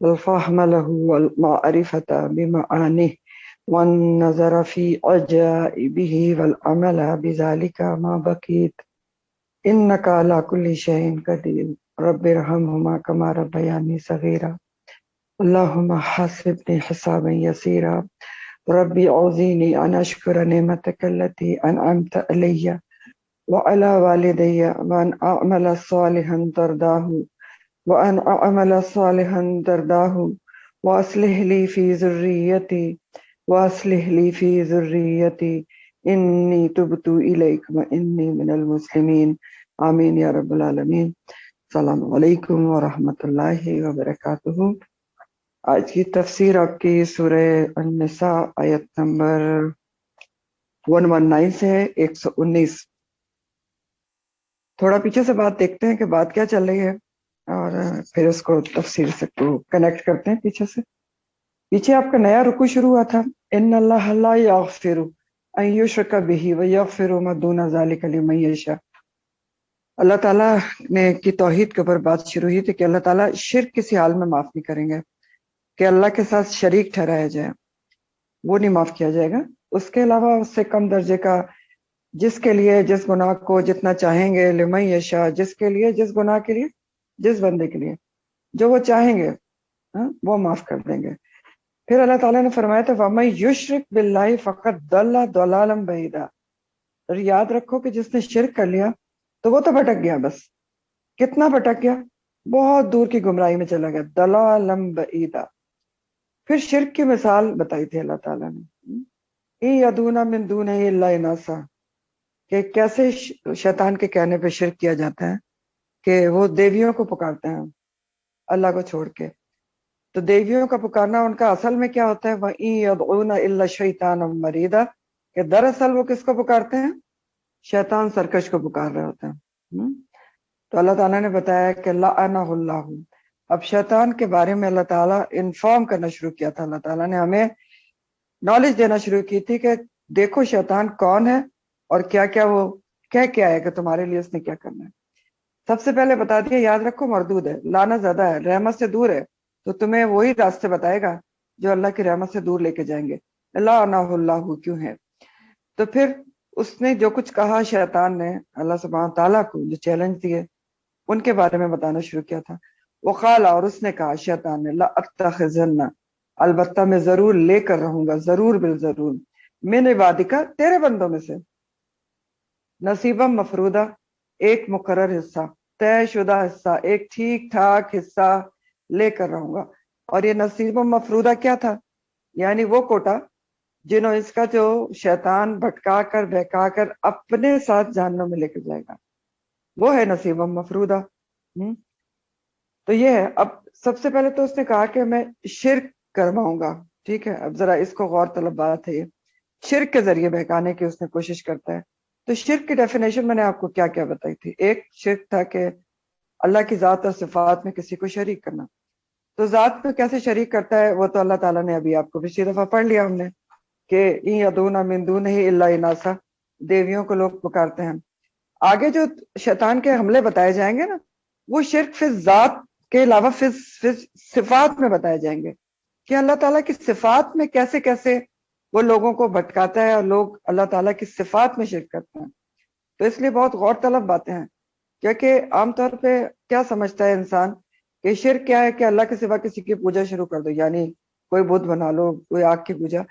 والفهم له والمعرفة بمعانيه والنظر في عجائبه والعمل بذلك ما بقيت إنك على كل شيء قدير رب ارحمهما كما ربياني صغيرا اللهم حاسبني حسابا يسيرا ربي أوزعني أن أشكر نعمتك التي أنعمت علي وعلى والدي وأن أعمل صالحا ترضاه وأن أعمل صالحا ترضاه وأصلح لي في ذريتي إني تبت إليك وإني من المسلمين آمين يا رب العالمين السلام علیکم ورحمۃ اللہ وبرکاتہ۔ آج کی تفسیر آپ کی سورہ النساء آیت نمبر 119 سے ہے 119۔ تھوڑا پیچھے سے بات دیکھتے ہیں کہ بات کیا چل رہی ہے اور پھر اس کو تفسیر سے کنیکٹ کرتے ہیں۔ پیچھے آپ کا نیا رکوع شروع ہوا تھا، ان اللہ لا یغفر ان یشرک بہ ویغفر ما دون ذلک لمن یشاء۔ اللہ تعالیٰ نے کی توحید کے اوپر بات شروع ہوئی تھی کہ اللہ تعالیٰ شرک کسی حال میں معاف نہیں کریں گے، کہ اللہ کے ساتھ شریک ٹھہرایا جائے، وہ نہیں معاف کیا جائے گا۔ اس کے علاوہ اس سے کم درجے کا جس کے لیے جس گناہ کو جتنا چاہیں گے، لمن یشاء، جس کے لیے جس گناہ کے لیے جس بندے کے لیے جو وہ چاہیں گے وہ معاف کر دیں گے۔ پھر اللہ تعالیٰ نے فرمایا تھا وَمَن یُشْرِک بِاللَّهِ فَقَدْ ضَلَّ ضَلَالًا بَعِیدًا۔ اور یاد رکھو کہ جس نے شرک کر لیا تو وہ تو بھٹک گیا، بس کتنا بھٹک گیا، بہت دور کی گمراہی میں چلا گیا، ضَلَالًا بَعِیدًا۔ پھر شرک کی مثال بتائی تھی اللہ تعالیٰ نے، اِن یدعون من دونہ الا اناثا، کہ کیسے شیطان کے کہنے پہ شرک کیا جاتا ہے کہ وہ دیویوں کو پکارتے ہیں اللہ کو چھوڑ کے۔ تو دیویوں کا پکارنا ان کا اصل میں کیا ہوتا ہے، وَإِن يَدْعُونَ إِلَّا شَيْطَانًا مَرِيدًا، کہ دراصل وہ کس کو پکارتے ہیں، شیطان سرکش کو پکار رہے ہوتے ہیں۔ تو اللہ تعالیٰ نے بتایا کہ لعنہ اللہ، اب شیطان کے بارے میں اللہ تعالیٰ انفارم کرنا شروع کیا تھا۔ اللہ تعالیٰ نے ہمیں نالج دینا شروع کی تھی کہ دیکھو شیطان کون ہے اور کیا کیا وہ کیا ہے کہ تمہارے لیے اس نے کیا کرنا ہے۔ سب سے پہلے بتا دیا، یاد رکھو مردود ہے، لعنت زیادہ ہے، رحمت سے دور ہے، تو تمہیں وہی راستے بتائے گا جو اللہ کی رحمت سے دور لے کے جائیں گے۔ لعنہ اللہ کیوں ہے؟ تو پھر اس نے جو کچھ کہا شیطان نے اللہ سبحانہ تعالیٰ کو، جو چیلنج دیے ان کے بارے میں بتانا شروع کیا تھا۔ وقال، اور اس نے کہا شیطان نے، لأتخذن، البتہ میں ضرور لے کر رہوں گا، ضرور بالضرور، من عبادک، تیرے بندوں میں سے، نصیبا مفروضہ، ایک مقرر حصہ، طے شدہ حصہ، ایک ٹھیک ٹھاک حصہ لے کر رہوں گا۔ اور یہ نصیب مفروضہ کیا تھا؟ یعنی وہ کوٹا جنہوں اس کا جو شیطان بھٹکا کر بہکا کر اپنے ساتھ جہنم میں لے کے جائے گا، وہ ہے نصیب مفروضہ۔ تو یہ ہے۔ اب سب سے پہلے تو اس نے کہا کہ میں شرک کرواؤں گا، ٹھیک ہے۔ اب ذرا اس کو غور طلب بات ہے، یہ شرک کے ذریعے بہکانے کی اس نے کوشش کرتا ہے۔ تو شرک کی ڈیفینیشن میں نے آپ کو کیا کیا بتائی تھی۔ ایک شرک تھا کہ اللہ کی ذات اور صفات میں کسی کو شریک کرنا۔ تو ذات میں کیسے شریک کرتا ہے وہ تو اللہ تعالیٰ نے ابھی آپ کو پچھلی دفعہ پڑھ لیا ہم نے کہ ان یدعون من دونہ الا اناثا، دیویوں کو لوگ پکارتے ہیں۔ آگے جو شیطان کے حملے بتائے جائیں گے نا، وہ شرک فی ذات کے علاوہ فی صفات میں بتائے جائیں گے کہ اللہ تعالیٰ کی صفات میں کیسے کیسے وہ لوگوں کو بھٹکاتا ہے اور لوگ اللہ تعالیٰ کی صفات میں شرک کرتے ہیں۔ تو اس لیے بہت غور طلب باتیں ہیں، کیونکہ عام طور پہ کیا سمجھتا ہے انسان کہ شرک کیا ہے کہ اللہ کے سوا کسی کی پوجا شروع کر دو، یعنی کوئی بت بنا لو، کوئی آگ کی پوجا۔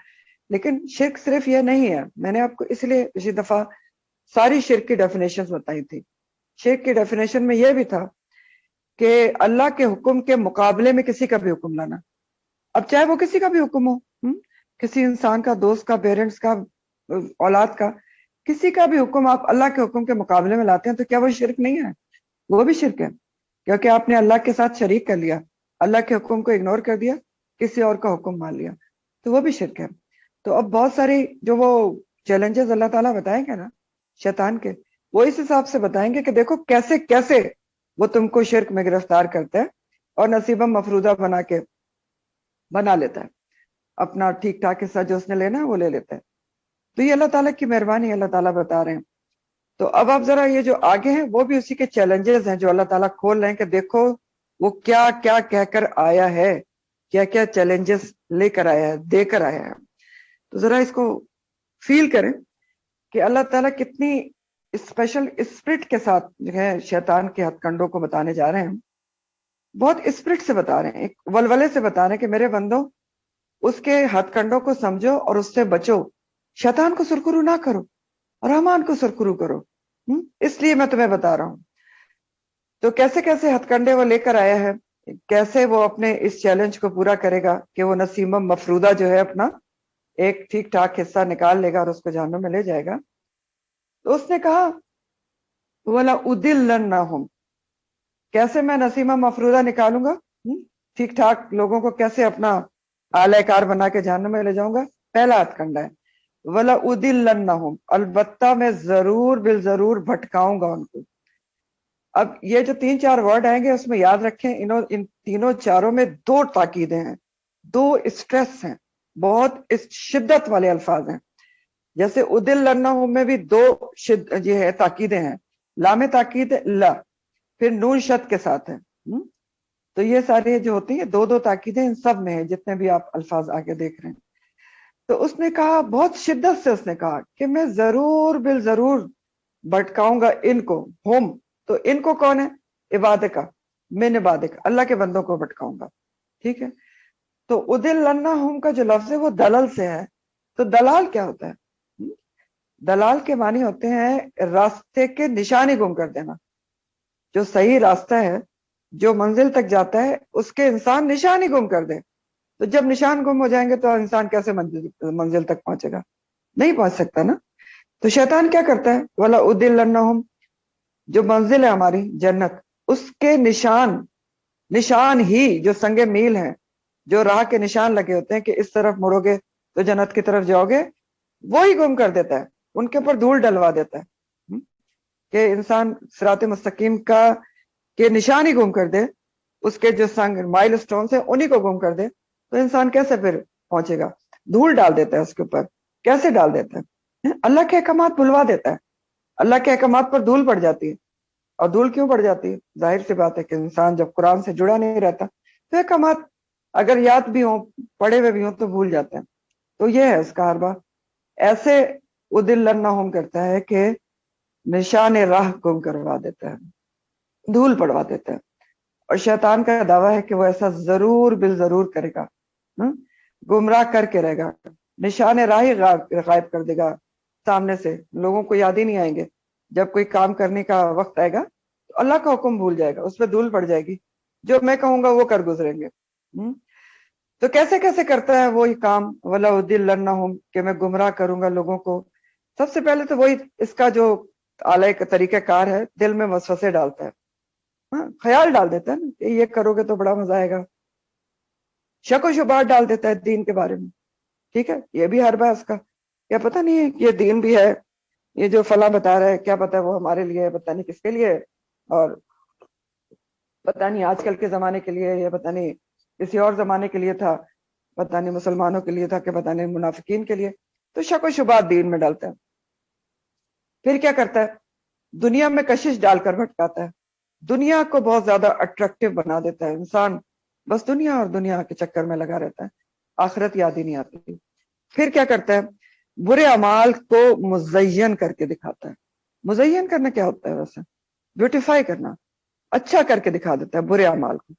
لیکن شرک صرف یہ نہیں ہے۔ میں نے آپ کو اس لیے پچھلی دفعہ ساری شرک کی ڈیفینیشنز بتائی تھی۔ شرک کی ڈیفینیشن میں یہ بھی تھا کہ اللہ کے حکم کے مقابلے میں کسی کا بھی حکم لانا، اب چاہے وہ کسی کا بھی حکم ہو، کسی انسان کا، دوست کا، پیرنٹس کا، اولاد کا، کسی کا بھی حکم آپ اللہ کے حکم کے مقابلے میں لاتے ہیں تو کیا وہ شرک نہیں ہے؟ وہ بھی شرک ہے، کیونکہ آپ نے اللہ کے ساتھ شریک کر لیا، اللہ کے حکم کو اگنور کر دیا، کسی اور کا حکم مان لیا۔ تو وہ بھی شرک ہے. تو اب بہت ساری جو وہ چیلنجز اللہ تعالیٰ بتائیں گے نا شیطان کے، وہ اس حساب سے بتائیں گے کہ دیکھو کیسے کیسے وہ تم کو شرک میں گرفتار کرتا ہے اور نصیبہ مفروضہ بنا لیتا ہے. اپنا ٹھیک ٹھاک حصہ جو اس نے لینا ہے وہ لے لیتا ہے. تو یہ اللہ تعالیٰ کی مہربانی اللہ تعالیٰ بتا رہے ہیں. تو اب آپ ذرا یہ جو آگے ہیں وہ بھی اسی کے چیلنجز ہیں جو اللہ تعالیٰ کھول رہے ہیں کہ دیکھو وہ کیا کیا کہہ کر آیا ہے، کیا کیا چیلنجز لے کر آیا ہے، دے کر آیا ہے. تو ذرا اس کو فیل کریں کہ اللہ تعالیٰ کتنی اسپیشل اسپرٹ کے ساتھ جو ہے شیطان کے ہتھ کنڈوں کو بتانے جا رہے ہیں. بہت اسپرٹ سے بتا رہے ہیں، ایک ولولے سے بتا رہے ہیں کہ میرے بندوں اس کے ہتھ کنڈوں کو سمجھو اور اس سے بچو. شیطان کو سرخرو نہ کرو، رحمان کو سرخرو کرو. اس لیے میں تمہیں بتا رہا ہوں. تو کیسے کیسے ہتھ کنڈے وہ لے کر آیا ہے، کیسے وہ اپنے اس چیلنج کو پورا کرے گا کہ وہ نسیمہ مفروضہ جو ہے اپنا ایک ٹھیک ٹھاک حصہ نکال لے گا اور اس کو جہنم میں لے جائے گا. تو اس نے کہا وَلَأُضِلَّنَّهُمْ، کیسے میں نسیمہ مفروضہ نکالوں گا، ٹھیک ٹھاک لوگوں کو کیسے اپنا اعلی کار بنا کے جہنم میں لے جاؤں گا. پہلا ہتھ کنڈا ہے وَلَأُضِلَّنَّهُمْ، البتہ میں ضرور بالضرور بھٹکاؤں گا ان کو. اب یہ جو 3-4 ورڈ آئیں گے اس میں یاد رکھیں ان تینوں چاروں میں 2 تاکیدیں ہیں، 2 اسٹریس ہیں، بہت شدت والے الفاظ ہیں. جیسے اُدِلَّنَّهُمْ میں بھی 2 یہ ہے تاکیدیں ہیں، لام تاکید لا، پھر نون شد کے ساتھ ہے. تو یہ سارے جو ہوتی ہیں 2 تاکیدیں ان سب میں ہیں جتنے بھی آپ الفاظ آگے دیکھ رہے ہیں. تو اس نے کہا بہت شدت سے، اس نے کہا کہ میں ضرور بالضرور بھٹکاؤں گا ان کو. ہم تو ان کو کون ہے؟ عبادت کا، من عبادت کا، اللہ کے بندوں کو بھٹکاؤں گا. ٹھیک ہے. تو اُدِلَّنَّهُمْ کا جو لفظ ہے وہ دلل سے ہے. تو دلال کیا ہوتا ہے؟ دلال کے معنی ہوتے ہیں راستے کے نشانی گم کر دینا. جو صحیح راستہ ہے، جو منزل تک جاتا ہے، اس کے انسان نشانی گم کر دے. تو جب نشان گم ہو جائیں گے تو انسان کیسے منزل تک پہنچے گا؟ نہیں پہنچ سکتا نا. تو شیطان کیا کرتا ہے؟ وَلَأُضِلَّنَّهُمْ، جو منزل ہے ہماری جنت، اس کے نشان ہی جو سنگ میل ہیں، جو راہ کے نشان لگے ہوتے ہیں کہ اس طرف مڑو گے تو جنت کی طرف جاؤ گے، وہی گم کر دیتا ہے، ان کے اوپر دھول ڈلوا دیتا ہے کہ انسان صراط مستقیم کا کہ نشان ہی گم کر دے، اس کے جو سنگ مائل سٹونز ہیں انہی کو گم کر دے. تو انسان کیسے پھر پہنچے گا؟ دھول ڈال دیتا ہے اس کے اوپر. کیسے ڈال دیتا ہے؟ اللہ کے احکامات بھلوا دیتا ہے. اللہ کے احکامات پر دھول پڑ جاتی ہے. اور دھول کیوں پڑ جاتی ہے؟ ظاہر سی بات ہے کہ انسان جب قرآن سے جڑا نہیں رہتا تو احکامات اگر یاد بھی ہوں، پڑھے ہوئے بھی ہوں، تو بھول جاتے ہیں. تو یہ ہے اس کا حربہ. ایسے اُدِلَّنَّهُمْ کرتا ہے کہ نشان راہ گم کروا دیتا ہے، دھول پڑوا دیتا ہے. اور شیطان کا دعویٰ ہے کہ وہ ایسا ضرور بالضرور کرے گا، گمراہ کر کے رہے گا، نشان راہ ہی غائب کر دے گا سامنے سے. لوگوں کو یاد ہی نہیں آئیں گے. جب کوئی کام کرنے کا وقت آئے گا تو اللہ کا حکم بھول جائے گا، اس پہ دھول پڑ جائے گی، جو میں کہوں گا وہ کر گزریں گے. تو کیسے کیسے کرتا ہے وہی کام وَلَأُضِلَّنَّهُمْ کہ میں گمراہ کروں گا لوگوں کو. سب سے پہلے تو وہی اس کا جو اعلی کا طریقہ کار ہے، دل میں وسوسے ڈالتا ہے. خیال ڈال دیتا ہے نا کہ یہ کرو گے تو بڑا مزہ آئے گا. شک و شبہات ڈال دیتا ہے دین کے بارے میں. ٹھیک ہے. یہ بھی حربہ ہے اس کا. کیا پتہ نہیں ہے یہ دین بھی ہے، یہ جو فلاں بتا رہا ہے کیا پتہ وہ ہمارے لیے، پتہ نہیں کس کے لیے، اور پتہ نہیں آج کل کے زمانے کے لیے، یا پتہ نہیں کسی اور زمانے کے لیے تھا، پتہ نہیں مسلمانوں کے لیے تھا کہ پتہ نہیں منافقین کے لیے. تو شک و شبہات دین میں ڈالتا ہے. پھر کیا کرتا ہے؟ دنیا میں کشش ڈال کر بھٹکاتا ہے. دنیا کو بہت زیادہ اٹریکٹیو بنا دیتا ہے. انسان بس دنیا اور دنیا کے چکر میں لگا رہتا ہے، آخرت یاد ہی نہیں آتی. پھر کیا کرتا ہے؟ برے اعمال کو مزین کر کے دکھاتا ہے. مزین کرنا کیا ہوتا ہے ویسے؟ بیوٹیفائی کرنا، اچھا کر کے دکھا دیتا ہے برے اعمال کو.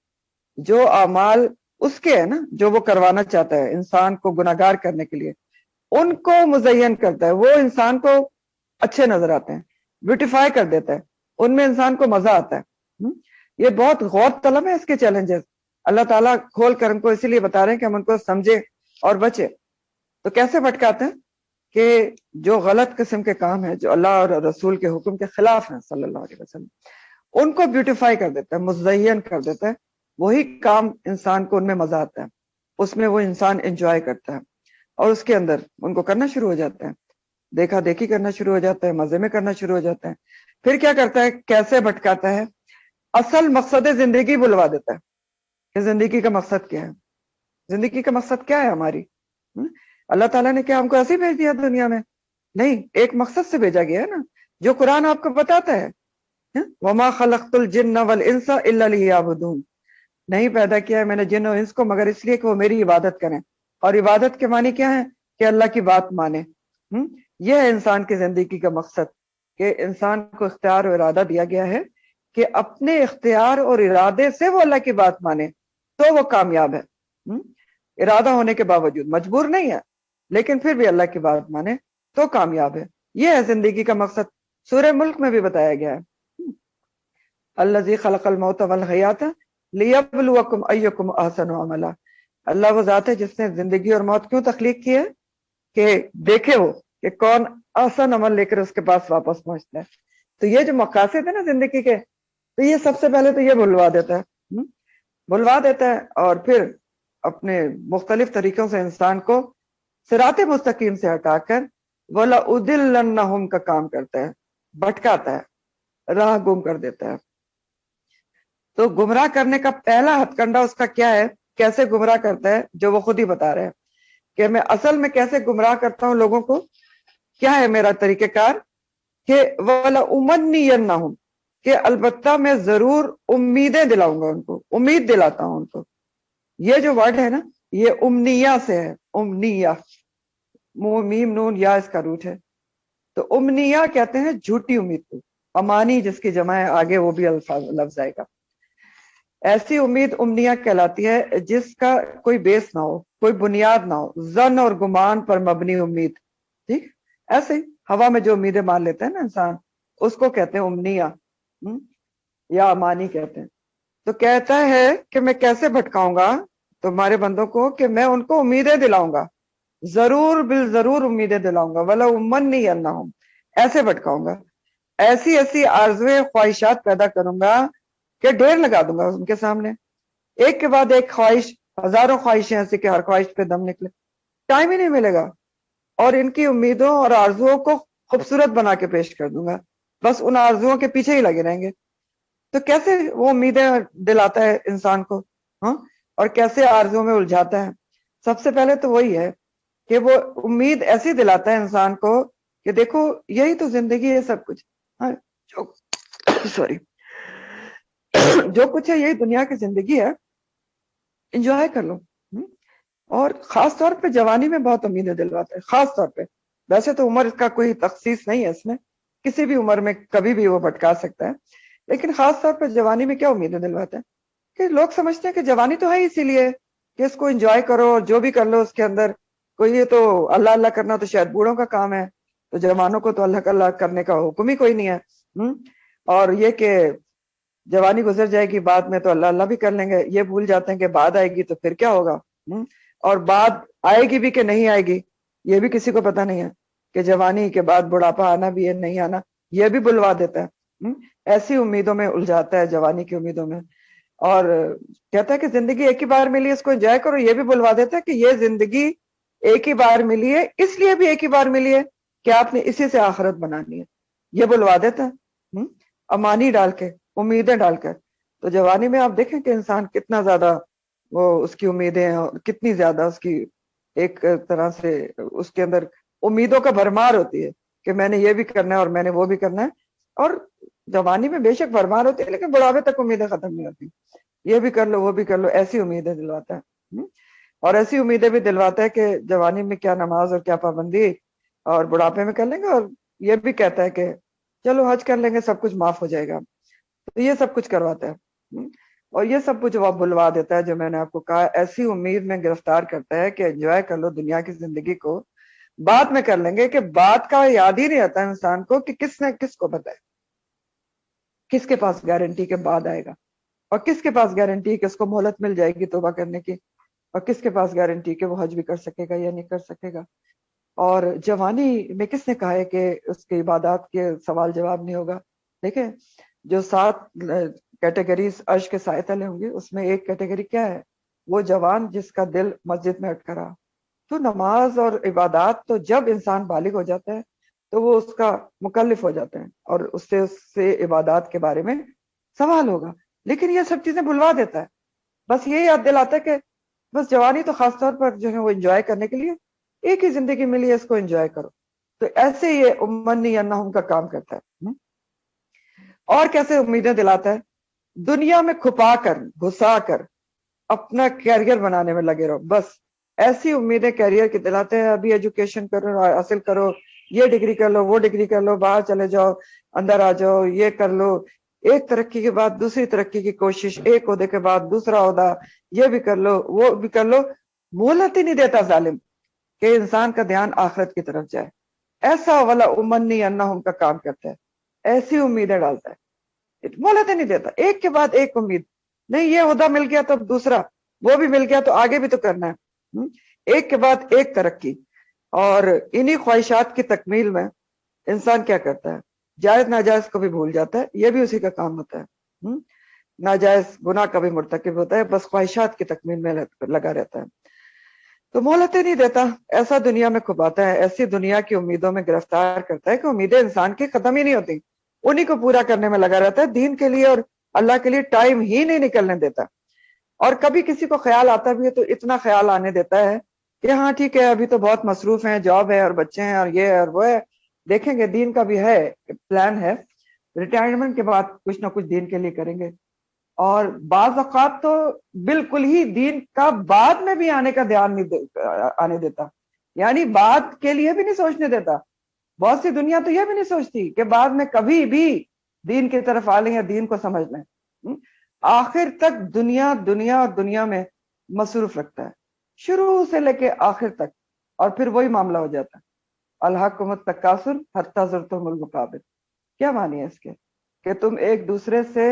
جو اعمال اس کے ہے نا، جو وہ کروانا چاہتا ہے انسان کو گناہگار کرنے کے لیے، ان کو مزین کرتا ہے. وہ انسان کو اچھے نظر آتے ہیں، بیوٹیفائی کر دیتا ہے، ان میں انسان کو مزہ آتا ہے. یہ بہت غور طلب ہے اس کے چیلنجز. اللہ تعالیٰ کھول کر ہم کو اسی لیے بتا رہے ہیں کہ ہم ان کو سمجھے اور بچے. تو کیسے بھٹکاتے ہیں؟ کہ جو غلط قسم کے کام ہیں، جو اللہ اور رسول کے حکم کے خلاف ہیں صلی اللہ علیہ وسلم، ان کو بیوٹیفائی کر دیتا ہے، مزین کر دیتا ہے. وہی کام انسان کو ان میں مزہ آتا ہے، اس میں وہ انسان انجوائے کرتا ہے. اور اس کے اندر ان کو کرنا شروع ہو جاتا ہے، دیکھا دیکھی کرنا شروع ہو جاتا ہے، مزے میں کرنا شروع ہو جاتا ہے. پھر کیا کرتا ہے، کیسے بھٹکاتا ہے، اصل مقصد زندگی بلوا دیتا ہے کہ زندگی کا مقصد کیا ہے. زندگی کا مقصد کیا ہے ہماری؟ اللہ تعالیٰ نے کیا ہم کو ایسے ہی بھیج دیا دنیا میں؟ نہیں، ایک مقصد سے بھیجا گیا ہے نا، جو قرآن آپ کو بتاتا ہے. وما خلقت الجن والانس الا لیعبدون، نہیں پیدا کیا ہے میں نے جن و انس کو مگر اس لیے کہ وہ میری عبادت کریں. اور عبادت کے معنی کیا ہے؟ کہ اللہ کی بات مانے. یہ ہے انسان کی زندگی کا مقصد، کہ انسان کو اختیار اور ارادہ دیا گیا ہے کہ اپنے اختیار اور ارادے سے وہ اللہ کی بات مانے تو وہ کامیاب ہے. ارادہ ہونے کے باوجود مجبور نہیں ہے، لیکن پھر بھی اللہ کی بات مانے تو کامیاب ہے. یہ ہے زندگی کا مقصد. سورہ ملک میں بھی بتایا گیا ہے، الذی خلق الموت والحیات لیبلوکم ایکم احسن عملا. اللہ وہ ذات ہے جس نے زندگی اور موت کیوں تخلیق کی ہے؟ کہ دیکھے وہ کہ کون آسان عمل لے کر اس کے پاس واپس پہنچتا ہے. تو یہ جو مقاصد ہے نا زندگی کے، تو یہ سب سے پہلے تو یہ بلوا دیتا ہے، بلوا دیتا ہے. اور پھر اپنے مختلف طریقوں سے انسان کو صراط مستقیم سے ہٹا کر وَلَأُضِلَّنَّهُمْ کا کام کرتا ہے، بھٹکاتا ہے، راہ گم کر دیتا ہے. تو گمراہ کرنے کا پہلا ہتھ کنڈا اس کا کیا ہے، کیسے گمراہ کرتا ہے، جو وہ خود ہی بتا رہے ہیں کہ میں اصل میں کیسے گمراہ کرتا ہوں لوگوں کو. کیا ہے میرا طریقہ کار؟ کہ وَلَأُمَنِّيَنَّهُمْ، کہ البتہ میں ضرور امیدیں دلاؤں گا ان کو، امید دلاتا ہوں ان کو. یہ جو ورڈ ہے نا، یہ امنیہ سے ہے، امنیہ، میم نون یا اس کا روٹ ہے. تو امنیہ کہتے ہیں جھوٹی امید کو، امانی جس کی جمع ہے آگے وہ بھی لفظ آئے گا. ایسی امید امنیہ کہلاتی ہے جس کا کوئی بیس نہ ہو، کوئی بنیاد نہ ہو، ظن اور گمان پر مبنی امید. ٹھیک، ایسے ہی ہوا میں جو امیدیں مان لیتے ہیں نا انسان، اس کو کہتے ہیں امنیہ یا امانی کہتے ہیں. تو کہتا ہے کہ میں کیسے بھٹکاؤں گا تمہارے بندوں کو، کہ میں ان کو امیدیں دلاؤں گا، ضرور بالضرور امیدیں دلاؤں گا. ولا امنیَّنَّهُمْ، ایسے بھٹکاؤں گا، ایسی ایسی آرزویں خواہشات پیدا کروں گا کہ ڈھیر لگا دوں گا ان کے سامنے، ایک کے بعد ایک خواہش، ہزاروں خواہشیں ایسی کہ ہر خواہش پہ دم نکلے، ٹائم ہی نہیں ملے گا. اور ان کی امیدوں اور آرزوؤں کو خوبصورت بنا کے پیش کر دوں گا، بس ان آرزوؤں کے پیچھے ہی لگے رہیں گے. تو کیسے وہ امیدیں دلاتا ہے انسان کو، ہاں، اور کیسے آرزوؤں میں الجھاتا ہے؟ سب سے پہلے تو وہی ہے کہ وہ امید ایسی دلاتا ہے انسان کو کہ دیکھو یہی تو زندگی ہے، سب کچھ، ہاں، سوری، جو کچھ ہے یہی دنیا کی زندگی ہے، انجوائے کر لو. اور خاص طور پہ جوانی میں بہت امیدیں دلواتا ہے، خاص طور پہ. ویسے تو عمر کا کوئی تخصیص نہیں ہے اس میں، کسی بھی عمر میں کبھی بھی وہ بھٹکا سکتا ہے، لیکن خاص طور پہ جوانی میں کیا امیدیں دلواتا ہے کہ لوگ سمجھتے ہیں کہ جوانی تو ہے اسی لیے کہ اس کو انجوائے کرو اور جو بھی کر لو اس کے اندر. کوئی یہ تو اللہ اللہ کرنا تو شاید بوڑھوں کا کام ہے، تو جوانوں کو تو اللہ اللہ کرنے کا حکم ہی کوئی نہیں ہے. اور یہ کہ جوانی گزر جائے گی بعد میں تو اللہ اللہ بھی کر لیں گے، یہ بھول جاتے ہیں کہ بعد آئے گی تو پھر کیا ہوگا. اور بعد آئے گی بھی کہ نہیں آئے گی یہ بھی کسی کو پتہ نہیں ہے، کہ جوانی کے بعد بڑھاپا آنا بھی ہے نہیں آنا، یہ بھی بلوا دیتا ہے. ایسی امیدوں میں الجھاتا ہے، جوانی کی امیدوں میں. اور کہتا ہے کہ زندگی ایک ہی بار ملی ہے، اس کو انجوائے کرو. یہ بھی بلوا دیتا ہے کہ یہ زندگی ایک ہی بار ملی ہے، اس لیے بھی ایک ہی بار ملی ہے کہ آپ نے اسی سے آخرت بنانی ہے. یہ بلوا دیتا ہے امانی ڈال کے، امیدیں ڈال کر. تو جوانی میں آپ دیکھیں کہ انسان کتنا زیادہ وہ اس کی امیدیں ہیں، اور کتنی زیادہ اس کی ایک طرح سے اس کے اندر امیدوں کا بھرمار ہوتی ہے کہ میں نے یہ بھی کرنا ہے اور میں نے وہ بھی کرنا ہے. اور جوانی میں بے شک بھرمار ہوتی ہے، لیکن بڑھاپے تک امیدیں ختم نہیں ہوتی. یہ بھی کر لو وہ بھی کر لو، ایسی امیدیں دلواتا ہے. اور ایسی امیدیں بھی دلواتا ہے کہ جوانی میں کیا نماز اور کیا پابندی، اور بڑھاپے میں کر لیں گے. اور یہ بھی کہتا ہے کہ چلو حج کر لیں گے سب کچھ معاف ہو جائے گا. تو یہ سب کچھ کرواتا ہے. اور یہ سب کچھ وہ بلوا دیتا ہے جو میں نے آپ کو کہا، ایسی امید میں گرفتار کرتا ہے کہ انجوائے کر لو دنیا کی زندگی کو، بعد میں کر لیں گے. کہ بعد کا یاد ہی نہیں آتا انسان کو کہ کس نے کس کو بتایا، کس کے پاس گارنٹی کے بعد آئے گا، اور کس کے پاس گارنٹی کہ اس کو مہلت مل جائے گی توبہ کرنے کی، اور کس کے پاس گارنٹی کہ وہ حج بھی کر سکے گا یا نہیں کر سکے گا. اور جوانی میں کس نے کہا ہے کہ اس کے عبادات کے سوال جواب نہیں ہوگا؟ دیکھیں جو 7 کیٹیگریز عرش کے سائے تلے ہوں گی، اس میں ایک کیٹیگری کیا ہے؟ وہ جوان جس کا دل مسجد میں اٹکا رہا، تو نماز اور عبادات تو جب انسان بالغ ہو جاتا ہے تو وہ اس کا مکلف ہو جاتا ہے اور اس سے عبادات کے بارے میں سوال ہوگا. لیکن یہ سب چیزیں بلوا دیتا ہے. بس یہ یاد دلاتا ہے کہ بس جوانی تو خاص طور پر جو ہے وہ انجوائے کرنے کے لیے ایک ہی زندگی ملی ہے, اس کو انجوائے کرو. تو ایسے یہ امنی انہم کا کام کرتا ہے. اور کیسے امیدیں دلاتا ہے؟ دنیا میں کھپا کر گھسا کر اپنا کیریئر بنانے میں لگے رہو. بس ایسی امیدیں کیریئر کی دلاتے ہیں. ابھی ایجوکیشن کرو, حاصل کرو, یہ ڈگری کر لو, وہ ڈگری کر لو, باہر چلے جاؤ, اندر آ جاؤ, یہ کر لو. ایک ترقی کے بعد دوسری ترقی کی کوشش, ایک عہدے کے بعد دوسرا عہدہ, یہ بھی کر لو, وہ بھی کر لو. مہلت ہی نہیں دیتا ظالم کہ انسان کا دھیان آخرت کی طرف جائے. ایسا والا امنی انہم کا کام کرتا ہے, ایسی امیدیں ڈالتا ہے, مہلت ہی نہیں دیتا. ایک کے بعد ایک امید, نہیں یہ عہدہ مل گیا تو دوسرا, وہ بھی مل گیا تو آگے بھی تو کرنا ہے. ایک کے بعد ایک ترقی. اور انہی خواہشات کی تکمیل میں انسان کیا کرتا ہے؟ جائز ناجائز کو بھی بھول جاتا ہے. یہ بھی اسی کا کام ہوتا ہے. ناجائز گناہ کا بھی مرتکب ہوتا ہے, بس خواہشات کی تکمیل میں لگا رہتا ہے. تو مہلت ہی نہیں دیتا, ایسا دنیا میں کھپاتا ہے, ایسی دنیا کی امیدوں میں گرفتار کرتا ہے کہ امیدیں انسان کی ختم ہی نہیں ہوتی, انہی کو پورا کرنے میں لگا رہتا ہے. دین کے لیے اور اللہ کے لیے ٹائم ہی نہیں نکلنے دیتا. اور کبھی کسی کو خیال آتا بھی ہے تو اتنا خیال آنے دیتا ہے کہ ہاں ٹھیک ہے, ابھی تو بہت مصروف ہیں, جاب ہے اور بچے ہیں اور یہ ہے اور وہ ہے, دیکھیں گے. دین کا بھی ہے, پلان ہے, ریٹائرمنٹ کے بعد کچھ نہ کچھ دین کے لیے کریں گے. اور بعض اوقات تو بالکل ہی دین کا بعد میں بھی آنے کا دھیان نہیں آنے دیتا, یعنی بعد کے لیے بھی نہیں سوچنے دیتا. بہت سی دنیا تو یہ بھی نہیں سوچتی کہ بعد میں کبھی بھی دین کی طرف آ لیں یا دین کو سمجھ لیں. آخر تک دنیا دنیا اور دنیا میں مصروف رکھتا ہے, شروع سے لے کے آخر تک. اور پھر وہی معاملہ ہو جاتا ہے, الحاکم التکاثر حتی زرتم المقابر. کیا معنی ہے اس کے؟ کہ تم ایک دوسرے سے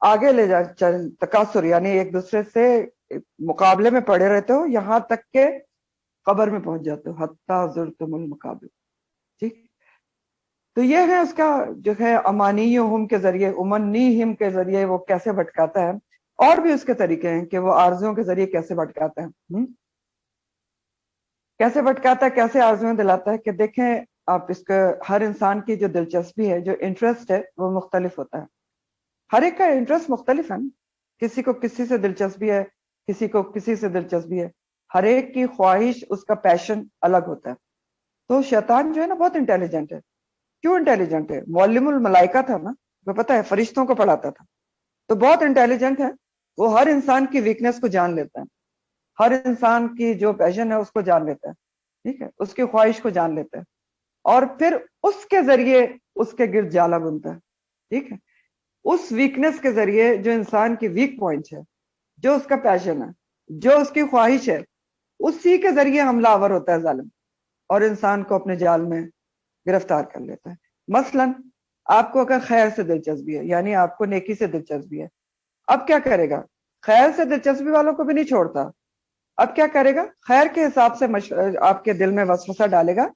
آگے لے جا, تکاثر یعنی ایک دوسرے سے مقابلے میں پڑے رہتے ہو یہاں تک کہ قبر میں پہنچ جاتے ہو, حتی زرتم المقابر. ٹھیک, تو یہ ہے اس کا جو ہے امانیہم کے ذریعے, امنیہم کے ذریعے وہ کیسے بھٹکاتا ہے. اور بھی اس کے طریقے ہیں کہ وہ آرزوؤں کے ذریعے کیسے بھٹکاتا ہے. کیسے بھٹکاتا ہے, کیسے آرزویں دلاتا ہے. کہ دیکھیں آپ, اس کا ہر انسان کی جو دلچسپی ہے, جو انٹرسٹ ہے, وہ مختلف ہوتا ہے. ہر ایک کا انٹرسٹ مختلف ہے نا, کسی کو کسی سے دلچسپی ہے, کسی کو کسی سے دلچسپی ہے. ہر ایک کی خواہش, اس کا پیشن الگ ہوتا ہے. تو شیطان جو ہے نا بہت انٹیلیجنٹ ہے. کیوں انٹیلیجنٹ ہے؟ معلم الملائکہ تھا نا, وہ پتہ ہے فرشتوں کو پڑھاتا تھا, تو بہت انٹیلیجنٹ ہے. وہ ہر انسان کی ویکنس کو جان لیتا ہے, ہر انسان کی جو پیشن ہے اس کو جان لیتا ہے. ٹھیک ہے, اس کی خواہش کو جان لیتا ہے, اور پھر اس کے ذریعے اس کے گرد جالا بنتا ہے. ٹھیک ہے, اس ویکنس کے ذریعے جو انسان کی ویک پوائنٹ ہے, جو اس کا پیشن ہے, جو اس کی خواہش ہے, اسی کے ذریعے حملہ آور ہوتا ہے ظالم, اور انسان کو اپنے جال میں گرفتار کر لیتا ہے. مثلا آپ کو اگر خیر سے دلچسپی ہے, یعنی آپ کو نیکی سے دلچسپی ہے, اب کیا کرے گا؟ خیر سے دلچسپی والوں کو بھی نہیں چھوڑتا. اب کیا کرے گا؟ خیر کے حساب سے آپ کے دل میں وسوسہ ڈالے گا,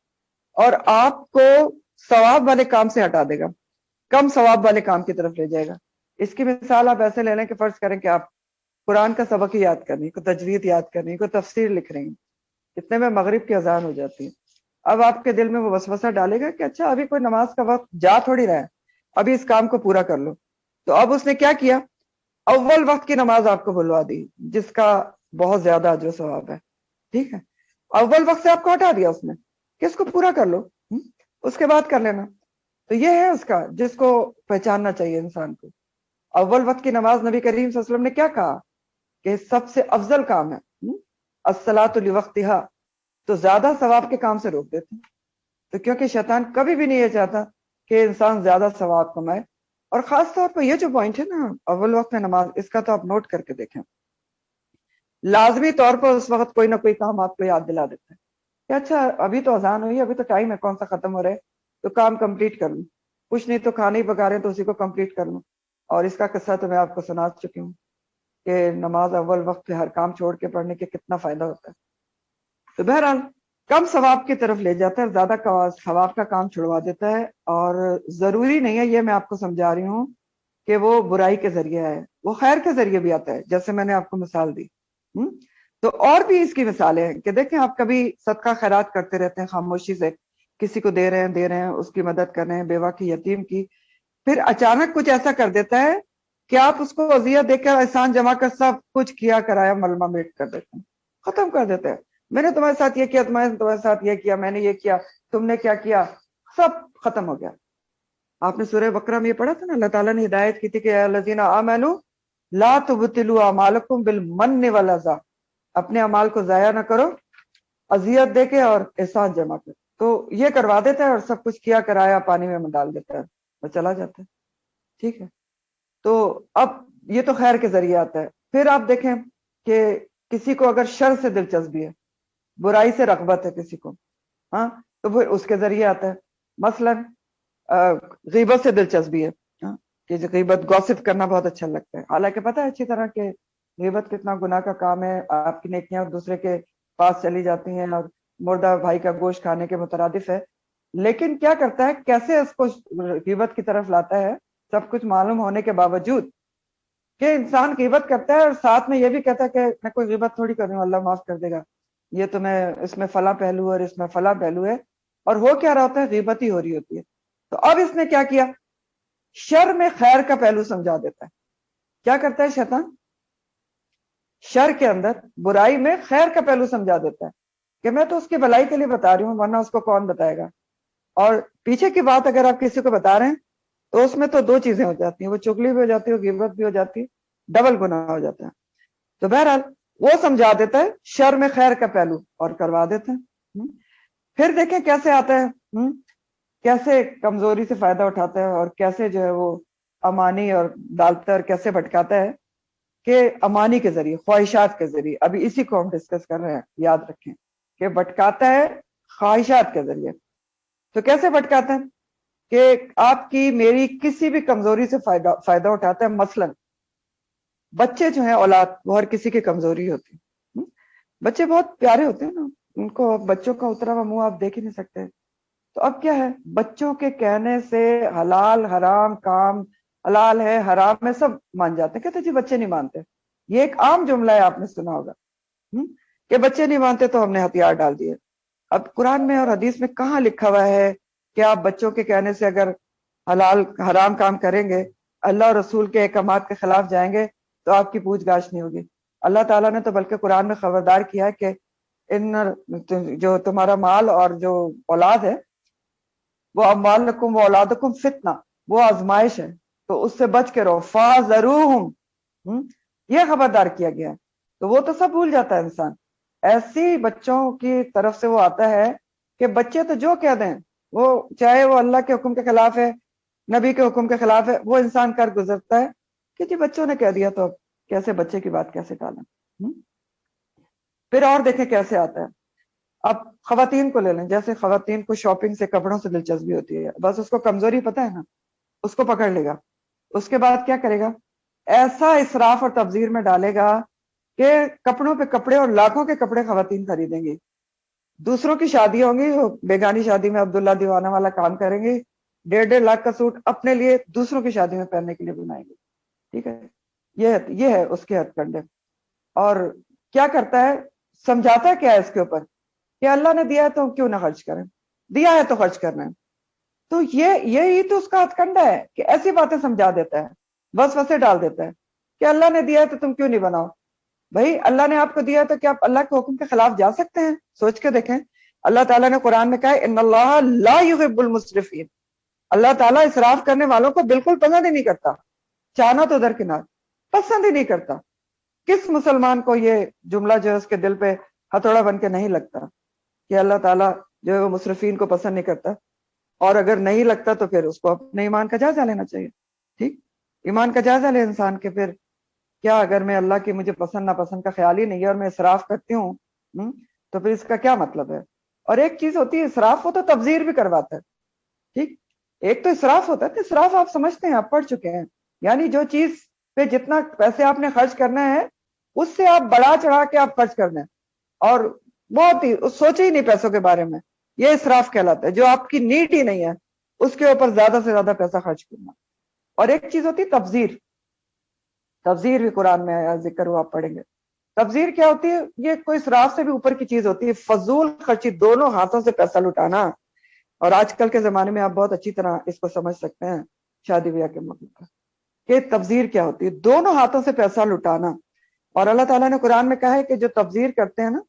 اور آپ کو ثواب والے کام سے ہٹا دے گا, کم ثواب والے کام کی طرف لے جائے گا. اس کی مثال آپ ایسے لے لیں کہ فرض کریں کہ آپ قرآن کا سبق ہی یاد کر رہی ہیں, کوئی تجوید یاد کر رہی ہیں, کوئی تفسیر لکھ رہی ہیں, اتنے میں مغرب کی اذان ہو جاتی ہے. اب آپ کے دل میں وہ وسوسہ ڈالے گا کہ اچھا ابھی کوئی نماز کا وقت جا تھوڑی رہا ہے, ابھی اس کام کو پورا کر لو. تو اب اس نے کیا کیا؟ اول وقت کی نماز آپ کو بلوا دی, جس کا بہت زیادہ اجر و ثواب ہے. ٹھیک ہے, اول وقت سے آپ کو ہٹا دیا اس نے کہ اس کو پورا کر لو, اس کے بعد کر لینا. تو یہ ہے اس کا, جس کو پہچاننا چاہیے انسان کو. اول وقت کی نماز نبی کریم صلی اللہ علیہ وسلم نے کیا کہا کہ سب سے افضل کام ہے, الصلاۃ لوقتہا, تو زیادہ ثواب کے کام سے روک دیتے ہیں. تو کیونکہ شیطان کبھی بھی نہیں یہ چاہتا کہ انسان زیادہ ثواب کمائے. اور خاص طور پر یہ جو پوائنٹ ہے نا, اول وقت میں نماز, اس کا تو آپ نوٹ کر کے دیکھیں, لازمی طور پر اس وقت کوئی نہ کوئی کام آپ کو یاد دلا دیتا ہے کہ اچھا ابھی تو اذان ہوئی, ابھی تو ٹائم ہے, کون سا ختم ہو رہا ہے, تو کام کمپلیٹ کر لوں. کچھ نہیں تو کھانے ہی پکا رہے ہیں تو اسی کو کمپلیٹ کر لوں. اور اس کا قصہ تو میں آپ کو سنا چکی ہوں کہ نماز اول وقت پہ ہر کام چھوڑ کے پڑھنے کے کتنا فائدہ ہوتا ہے. تو بہرحال کم ثواب کی طرف لے جاتا ہے, زیادہ ثواب کا کام چھڑوا دیتا ہے. اور ضروری نہیں ہے, یہ میں آپ کو سمجھا رہی ہوں کہ وہ برائی کے ذریعے ہے, وہ خیر کے ذریعے بھی آتا ہے, جیسے میں نے آپ کو مثال دی. تو اور بھی اس کی مثالیں ہیں کہ دیکھیں آپ کبھی صدقہ خیرات کرتے رہتے ہیں خاموشی سے، کسی کو دے رہے ہیں اس کی مدد کر رہے ہیں، بیوہ کی، یتیم کی، پھر اچانک کچھ ایسا کر دیتا ہے کہ آپ اس کو اذیت دے کر، احسان جمع کر، سب کچھ کیا کرایا ملمہ میٹ کر دیتے ہیں، ختم کر دیتے ہیں. میں نے تمہارے ساتھ یہ کیا، تمہارے ساتھ یہ کیا، میں نے یہ کیا، تم نے کیا کیا، سب ختم ہو گیا. آپ نے سورہ بقرہ میں یہ پڑھا تھا نا، اللہ تعالیٰ نے ہدایت کی تھی کہ اے الذین آمنوا لا تبطلوا اعمالکم بالمن والاذی، اپنے اعمال کو ضائع نہ کرو اذیت دے کے اور احسان جمع کر. تو یہ کروا دیتا ہے اور سب کچھ کیا کرایا پانی میں ڈال دیتا ہے اور چلا جاتا ہے. ٹھیک ہے، تو اب یہ تو خیر کے ذریعے آتا ہے. پھر آپ دیکھیں کہ کسی کو اگر شر سے دلچسپی ہے، برائی سے رغبت ہے کسی کو، ہاں، تو پھر اس کے ذریعے آتا ہے. مثلا غیبت سے دلچسپی ہے، ہاں، کہ غیبت، گوسپ کرنا بہت اچھا لگتا ہے، حالانکہ پتہ ہے اچھی طرح کہ غیبت کتنا گناہ کا کام ہے، آپ کی نیکیاں دوسرے کے پاس چلی جاتی ہیں اور مردہ بھائی کا گوشت کھانے کے مترادف ہے. لیکن کیا کرتا ہے، کیسے اس کو غیبت کی طرف لاتا ہے، سب کچھ معلوم ہونے کے باوجود کہ انسان غیبت کرتا ہے اور ساتھ میں یہ بھی کہتا ہے کہ میں کوئی غیبت تھوڑی کر رہی ہوں، اللہ معاف کر دے گا، یہ تو میں، اس میں فلاں پہلو ہے اور اس میں فلاں پہلو ہے، اور ہو کیا رہا ہوتا ہے، غیبت ہی ہو رہی ہوتی ہے. تو اب اس نے کیا کیا، شر میں خیر کا پہلو سمجھا دیتا ہے. کیا کرتا ہے شیطان، شر کے اندر، برائی میں خیر کا پہلو سمجھا دیتا ہے کہ میں تو اس کی بھلائی کے لیے بتا رہی ہوں، ورنہ اس کو کون بتائے گا. اور پیچھے کی بات اگر آپ کسی کو بتا رہے ہیں تو اس میں تو دو چیزیں ہو جاتی ہیں، وہ چگلی بھی ہو جاتی ہے، غیبت بھی ہو جاتی ہے، ڈبل گناہ ہو جاتا ہے. تو بہرحال وہ سمجھا دیتا ہے شر میں خیر کا پہلو اور کروا دیتا ہے. پھر دیکھیں کیسے آتا ہے، کیسے کمزوری سے فائدہ اٹھاتا ہے اور کیسے جو ہے وہ امانی اور ڈالتا ہے اور کیسے بھٹکاتا ہے کہ امانی کے ذریعے، خواہشات کے ذریعے. ابھی اسی کو ہم ڈسکس کر رہے ہیں، یاد رکھیں کہ بھٹکاتا ہے خواہشات کے ذریعے. تو کیسے بھٹکاتا ہے کہ آپ کی میری کسی بھی کمزوری سے فائدہ اٹھاتا ہے. مثلا بچے جو ہیں، اولاد، وہ ہر کسی کی کمزوری ہوتی ہے. بچے بہت پیارے ہوتے ہیں نا، ان کو، بچوں کا اترا ہوا منہ آپ دیکھ ہی نہیں سکتے. تو اب کیا ہے، بچوں کے کہنے سے حلال حرام کام، حلال ہے حرام ہے، سب مان جاتے ہیں. کہتے جی بچے نہیں مانتے. یہ ایک عام جملہ ہے، آپ نے سنا ہوگا کہ بچے نہیں مانتے تو ہم نے ہتھیار ڈال دیے. اب قرآن میں اور حدیث میں کہاں لکھا ہوا ہے کہ آپ بچوں کے کہنے سے اگر حلال حرام کام کریں گے، اللہ اور رسول کے احکامات کے خلاف جائیں گے تو آپ کی پوچھ گاچھ نہیں ہوگی. اللہ تعالیٰ نے تو بلکہ قرآن میں خبردار کیا ہے کہ ان جو تمہارا مال اور جو اولاد ہے، وہ اموالکم و اولادکم فتنہ، وہ آزمائش ہے، تو اس سے بچ کے رہو. فَاحْذَرُوهُمْ، یہ خبردار کیا گیا ہے. تو وہ تو سب بھول جاتا ہے انسان. ایسی بچوں کی طرف سے وہ آتا ہے کہ بچے تو جو کہہ دیں، وہ چاہے وہ اللہ کے حکم کے خلاف ہے، نبی کے حکم کے خلاف ہے، وہ انسان کر گزرتا ہے کہ جی بچوں نے کہہ دیا تو کیسے بچے کی بات کیسے ٹالیں. پھر اور دیکھیں کیسے آتا ہے. اب خواتین کو لے لیں، جیسے خواتین کو شاپنگ سے، کپڑوں سے دلچسپی ہوتی ہے، بس اس کو کمزوری پتہ ہے نا، اس کو پکڑ لے گا. اس کے بعد کیا کرے گا، ایسا اسراف اور تبذیر میں ڈالے گا کہ کپڑوں پہ کپڑے، اور لاکھوں کے کپڑے خواتین خریدیں گی. دوسروں کی شادی ہوں گی، وہ بیگانی شادی میں عبداللہ دیوانہ والا کام کریں گی، 1.5 لاکھ کا سوٹ اپنے لیے دوسروں کی شادی میں پہننے کے لیے بنائیں گے. ٹھیک ہے، یہ ہے اس کے ہتھ کنڈے. اور کیا کرتا ہے، سمجھاتا کیا ہے اس کے اوپر کہ اللہ نے دیا ہے تو کیوں نہ خرچ کریں، دیا ہے تو خرچ کرنا ہے. تو یہی تو اس کا ہتھ کنڈا ہے کہ ایسی باتیں سمجھا دیتا ہے، بس وسے ڈال دیتا ہے کہ اللہ نے دیا ہے تو تم کیوں نہیں بناؤ. بھائی اللہ نے آپ کو دیا تو کیا آپ اللہ کے حکم کے خلاف جا سکتے ہیں؟ سوچ کے دیکھیں. اللہ تعالیٰ نے قرآن میں کہا ہے ان اللہ لا يحب المسرفین، اللہ تعالیٰ اسراف کرنے والوں کو بالکل پسند ہی نہیں کرتا. چاہنا تو درکنار، پسند ہی نہیں کرتا. کس مسلمان کو یہ جملہ جو ہے اس کے دل پہ ہتھوڑا بن کے نہیں لگتا کہ اللہ تعالیٰ جو ہے وہ مسرفین کو پسند نہیں کرتا؟ اور اگر نہیں لگتا تو پھر اس کو اپنے ایمان کا جائزہ لینا چاہیے. ٹھیک، ایمان کا جائزہ لے انسان کے. پھر کیا اگر میں اللہ کی مجھے پسند ناپسند کا خیال ہی نہیں ہے اور میں اسراف کرتی ہوں تو پھر اس کا کیا مطلب ہے؟ اور ایک چیز ہوتی ہے اسراف ہو تو تبذیر بھی کرواتا ہے. ٹھیک، ایک تو اسراف ہوتا ہے، اسراف آپ سمجھتے ہیں، آپ پڑھ چکے ہیں، یعنی جو چیز پہ جتنا پیسے آپ نے خرچ کرنا ہے اس سے آپ بڑا چڑھا کے آپ خرچ کر دیں اور بہت ہی سوچے ہی نہیں پیسوں کے بارے میں، یہ اسراف کہلاتا ہے. جو آپ کی نیڈ ہی نہیں ہے اس کے اوپر زیادہ سے زیادہ پیسہ خرچ کرنا. اور ایک چیز ہوتی ہے تبذیر. تبذیر بھی قرآن میں آیا، ذکر ہوا، آپ پڑھیں گے. تبذیر کیا ہوتی ہے؟ یہ کوئی اسراف سے بھی اوپر کی چیز ہوتی ہے، فضول خرچی، دونوں ہاتھوں سے پیسہ لٹانا. اور آج کل کے زمانے میں آپ بہت اچھی طرح اس کو سمجھ سکتے ہیں شادی بیاہ کے موقع پر کہ تبذیر کیا ہوتی ہے، دونوں ہاتھوں سے پیسہ لٹانا. اور اللہ تعالیٰ نے قرآن میں کہا ہے کہ جو تبذیر کرتے ہیں نا،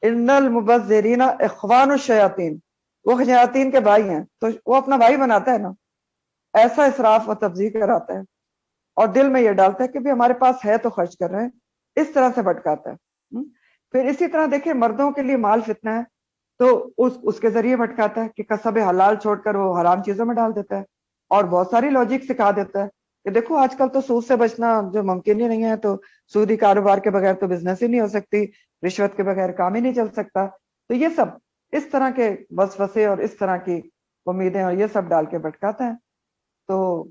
ان المبذرین اخوان الشیاطین، وہ شیاطین کے بھائی ہیں، تو وہ اپنا بھائی بناتا ہے نا. ایسا اسراف و تبذیر کراتا ہے اور دل میں یہ ڈالتا ہے کہ بھی ہمارے پاس ہے تو خرچ کر رہے ہیں، اس طرح سے بھٹکاتا ہے. پھر اسی طرح دیکھیں مردوں کے لیے مال فتنہ ہے تو اس کے ذریعے بھٹکاتا ہے کہ کسب حلال چھوڑ کر وہ حرام چیزوں میں ڈال دیتا ہے اور بہت ساری لاجک سکھا دیتا ہے کہ دیکھو آج کل تو سود سے بچنا جو ممکن ہی نہیں ہے، تو سودی کاروبار کے بغیر تو بزنس ہی نہیں ہو سکتی، رشوت کے بغیر کام ہی نہیں چل سکتا. تو یہ سب اس طرح کے وسوسے اور اس طرح کی امیدیں اور یہ سب ڈال کے بھٹکاتا ہے. تو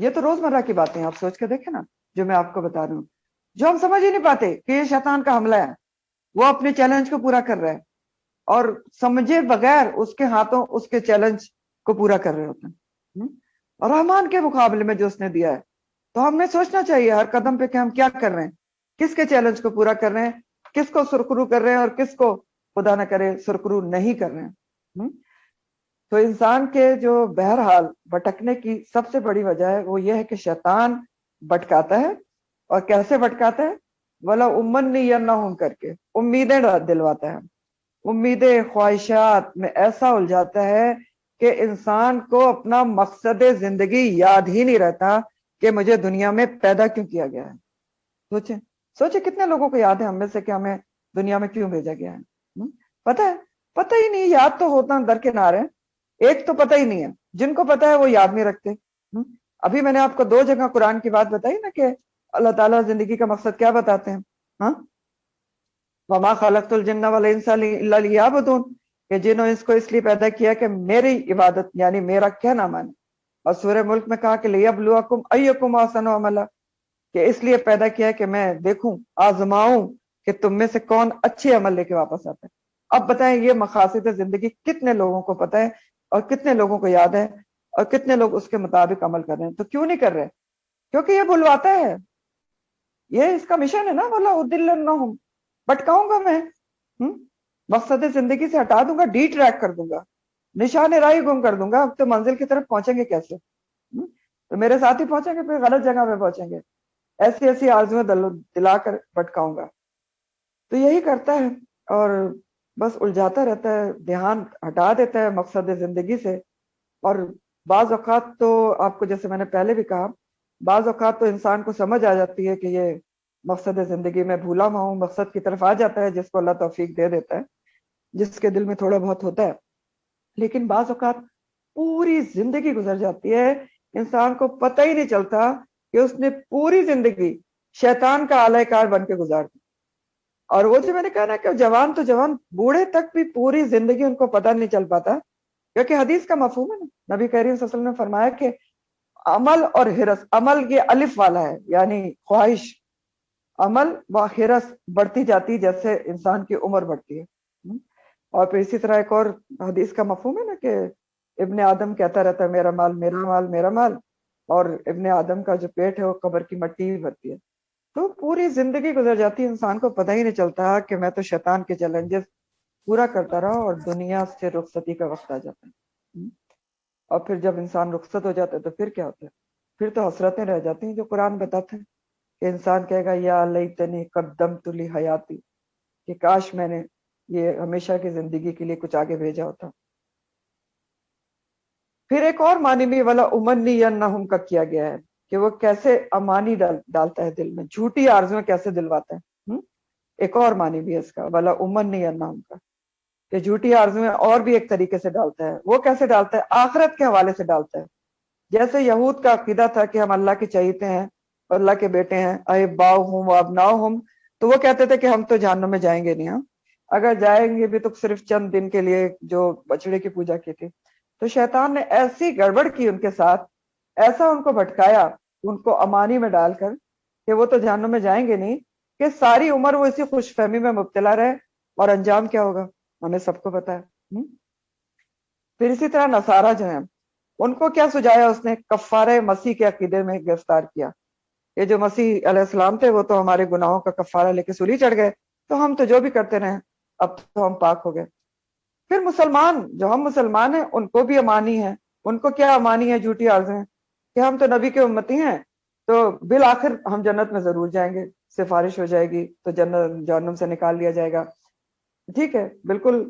یہ تو روزمرہ کی باتیں آپ سوچ کے دیکھیں نا، جو میں آپ کو بتا رہی ہوں، جو ہم سمجھ ہی نہیں پاتے کہ یہ شیطان کا حملہ ہے. وہ اپنے چیلنج کو پورا کر رہا ہے اور سمجھے بغیر اس کے ہاتھوں اس کے چیلنج کو پورا کر رہے ہوتے ہیں. اور رحمان کے مقابلے میں جو اس نے دیا ہے، تو ہم نے سوچنا چاہیے ہر قدم پہ کہ ہم کیا کر رہے ہیں، کس کے چیلنج کو پورا کر رہے ہیں، کس کو سرخرو کر رہے ہیں اور کس کو خدا نہ کرے سرخرو نہیں کر رہے ہیں. تو انسان کے جو بہرحال بھٹکنے کی سب سے بڑی وجہ ہے وہ یہ ہے کہ شیطان بھٹکاتا ہے. اور کیسے بھٹکاتا ہے؟ ولا امنینہم کر کے امیدیں دلواتا ہے، امیدیں خواہشات میں ایسا الجھاتا ہے کہ انسان کو اپنا مقصد زندگی یاد ہی نہیں رہتا کہ مجھے دنیا میں پیدا کیوں کیا گیا ہے. سوچیں سوچیں کتنے لوگوں کو یاد ہے ہم میں سے کہ ہمیں دنیا میں کیوں بھیجا گیا ہے؟ پتہ ہے؟ پتہ ہی نہیں. یاد تو ہوتا درکنار ہے، ایک تو پتہ ہی نہیں ہے، جن کو پتہ ہے وہ یاد نہیں رکھتے. ابھی میں نے آپ کو 2 جگہ قرآن کی بات بتائی نا کہ اللہ تعالیٰ زندگی کا مقصد کیا بتاتے ہیں. ہاں، وما خلقت الجن والانس الا لیعبدون، کہ جن و انس کو اس لیے پیدا کیا کہ میری عبادت یعنی میرا کہنا مانے. اور سورہ ملک میں کہا کہ لیبلوکم ایکم احسن عملا، کہ اس لیے پیدا کیا کہ میں دیکھوں، آزماؤں کہ تم میں سے کون اچھے عمل لے کے واپس آتا ہے. اب بتائیں یہ مقاصد زندگی کتنے لوگوں کو پتہ ہے اور کتنے لوگوں کو یاد ہے اور کتنے لوگ اس کے مطابق عمل کر رہے ہیں؟ تو کیوں نہیں کر رہے؟ کیونکہ یہ بلواتا ہے، یہ اس کا مشن ہے نا، بولا ادلنہم، بٹکاؤں گا میں، مقصد زندگی سے ہٹا دوں گا، ڈی ٹریک کر دوں گا، نشان راہی گم کر دوں گا. اب تو منزل کی طرف پہنچیں گے کیسے؟ تو میرے ساتھ ہی پہنچیں گے، پھر غلط جگہ پہ پہنچیں گے. ایسی ایسی آرزویں دلا کر بٹکاؤں گا. تو یہی کرتا ہے اور بس الجھاتا رہتا ہے، دھیان ہٹا دیتا ہے مقصد زندگی سے. اور بعض اوقات تو آپ کو جیسے میں نے پہلے بھی کہا، بعض اوقات تو انسان کو سمجھ آ جاتی ہے کہ یہ مقصد زندگی میں بھولا ہوا ہوں، مقصد کی طرف آ جاتا ہے جس کو اللہ توفیق دے دیتا ہے، جس کے دل میں تھوڑا بہت ہوتا ہے. لیکن بعض اوقات پوری زندگی گزر جاتی ہے، انسان کو پتہ ہی نہیں چلتا کہ اس نے پوری زندگی شیطان کا آلہ کار بن کے گزار دی. اور وہ جو میں نے کہا نا کہ جوان تو جوان، بوڑھے تک بھی پوری زندگی ان کو پتہ نہیں چل پاتا، کیونکہ حدیث کا مفہوم ہے نا، نبی کریم صلی اللہ علیہ وسلم نے فرمایا کہ عمل اور حرص، عمل یہ الف والا ہے یعنی خواہش، عمل و حرص بڑھتی جاتی جیسے انسان کی عمر بڑھتی ہے. اور پھر اسی طرح ایک اور حدیث کا مفہوم ہے نا کہ ابن آدم کہتا رہتا ہے میرا مال میرا مال میرا مال، اور ابن آدم کا جو پیٹ ہے وہ قبر کی مٹی بھی بھرتی ہے. تو پوری زندگی گزر جاتی ہے، انسان کو پتہ ہی نہیں چلتا کہ میں تو شیطان کے چیلنجز پورا کرتا رہا اور دنیا سے رخصتی کا وقت آ جاتا ہے. اور پھر جب انسان رخصت ہو جاتا ہے تو پھر کیا ہوتا ہے؟ پھر تو حسرتیں رہ جاتی ہیں جو قرآن بتاتے ہیں کہ انسان کہے گا یا لیتنی قدمت لی حیاتی، کہ کاش میں نے یہ ہمیشہ کی زندگی کے لیے کچھ آگے بھیجا ہوتا. پھر ایک اور معنی بھی ولا امنینہم کا کیا گیا ہے کہ وہ کیسے امانی ڈالتا ہے دل میں، جھوٹی آرزویں کیسے دلواتا ہے. ایک اور معنی بھی ہے اس کا ولا امنینہم کا کہ جھوٹی آرزویں اور بھی ایک طریقے سے ڈالتا ہے. وہ کیسے ڈالتا ہے؟ آخرت کے حوالے سے ڈالتا ہے. جیسے یہود کا عقیدہ تھا کہ ہم اللہ کے چہیتے ہیں اور اللہ کے بیٹے ہیں، احباؤہم و ابناؤہم، تو وہ کہتے تھے کہ ہم تو جہنم میں جائیں گے نہیں، ہاں اگر جائیں گے بھی تو صرف چند دن کے لیے جو بچڑے کی پوجا کی تھی. تو شیطان نے ایسی گڑبڑ کی ان کے ساتھ، ایسا ان کو بھٹکایا ان کو امانی میں ڈال کر کہ وہ تو جہنم میں جائیں گے نہیں، کہ ساری عمر وہ اسی خوش فہمی میں مبتلا رہے. اور انجام کیا ہوگا ہمیں سب کو پتا ہے. پھر اسی طرح نصارہ جو ہیں، ان کو کیا سجایا اس نے؟ کفارہ مسیح کے عقیدے میں گرفتار کیا یہ جو مسیح علیہ السلام تھے وہ تو ہمارے گناہوں کا کفارہ لے کے سولی چڑھ گئے، تو ہم تو جو بھی کرتے رہے اب تو ہم پاک ہو گئے۔ پھر مسلمان، جو ہم مسلمان ہیں ان کو بھی امانی ہے، ان کو کیا امانی ہے، جھوٹی آرزویں کہ ہم تو نبی کے امتی ہیں تو بالآخر ہم جنت میں ضرور جائیں گے، سفارش ہو جائے گی تو جنت جہنم سے نکال لیا جائے گا۔ ٹھیک ہے، بالکل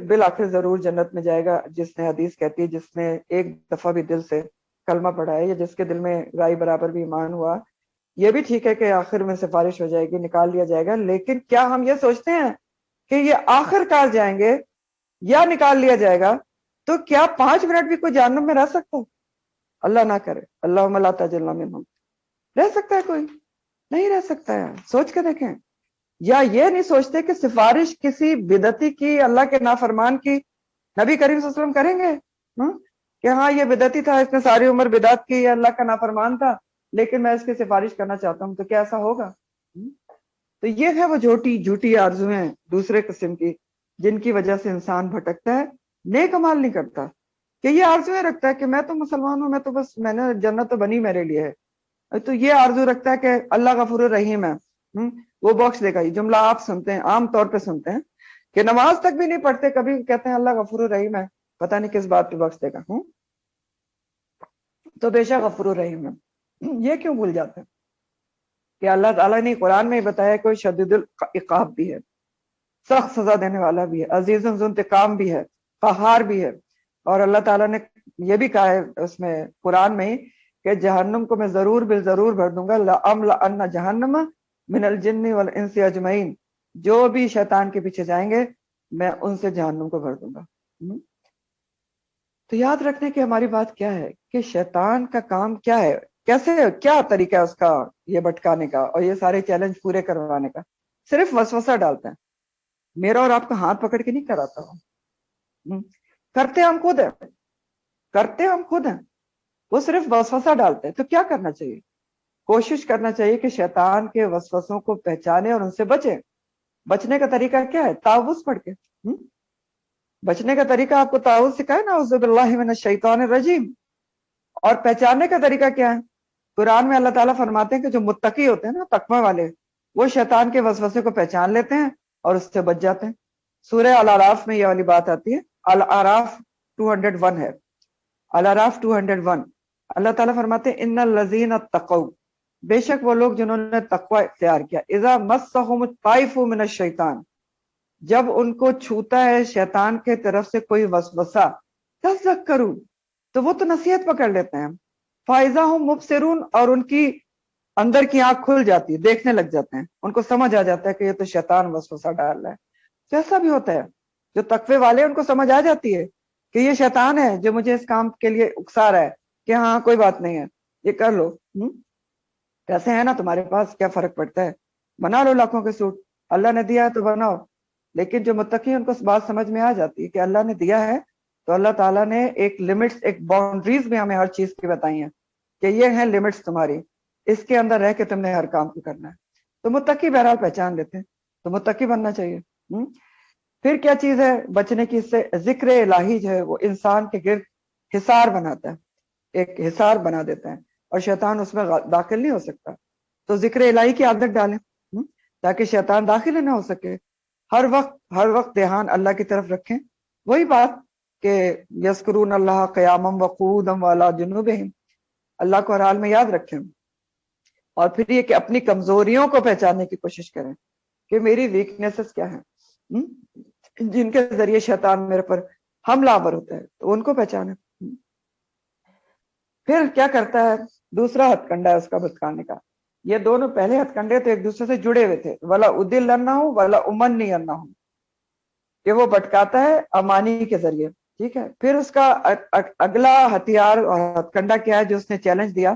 بالآخر ضرور جنت میں جائے گا، جس نے حدیث کہتی ہے جس نے ایک دفعہ بھی دل سے کلمہ پڑھا ہے یا جس کے دل میں رائی برابر بھی ایمان ہوا، یہ بھی ٹھیک ہے کہ آخر میں سفارش ہو جائے گی، نکال لیا جائے گا۔ لیکن کیا ہم یہ سوچتے ہیں کہ یہ آخر کار جائیں گے یا نکال لیا جائے گا؟ تو کیا 5 منٹ بھی کوئی جہنم میں رہ سکتا ہے؟ اللہ نہ کرے، اللہم لا تجعلنا منہم۔ رہ سکتا ہے کوئی؟ نہیں رہ سکتا ہے۔ سوچ کے دیکھیں۔ یا یہ نہیں سوچتے کہ سفارش کسی بدعتی کی، اللہ کے نافرمان کی، نبی کریم صلی اللہ علیہ وسلم کریں گے؟ کہ ہاں یہ بدعتی تھا، اس نے ساری عمر بدعت کی، یہ اللہ کا نافرمان تھا، لیکن میں اس کی سفارش کرنا چاہتا ہوں، تو کیا ایسا ہوگا؟ تو یہ ہے وہ جھوٹی آرزویں دوسرے قسم کی، جن کی وجہ سے انسان بھٹکتا ہے، نیک عمل نہیں کرتا، کہ یہ آرزویں رکھتا ہے کہ میں تو مسلمان ہوں، میں تو بس، میں نے جنت تو بنی میرے لیے ہے، تو یہ آرزو رکھتا ہے کہ اللہ غفور الرحیم ہے، وہ بخش دے گا۔ یہ جملہ آپ سنتے ہیں، عام طور پہ سنتے ہیں کہ نماز تک بھی نہیں پڑھتے، کبھی کہتے ہیں اللہ غفور الرحیم ہے، پتہ نہیں کس بات پہ بخش دے گا۔ تو بے شک غفور الرحیم ہے۔ یہ کیوں بھول جاتے ہیں کہ اللہ تعالیٰ نے قرآن میں بتایا کوئی شدید العقاب بھی ہے، سخت سزا دینے والا بھی ہے، عزیز ذو انتقام بھی ہے، قہار بھی ہے۔ اور اللہ تعالیٰ نے یہ بھی کہا ہے اس میں قرآن میں کہ جہنم کو میں ضرور بالضرور بھر دوں گا، لَأَمْلَأَنَّ جَهَنَّمَ مِنَ الْجِنِّ وَالْإِنسِ أَجْمَعِينَ، جو بھی شیطان کے پیچھے جائیں گے میں ان سے جہنم کو بھر دوں گا۔ تو یاد رکھنے کی ہماری بات کیا ہے کہ شیطان کا کام کیا ہے، کیسے، کیا طریقہ ہے اس کا یہ بھٹکانے کا اور یہ سارے چیلنج پورے کروانے کا؟ صرف وسوسہ ڈالتا ہے، میرا اور آپ کا ہاتھ پکڑ کے نہیں کراتا ہوں، کرتے ہم خود ہیں، کرتے ہم خود ہیں، وہ صرف وسوسہ ڈالتے ہیں۔ تو کیا کرنا چاہیے؟ کوشش کرنا چاہیے کہ شیطان کے وسوسوں کو پہچانے اور ان سے بچیں۔ بچنے کا طریقہ کیا ہے؟ تعوذ پڑھ کے۔ بچنے کا طریقہ آپ کو تعوذ سکھائے نا، اعوذ باللہ من الشیطان الرجیم۔ اور پہچاننے کا طریقہ کیا ہے؟ قرآن میں اللہ تعالیٰ فرماتے ہیں کہ جو متقی ہوتے ہیں نا، تقوی والے، وہ شیطان کے وسوسے کو پہچان لیتے ہیں اور اس سے بچ جاتے ہیں۔ سورہ الاعراف میں یہ والی بات آتی ہے، الاعراف 201 ہے، الاعراف 201۔ اللہ تعالیٰ فرماتے ہیں ان الذین اتقوا، بے شک وہ لوگ جنہوں نے تقوی اختیار کیا، اذا مسهم الطائف من الشیطان، جب ان کو چھوتا ہے شیطان کے طرف سے کوئی وسوسہ، تذکروا، تو وہ تو نصیحت پکڑ لیتے ہیں، فائزہ ہم مبصرون، اور ان کی اندر کی آنکھ کھل جاتی ہے، دیکھنے لگ جاتے ہیں، ان کو سمجھ آ جاتا ہے کہ یہ تو شیطان وسوسہ ڈال رہا ہے۔ تو ایسا بھی ہوتا ہے، جو تقوی والے ان کو سمجھ آ جاتی ہے کہ یہ شیطان ہے جو مجھے اس کام کے لیے اکسا رہا ہے، کہ ہاں کوئی بات نہیں ہے، یہ کر لو، پیسے ہیں نا تمہارے پاس، کیا فرق پڑتا ہے، بنا لو لاکھوں کے سوٹ، اللہ نے دیا ہے تو بناؤ۔ لیکن جو متقی ان کو بات سمجھ میں آ جاتی ہے کہ اللہ نے دیا ہے تو اللہ تعالیٰ نے ایک لمٹس، ایک باؤنڈریز بھی ہمیں ہر چیز کی بتائی ہیں کہ یہ ہیں لمٹس تمہاری، اس کے اندر رہ کے تم نے ہر کام کو کرنا ہے۔ تو متقی بہرحال پہچان لیتے ہیں، تو متقی بننا چاہیے۔ پھر کیا چیز ہے بچنے کی؟ اس سے ذکر الہی جو ہے وہ انسان کے گرد حصار بناتا ہے، ایک حصار بنا دیتا ہے، اور شیطان اس میں داخل نہیں ہو سکتا۔ تو ذکر الہی کی عادت ڈالیں تاکہ شیطان داخل ہی نہ ہو سکے۔ ہر وقت دھیان اللہ کی طرف رکھیں، وہی بات کہ یذکرون اللہ قیاما وقعودا وعلی جنوبہم، اللہ کو ہر حال میں یاد رکھیں۔ اور پھر یہ کہ اپنی کمزوریوں کو پہچاننے کی کوشش کریں کہ میری ویکنیسز کیا ہیں، جن کے ذریعے شیطان میرے پر حملہ آور ہوتا ہے، تو ان کو پہچانیں۔ پھر کیا کرتا ہے؟ دوسرا ہتھ کنڈا ہے اس کا بھٹکانے کا۔ یہ دونوں پہلے ہتھ کنڈے تو ایک دوسرے سے جڑے ہوئے تھے، ولا ادلنہم ولا امنینہم، کہ وہ بھٹکاتا ہے امانی کے ذریعے، ٹھیک ہے۔ پھر اس کا اگلا ہتھیار اور ہتھ کنڈا کیا ہے جو اس نے چیلنج دیا؟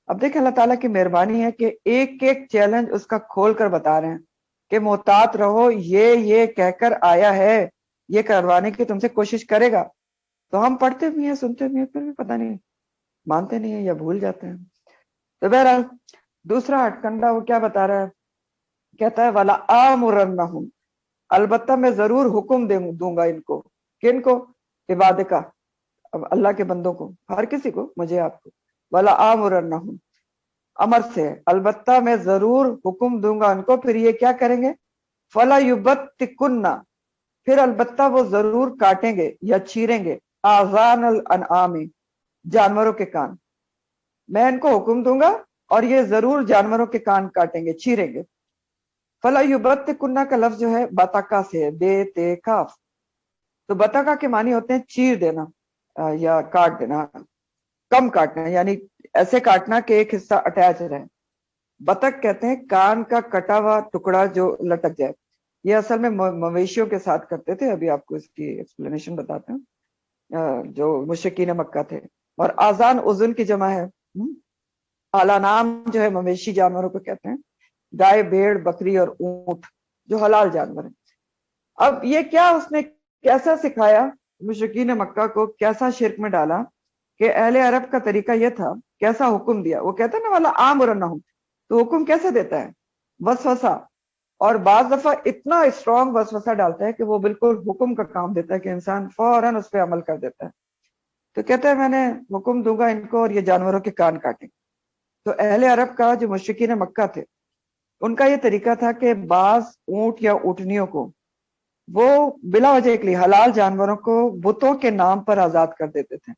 اب دیکھیں اللہ تعالیٰ کی مہربانی ہے کہ ایک ایک چیلنج اس کا کھول کر بتا رہے ہیں کہ محتاط رہو، یہ کہہ کر آیا ہے، یہ کروانے کی تم سے کوشش کرے گا۔ تو ہم پڑھتے بھی ہیں، سنتے بھی ہیں، پھر بھی پتہ نہیں مانتے نہیں ہیں یا بھول جاتے ہیں۔ تو بہرحال دوسرا ہتھ کنڈا وہ کیا بتا رہا ہے؟ کہتا ہے وَلَا آمُرَنَّهُمْ، البتہ میں ضرور حکم دوں گا ان کو، کن کو؟ عباد کا، اب اللہ کے بندوں کو، ہر کسی کو، مجھے آپ کو، وَلَا آمُرَنَّهُمْ، امر سے ہے، البتہ میں ضرور حکم دوں گا ان کو، پھر یہ کیا کریں گے، فلا یبتکن، پھر البتہ وہ ضرور کاٹیں گے یا چیریں گے، آذان الانعام، جانوروں کے کان، میں ان کو حکم دوں گا اور یہ ضرور جانوروں کے کان کاٹیں گے، چیریں گے۔ فلا یبتکن کا لفظ جو ہے بتکا سے ہے، بے تے کاف، تو بتکا کے معنی ہوتے ہیں چیر دینا یا کاٹ دینا، کم کاٹنا، یعنی ایسے کاٹنا کہ ایک حصہ اٹیچ رہے۔ بطخ کہتے ہیں کان کا کٹا ہوا ٹکڑا جو لٹک جائے، یہ اصل میں مویشیوں کے ساتھ کرتے تھے، ابھی آپ کو اس کی ایکسپلینیشن بتاتے ہیں، جو مشرکین مکہ تھے۔ اور آذان اذن کی جمع ہے، اعلیٰ نام جو ہے مویشی جانوروں کو کہتے ہیں، گائے، بھیڑ، بکری اور اونٹ جو حلال جانور ہیں۔ اب یہ کیا اس نے کیسا سکھایا مشرکین مکہ کو، کیسا شرک میں ڈالا کہ اہل عرب کا طریقہ یہ تھا، کیسا حکم دیا، وہ کہتا ہے نا والا آمرنہم، تو حکم کیسے دیتا ہے، وسوسہ، اور بعض دفعہ اتنا اسٹرانگ وسوسہ ڈالتا ہے کہ وہ بالکل حکم کا کام دیتا ہے کہ انسان فوراً اس پہ عمل کر دیتا ہے۔ تو کہتا ہے میں نے حکم دوں گا ان کو اور یہ جانوروں کے کان کاٹیں۔ تو اہل عرب کا جو مشرکین مکہ تھے، ان کا یہ طریقہ تھا کہ بعض اونٹ یا اونٹنیوں کو وہ بلا وجہ کے لیے حلال جانوروں کو بتوں کے نام پر آزاد کر دیتے تھے۔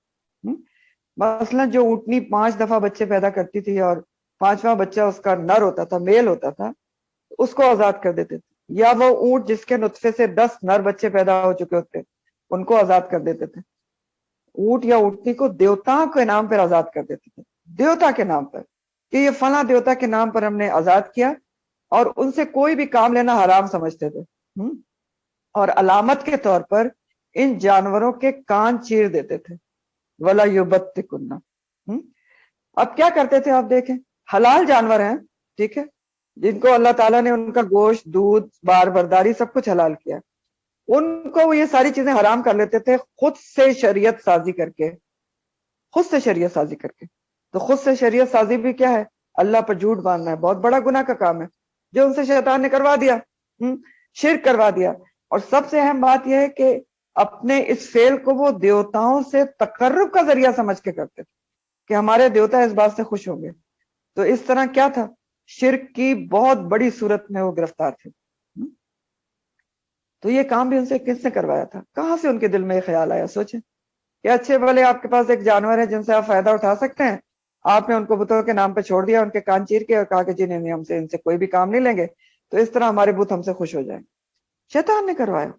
مثلا جو اونٹنی 5 دفعہ بچے پیدا کرتی تھی اور 5واں بچہ اس کا نر ہوتا تھا، میل ہوتا تھا، اس کو آزاد کر دیتے تھے، یا وہ اونٹ جس کے نطفے سے 10 نر بچے پیدا ہو چکے ہوتے ان کو آزاد کر دیتے تھے۔ اونٹ یا اونٹنی کو دیوتاؤں کے نام پر آزاد کر دیتے تھے، دیوتا کے نام پر، کہ یہ فلاں دیوتا کے نام پر ہم نے آزاد کیا، اور ان سے کوئی بھی کام لینا حرام سمجھتے تھے، اور علامت کے طور پر ان جانوروں کے کان چیر دیتے تھے، ولا یبتکن۔ اب کیا کرتے تھے آپ دیکھیں، حلال جانور ہیں، ٹھیک ہے، جن کو اللہ تعالیٰ نے ان کا گوشت، دودھ، بار برداری سب کچھ حلال کیا، ان کو وہ یہ ساری چیزیں حرام کر لیتے تھے خود سے شریعت سازی کر کے، خود سے شریعت سازی کر کے۔ تو خود سے شریعت سازی بھی کیا ہے، اللہ پر جھوٹ باندھنا ہے، بہت بڑا گناہ کا کام ہے جو ان سے شیطان نے کروا دیا، شرک کروا دیا۔ اور سب سے اہم بات یہ ہے کہ اپنے اس فعل کو وہ دیوتاؤں سے تقرب کا ذریعہ سمجھ کے کرتے تھے کہ ہمارے دیوتا اس بات سے خوش ہوں گے۔ تو اس طرح کیا تھا، شرک کی بہت بڑی صورت میں وہ گرفتار تھے۔ تو یہ کام بھی ان سے کس نے کروایا تھا، کہاں سے ان کے دل میں یہ خیال آیا، سوچیں کہ اچھے بھلے آپ کے پاس ایک جانور ہے جن سے آپ فائدہ اٹھا سکتے ہیں، آپ نے ان کو بتوں کے نام پہ چھوڑ دیا، ان کے کان چیر کے، اور کہا کہ جی نہیں، ہم سے ان سے کوئی بھی کام نہیں لیں گے، تو اس طرح ہمارے بت ہم سے خوش ہو جائیں۔ شیطان نے کروایا،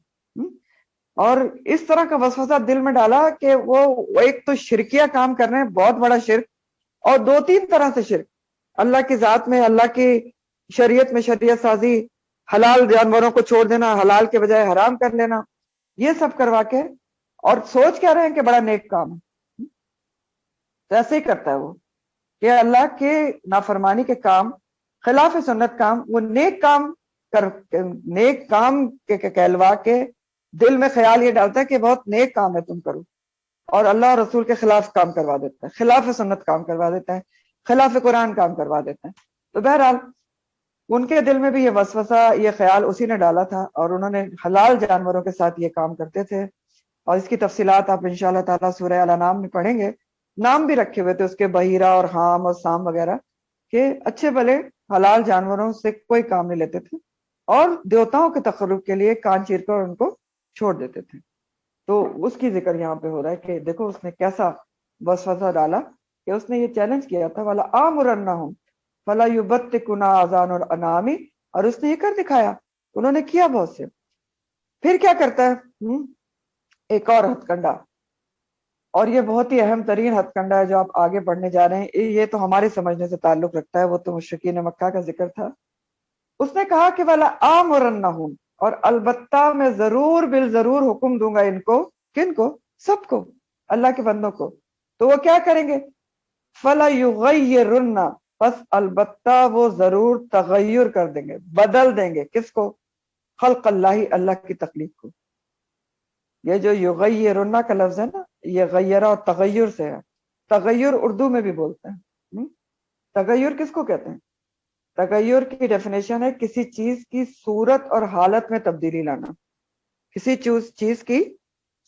اور اس طرح کا وسوسہ دل میں ڈالا کہ وہ ایک تو شرکیہ کام کر رہے ہیں، بہت بڑا شرک، اور 2-3 طرح سے شرک، اللہ کی ذات میں، اللہ کی شریعت میں شریعت سازی، حلال جانوروں کو چھوڑ دینا، حلال کے بجائے حرام کر لینا، یہ سب کروا کے، اور سوچ کیا رہے ہیں کہ بڑا نیک کام ہے۔ تو ایسے ہی کرتا ہے وہ کہ اللہ کے نافرمانی کے کام، خلاف سنت کام، وہ نیک کام کر، نیک کام کے کہلوا کے دل میں خیال یہ ڈالتا ہے کہ بہت نیک کام ہے تم کرو، اور اللہ اور رسول کے خلاف کام کروا دیتا ہے، خلاف سنت کام کروا دیتا ہے، خلاف قرآن کام کروا دیتا ہے۔ تو بہرحال ان کے دل میں بھی یہ وسوسہ، یہ خیال اسی نے ڈالا تھا، اور انہوں نے حلال جانوروں کے ساتھ یہ کام کرتے تھے، اور اس کی تفصیلات آپ انشاءاللہ تعالیٰ سورہ الانعام میں پڑھیں گے، نام بھی رکھے ہوئے تھے اس کے، بحیرہ اور حام اور سام وغیرہ، کہ اچھے بھلے حلال جانوروں سے کوئی کام نہیں لیتے تھے، اور دیوتاؤں کے تقرب کے لیے کان چیر کر ان کو چھوڑ دیتے تھے۔ تو اس کی ذکر یہاں پہ ہو رہا ہے کہ دیکھو اس نے کیسا وسوسہ ڈالا، کہ اس نے یہ چیلنج کیا تھا، والا آمرنہم فلا یبتکن آذان الانعام، اور اس نے یہ کر دکھایا، انہوں نے کیا بہت سے۔ پھر کیا کرتا ہے، ایک اور ہتھ کنڈا، اور یہ بہت ہی اہم ترین ہتھ کنڈا ہے جو آپ آگے پڑھنے جا رہے ہیں، یہ تو ہمارے سمجھنے سے تعلق رکھتا ہے، وہ تو مشرکین مکہ کا ذکر تھا۔ اس نے کہا کہ والا آمرنہم، اور البتہ میں ضرور بالضرور حکم دوں گا ان کو، کن کو، سب کو، اللہ کے بندوں کو، تو وہ کیا کریں گے، فلا یغیرن، بس البتہ وہ ضرور تغیر کر دیں گے، بدل دیں گے، کس کو، خلق اللہ، اللہ کی تخلیق کو۔ یہ جو یغیرن کا لفظ ہے نا، یہ غیرہ اور تغیر سے ہے، تغیر اردو میں بھی بولتے ہیں۔ تغیر کس کو کہتے ہیں، تغیر کی ڈیفینیشن ہے کسی چیز کی صورت اور حالت میں تبدیلی لانا، کسی چیز کی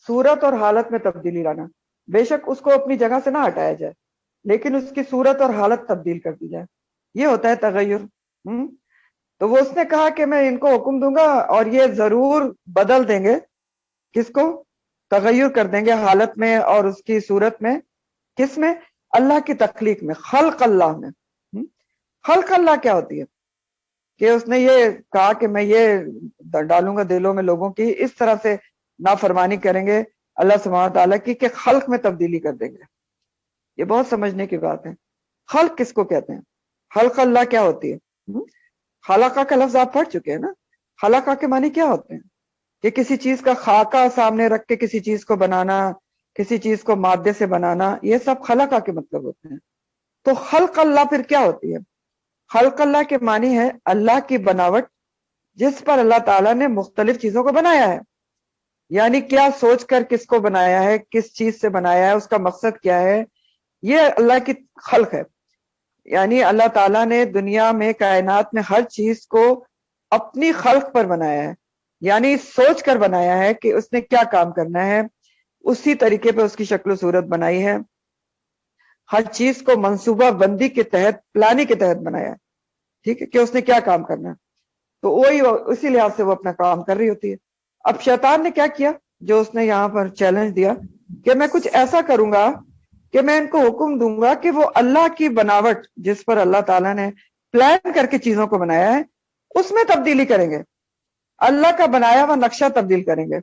صورت اور حالت میں تبدیلی لانا، بے شک اس کو اپنی جگہ سے نہ ہٹایا جائے، لیکن اس کی صورت اور حالت تبدیل کر دی جائے۔ یہ ہوتا ہے تغیر۔ تو وہ اس نے کہا کہ میں ان کو حکم دوں گا اور یہ ضرور بدل دیں گے، کس کو؟ تغیر کر دیں گے حالت میں اور اس کی صورت میں، کس میں؟ اللہ کی تخلیق میں، خلق اللہ میں۔ خلق اللہ کیا ہوتی ہے؟ کہ اس نے یہ کہا کہ میں یہ ڈالوں گا دلوں میں لوگوں کی، اس طرح سے نافرمانی کریں گے اللہ سبحانہ تعالیٰ کی کہ خلق میں تبدیلی کر دیں گے۔ یہ بہت سمجھنے کی بات ہے۔ خلق کس کو کہتے ہیں؟ خلق اللہ کیا ہوتی ہے؟ خلقہ کا لفظ آپ پڑھ چکے ہیں نا۔ خلقہ کے معنی کیا ہوتے ہیں؟ کہ کسی چیز کا خاکہ سامنے رکھ کے کسی چیز کو بنانا، کسی چیز کو مادے سے بنانا، یہ سب خلقہ کے مطلب ہوتے ہیں۔ تو خلق اللہ پھر کیا ہوتی ہے؟ خلق اللہ کے معنی ہے اللہ کی بناوٹ، جس پر اللہ تعالیٰ نے مختلف چیزوں کو بنایا ہے۔ یعنی کیا سوچ کر کس کو بنایا ہے، کس چیز سے بنایا ہے، اس کا مقصد کیا ہے، یہ اللہ کی خلق ہے۔ یعنی اللہ تعالیٰ نے دنیا میں، کائنات میں ہر چیز کو اپنی خلق پر بنایا ہے، یعنی سوچ کر بنایا ہے کہ اس نے کیا کام کرنا ہے، اسی طریقے پہ اس کی شکل و صورت بنائی ہے۔ ہر چیز کو منصوبہ بندی کے تحت، پلاننگ کے تحت بنایا ہے، ٹھیک ہے، کہ اس نے کیا کام کرنا ہے۔ تو وہی اسی لحاظ سے وہ اپنا کام کر رہی ہوتی ہے۔ اب شیطان نے کیا کیا؟ جو اس نے یہاں پر چیلنج دیا کہ میں کچھ ایسا کروں گا کہ میں ان کو حکم دوں گا کہ وہ اللہ کی بناوٹ، جس پر اللہ تعالیٰ نے پلان کر کے چیزوں کو بنایا ہے، اس میں تبدیلی کریں گے، اللہ کا بنایا ہوا نقشہ تبدیل کریں گے۔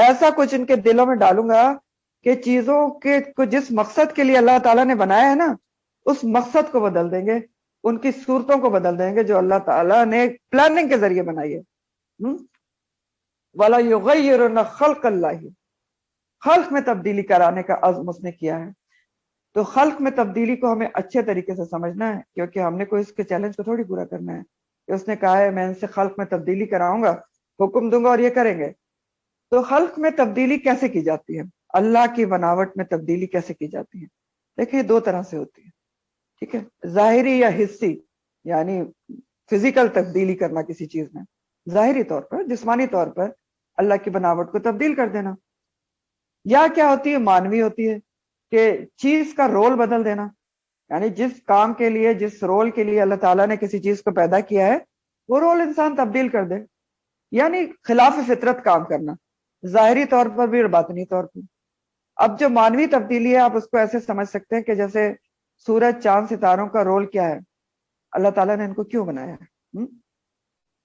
ایسا کچھ ان کے دلوں میں ڈالوں گا کہ چیزوں کے کو جس مقصد کے لیے اللہ تعالیٰ نے بنایا ہے نا، اس مقصد کو بدل دیں گے، ان کی صورتوں کو بدل دیں گے جو اللہ تعالیٰ نے پلاننگ کے ذریعے بنائی ہے۔ وَلَا يُغَيِّرُنَّ خَلْقَ اللَّهِ، خلق میں تبدیلی کرانے کا عزم اس نے کیا ہے۔ تو خلق میں تبدیلی کو ہمیں اچھے طریقے سے سمجھنا ہے، کیونکہ ہم نے کوئی اس کے چیلنج کو تھوڑی پورا کرنا ہے کہ اس نے کہا ہے میں ان سے خلق میں تبدیلی کراؤں گا، حکم دوں گا اور یہ کریں گے۔ تو خلق میں تبدیلی کیسے کی جاتی ہے؟ اللہ کی بناوٹ میں تبدیلی کیسے کی جاتی ہے؟ دیکھیں دو طرح سے ہوتی ہے، ٹھیک ہے، ظاہری یا حسی، یعنی فزیکل تبدیلی کرنا کسی چیز میں، ظاہری طور پر، جسمانی طور پر اللہ کی بناوٹ کو تبدیل کر دینا۔ یا کیا ہوتی ہے؟ مانوی ہوتی ہے، کہ چیز کا رول بدل دینا، یعنی جس کام کے لیے، جس رول کے لیے اللہ تعالیٰ نے کسی چیز کو پیدا کیا ہے، وہ رول انسان تبدیل کر دے، یعنی خلاف فطرت کام کرنا، ظاہری طور پر بھی اور باطنی طور پر۔ اب جو مانوی تبدیلی ہے، آپ اس کو ایسے سمجھ سکتے ہیں کہ جیسے سورج، چاند، ستاروں کا رول کیا ہے، اللہ تعالیٰ نے ان کو کیوں بنایا ہے؟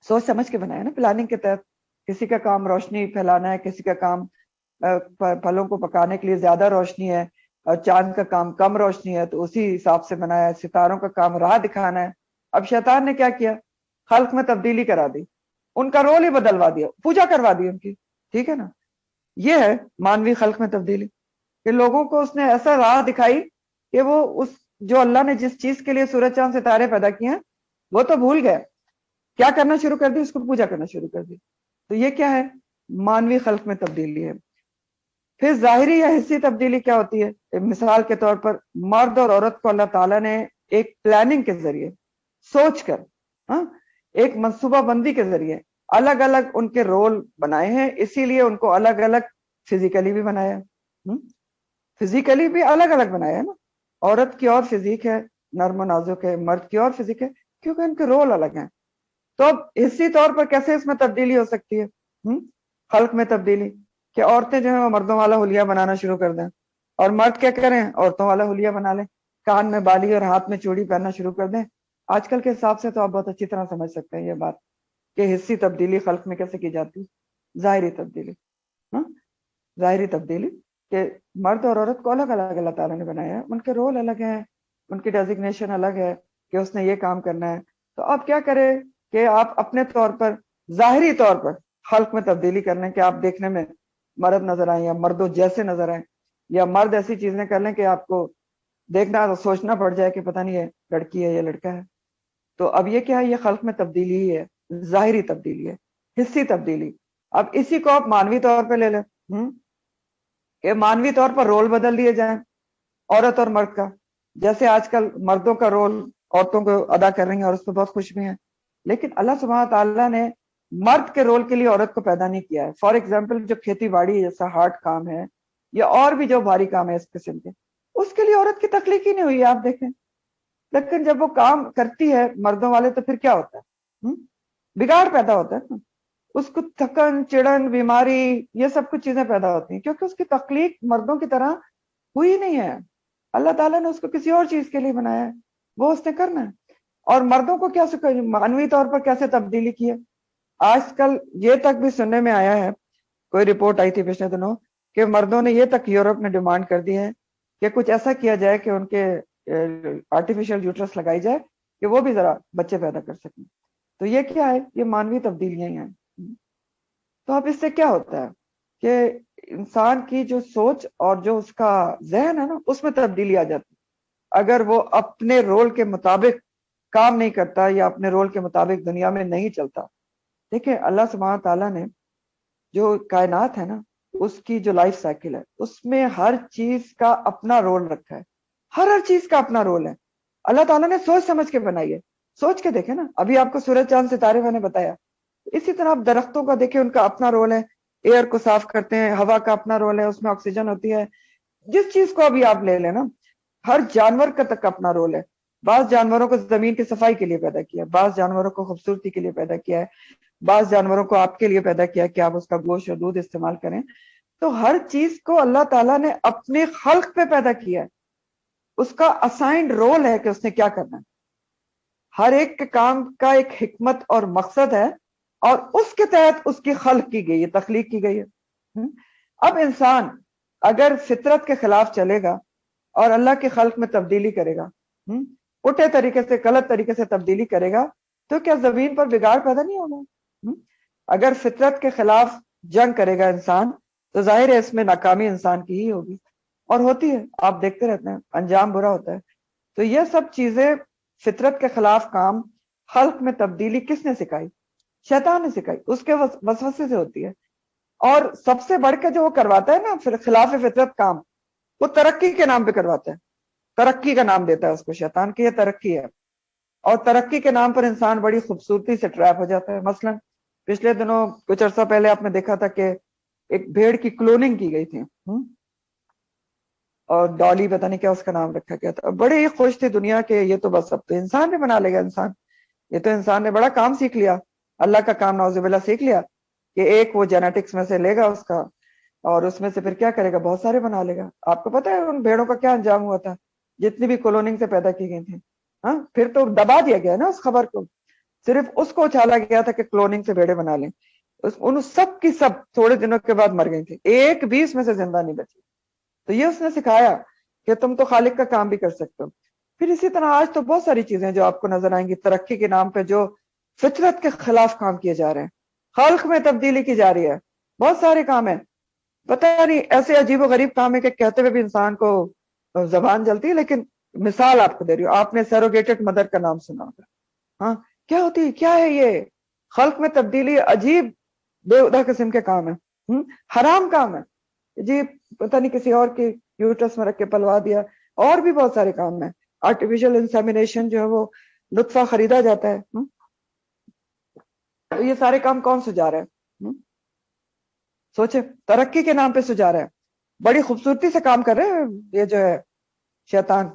سوچ سمجھ کے بنایا نا، پلاننگ کے تحت۔ کسی کا کام روشنی پھیلانا ہے، کسی کا کام پھلوں کو پکانے کے لیے زیادہ روشنی ہے، اور چاند کا کام کم روشنی ہے تو اسی حساب سے بنایا ہے، ستاروں کا کام راہ دکھانا ہے۔ اب شیطان نے کیا کیا؟ خلق میں تبدیلی کرا دی، ان کا رول ہی بدلوا دیا، پوجا کروا دی ان کی، ٹھیک ہے نا۔ یہ ہے مانوی خلق میں تبدیلی، کہ لوگوں کو اس نے ایسا راہ دکھائی کہ وہ اس جو اللہ نے جس چیز کے لیے سورج، چاند، ستارے پیدا کیے ہیں، وہ تو بھول گئے، کیا کرنا شروع کر دی؟ اس کو پوجا کرنا شروع کر دی۔ تو یہ کیا ہے؟ مانوی خلق میں تبدیلی ہے۔ پھر ظاہری یا حسی تبدیلی کیا ہوتی ہے؟ مثال کے طور پر مرد اور عورت کو اللہ تعالیٰ نے ایک پلاننگ کے ذریعے، سوچ کر، ایک منصوبہ بندی کے ذریعے الگ الگ ان کے رول بنائے ہیں، اسی لیے ان کو الگ الگ فزیکلی بھی بنایا، فزیکلی بھی الگ الگ بنایا ہے نا۔ عورت کی اور فزیک ہے، نرم و نازک ہے، مرد کی اور فزیک ہے، کیونکہ ان کے رول الگ ہیں۔ تو اب حصی طور پر کیسے اس میں تبدیلی ہو سکتی ہے؟ خلق میں تبدیلی کہ عورتیں جو ہیں وہ مردوں والا حلیہ بنانا شروع کر دیں، اور مرد کیا کریں؟ عورتوں والا حلیہ بنا لیں، کان میں بالی اور ہاتھ میں چوڑی پہننا شروع کر دیں۔ آج کل کے حساب سے تو آپ بہت اچھی طرح سمجھ سکتے ہیں یہ بات کہ حصی تبدیلی خلق میں کیسے کی جاتی ہے۔ ظاہری تبدیلی، ظاہری تبدیلی کہ مرد اور عورت کو الگ الگ اللہ تعالیٰ نے بنایا ہے، ان کے رول الگ ہیں، ان کی ڈیزگنیشن الگ ہے کہ اس نے یہ کام کرنا ہے۔ تو آپ کیا کریں کہ آپ اپنے طور پر، ظاہری طور پر خلق میں تبدیلی کر لیں کہ آپ دیکھنے میں مرد نظر آئیں، یا مردوں جیسے نظر آئیں، یا مرد ایسی چیزیں کر لیں کہ آپ کو دیکھنا تو سوچنا پڑ جائے کہ پتہ نہیں ہے لڑکی ہے یا لڑکا ہے۔ تو اب یہ کیا ہے؟ یہ خلق میں تبدیلی ہی ہے، ظاہری تبدیلی ہے، حسی تبدیلی۔ اب اسی کو آپ مانوی طور پہ لے لیں، کہ مانوی طور پر رول بدل دیے جائیں عورت اور مرد کا، جیسے آج کل مردوں کا رول عورتوں کو ادا کر رہی ہیں اور اس پہ بہت خوش بھی ہیں، لیکن اللہ سبحانہ تعالیٰ نے مرد کے رول کے لیے عورت کو پیدا نہیں کیا ہے۔ فار ایگزامپل جو کھیتی باڑی جیسا ہارڈ کام ہے، یا اور بھی جو بھاری کام ہے اس قسم کے، اس کے لیے عورت کی تخلیق ہی نہیں ہوئی ہے۔ آپ دیکھیں لیکن جب وہ کام کرتی ہے مردوں والے تو پھر کیا ہوتا ہے؟ بگاڑ پیدا ہوتا ہے نا، اس کو تھکن چڑن بیماری یہ سب کچھ چیزیں پیدا ہوتی ہیں، کیونکہ اس کی تخلیق مردوں کی طرح ہوئی نہیں ہے. اللہ تعالیٰ نے اس کو کسی اور چیز کے لیے بنایا ہے، وہ اس نے کرنا ہے. اور مردوں کو کیا معنوی طور پر کیسے تبدیلی کی ہے؟ آج کل یہ تک بھی سننے میں آیا ہے، کوئی رپورٹ آئی تھی پچھلے دنوں کہ مردوں نے یہ تک یورپ میں ڈیمانڈ کر دی ہے کہ کچھ ایسا کیا جائے کہ ان کے آرٹیفیشل یوٹرس لگائی جائے کہ وہ بھی ذرا بچے پیدا کر سکیں. تو یہ کیا ہے؟ یہ مانوی تبدیلیاں ہی ہیں. تو اب اس سے کیا ہوتا ہے کہ انسان کی جو سوچ اور جو اس کا ذہن ہے نا اس میں تبدیلی آ جاتی. اگر وہ اپنے رول کے مطابق کام نہیں کرتا یا اپنے رول کے مطابق دنیا میں نہیں چلتا. دیکھیں اللہ سبحانہ تعالیٰ نے جو کائنات ہے نا اس کی جو لائف سائیکل ہے اس میں ہر چیز کا اپنا رول رکھا ہے. ہر چیز کا اپنا رول ہے. اللہ تعالیٰ نے سوچ سمجھ کے بنائی ہے. سوچ کے دیکھیں نا، ابھی آپ کو سورج چاند ستارے میں نے بتایا، اسی طرح آپ درختوں کا دیکھیں، ان کا اپنا رول ہے. ایئر کو صاف کرتے ہیں، ہوا کا اپنا رول ہے، اس میں آکسیجن ہوتی ہے. جس چیز کو ابھی آپ لے لیں نا، ہر جانور کا تک اپنا رول ہے. بعض جانوروں کو زمین کی صفائی کے لیے پیدا کیا ہے، بعض جانوروں کو خوبصورتی کے لیے پیدا کیا ہے، بعض جانوروں کو آپ کے لیے پیدا کیا کہ آپ اس کا گوشت اور دودھ استعمال کریں. تو ہر چیز کو اللہ تعالیٰ نے اپنے خلق پہ پیدا کیا ہے. اس کا اسائنڈ رول ہے کہ اس نے کیا کرنا ہے. ہر ایک کے کام کا ایک حکمت اور مقصد ہے اور اس کے تحت اس کی خلق کی گئی ہے، تخلیق کی گئی ہے. اب انسان اگر فطرت کے خلاف چلے گا اور اللہ کے خلق میں تبدیلی کرے گا، پٹے طریقے سے غلط طریقے سے تبدیلی کرے گا، تو کیا زمین پر بگاڑ پیدا نہیں ہوگا؟ اگر فطرت کے خلاف جنگ کرے گا انسان تو ظاہر ہے اس میں ناکامی انسان کی ہی ہوگی، اور ہوتی ہے، آپ دیکھتے رہتے ہیں، انجام برا ہوتا ہے. تو یہ سب چیزیں فطرت کے خلاف کام، خلق میں تبدیلی کس نے سکھائی؟ شیطان نے سکھائی، اس کے وسوسے سے ہوتی ہے. اور سب سے بڑھ کے جو وہ کرواتا ہے نا پھر خلاف فطرت کام، وہ ترقی کے نام پہ کرواتا ہے. ترقی کا نام دیتا ہے اس کو شیطان کی، یہ ترقی ہے. اور ترقی کے نام پر انسان بڑی خوبصورتی سے ٹریپ ہو جاتا ہے. مثلا پچھلے دنوں کچھ عرصہ پہلے آپ نے دیکھا تھا کہ ایک بھیڑ کی کلوننگ کی گئی تھی، اور ڈالی پتہ نہیں کیا اس کا نام رکھا گیا تھا. بڑے ہی خوش تھے دنیا کے، یہ تو بس اب تو انسان نے بنا لے گا. انسان یہ تو انسان نے بڑا کام سیکھ لیا، اللہ کا کام نعوذ باللہ سیکھ لیا کہ ایک وہ جینیٹکس میں سے لے گا اس کا، اور اس میں سے پھر کیا کرے گا، بہت سارے بنا لے گا. آپ کو پتہ ہے ان بھیڑوں کا کیا انجام ہوا تھا جتنی بھی کلوننگ سے پیدا کی گئی تھی؟ ہاں، پھر تو دبا دیا گیا نا اس خبر کو، صرف اس کو اچھالا گیا تھا کہ کلوننگ سے بھیڑیں بنا لیں. ان سب کی سب تھوڑے دنوں کے بعد مر گئی تھی، ایک بھی اس میں سے زندہ نہیں بچی. تو یہ اس نے سکھایا کہ تم تو خالق کا کام بھی کر سکتے ہو. پھر اسی طرح آج تو بہت ساری چیزیں جو آپ کو نظر آئیں گی ترقی کے نام پہ جو فطرت کے خلاف کام کیے جا رہے ہیں، خلق میں تبدیلی کی جا رہی ہے. بہت سارے کام ہیں، پتہ نہیں ایسے عجیب و غریب کام ہے کہ کہتے ہوئے بھی انسان کو زبان جلتی ہے. لیکن مثال آپ کو دے رہی ہوں، آپ نے سیروگیٹڈ مدر کا نام سنا ہوگا. ہاں، کیا ہوتی ہے، کیا ہے یہ؟ خلق میں تبدیلی عجیب بے ہودہ قسم کے کام ہے، حرام کام ہے جی. پتہ نہیں کسی اور کی یوٹرس میں رکھ کے پلوا دیا. اور بھی بہت سارے کام ہیں. آرٹیفیشل انسیمینیشن جو ہے وہ نطفہ خریدا جاتا ہے. یہ سارے کام کون سجا رہا ہے؟ سوچے، ترقی کے نام پہ سجا رہا ہے. بڑی خوبصورتی سے کام کر رہے ہیں یہ جو ہے شیطان.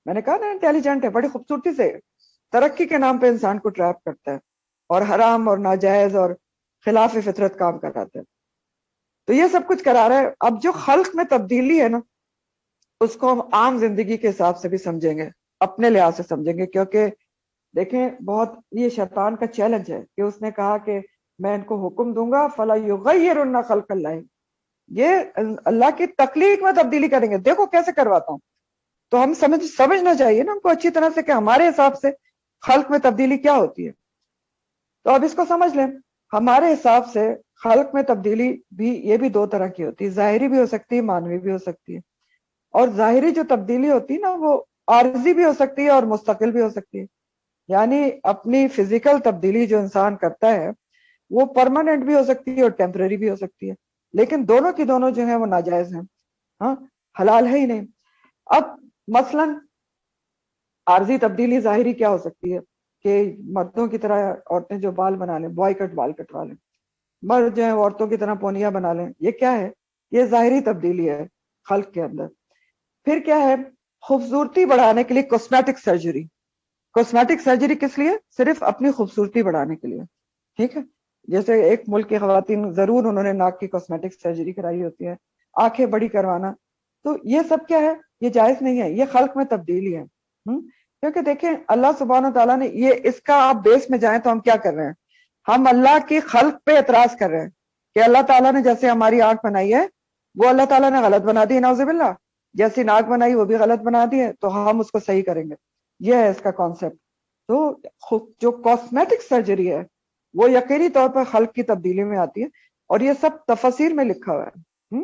میں نے کہا نا انٹیلیجنٹ ہے، بڑی خوبصورتی سے ترقی کے نام پہ انسان کو ٹریپ کرتا ہے اور حرام اور ناجائز اور خلاف فطرت کام کراتا ہے. تو یہ سب کچھ کرا رہا ہے. اب جو خلق میں تبدیلی ہے نا اس کو ہم عام زندگی کے حساب سے بھی سمجھیں گے، اپنے لحاظ سے سمجھیں گے. کیونکہ دیکھیں بہت یہ شیطان کا چیلنج ہے کہ اس نے کہا کہ میں ان کو حکم دوں گا فلا یغیرن خلق اللہ، یہ اللہ کی تخلیق میں تبدیلی کریں گے، دیکھو کیسے کرواتا ہوں. تو ہم سمجھنا چاہیے نا ہم کو اچھی طرح سے کہ ہمارے حساب سے خلق میں تبدیلی کیا ہوتی ہے. تو اب اس کو سمجھ لیں، ہمارے حساب سے خلق میں تبدیلی بھی یہ بھی دو طرح کی ہوتی ہے، ظاہری بھی ہو سکتی ہے، معنوی بھی ہو سکتی ہے. اور ظاہری جو تبدیلی ہوتی ہے نا وہ عارضی بھی ہو سکتی ہے اور مستقل بھی ہو سکتی ہے. یعنی اپنی فزیکل تبدیلی جو انسان کرتا ہے وہ پرماننٹ بھی ہو سکتی ہے اور ٹیمپرری بھی ہو سکتی ہے. لیکن دونوں کی دونوں جو ہیں وہ ناجائز ہیں، ہاں، حلال ہے ہی نہیں. اب مثلا عارضی تبدیلی ظاہری کیا ہو سکتی ہے کہ مردوں کی طرح عورتیں جو بال بنا لیں، بوائے کٹ بال کٹوا لیں، مرد جو ہیں عورتوں کی طرح پونیاں بنا لیں. یہ کیا ہے؟ یہ ظاہری تبدیلی ہے خلق کے اندر. پھر کیا ہے؟ خوبصورتی بڑھانے کے لیے کاسمیٹک سرجری. کاسمیٹک سرجری کس لیے؟ صرف اپنی خوبصورتی بڑھانے کے لیے. ٹھیک ہے. جیسے ایک ملک کی خواتین ضرور انہوں نے ناک کی کاسمیٹک سرجری کرائی ہوتی ہے, آنکھیں بڑی کروانا, تو یہ سب کیا ہے؟ یہ جائز نہیں ہے, یہ خلق میں تبدیلی ہے. کیونکہ دیکھیں اللہ سبحانہ تعالیٰ نے یہ, اس کا آپ بیس میں جائیں تو ہم کیا کر رہے ہیں؟ ہم اللہ کی خلق پہ اعتراض کر رہے ہیں کہ اللہ تعالیٰ نے جیسے ہماری آنکھ بنائی ہے وہ اللہ تعالیٰ نے غلط بنا دی, نعوذ باللہ. جیسی ناک بنائی وہ بھی غلط بنا دی ہے, تو ہم اس کو صحیح کریں گے. یہ ہے اس کا کانسیپٹ. تو جو کاسمیٹک سرجری ہے وہ یقینی طور پر خلق کی تبدیلی میں آتی ہے, اور یہ سب تفاسیر میں لکھا ہوا ہے.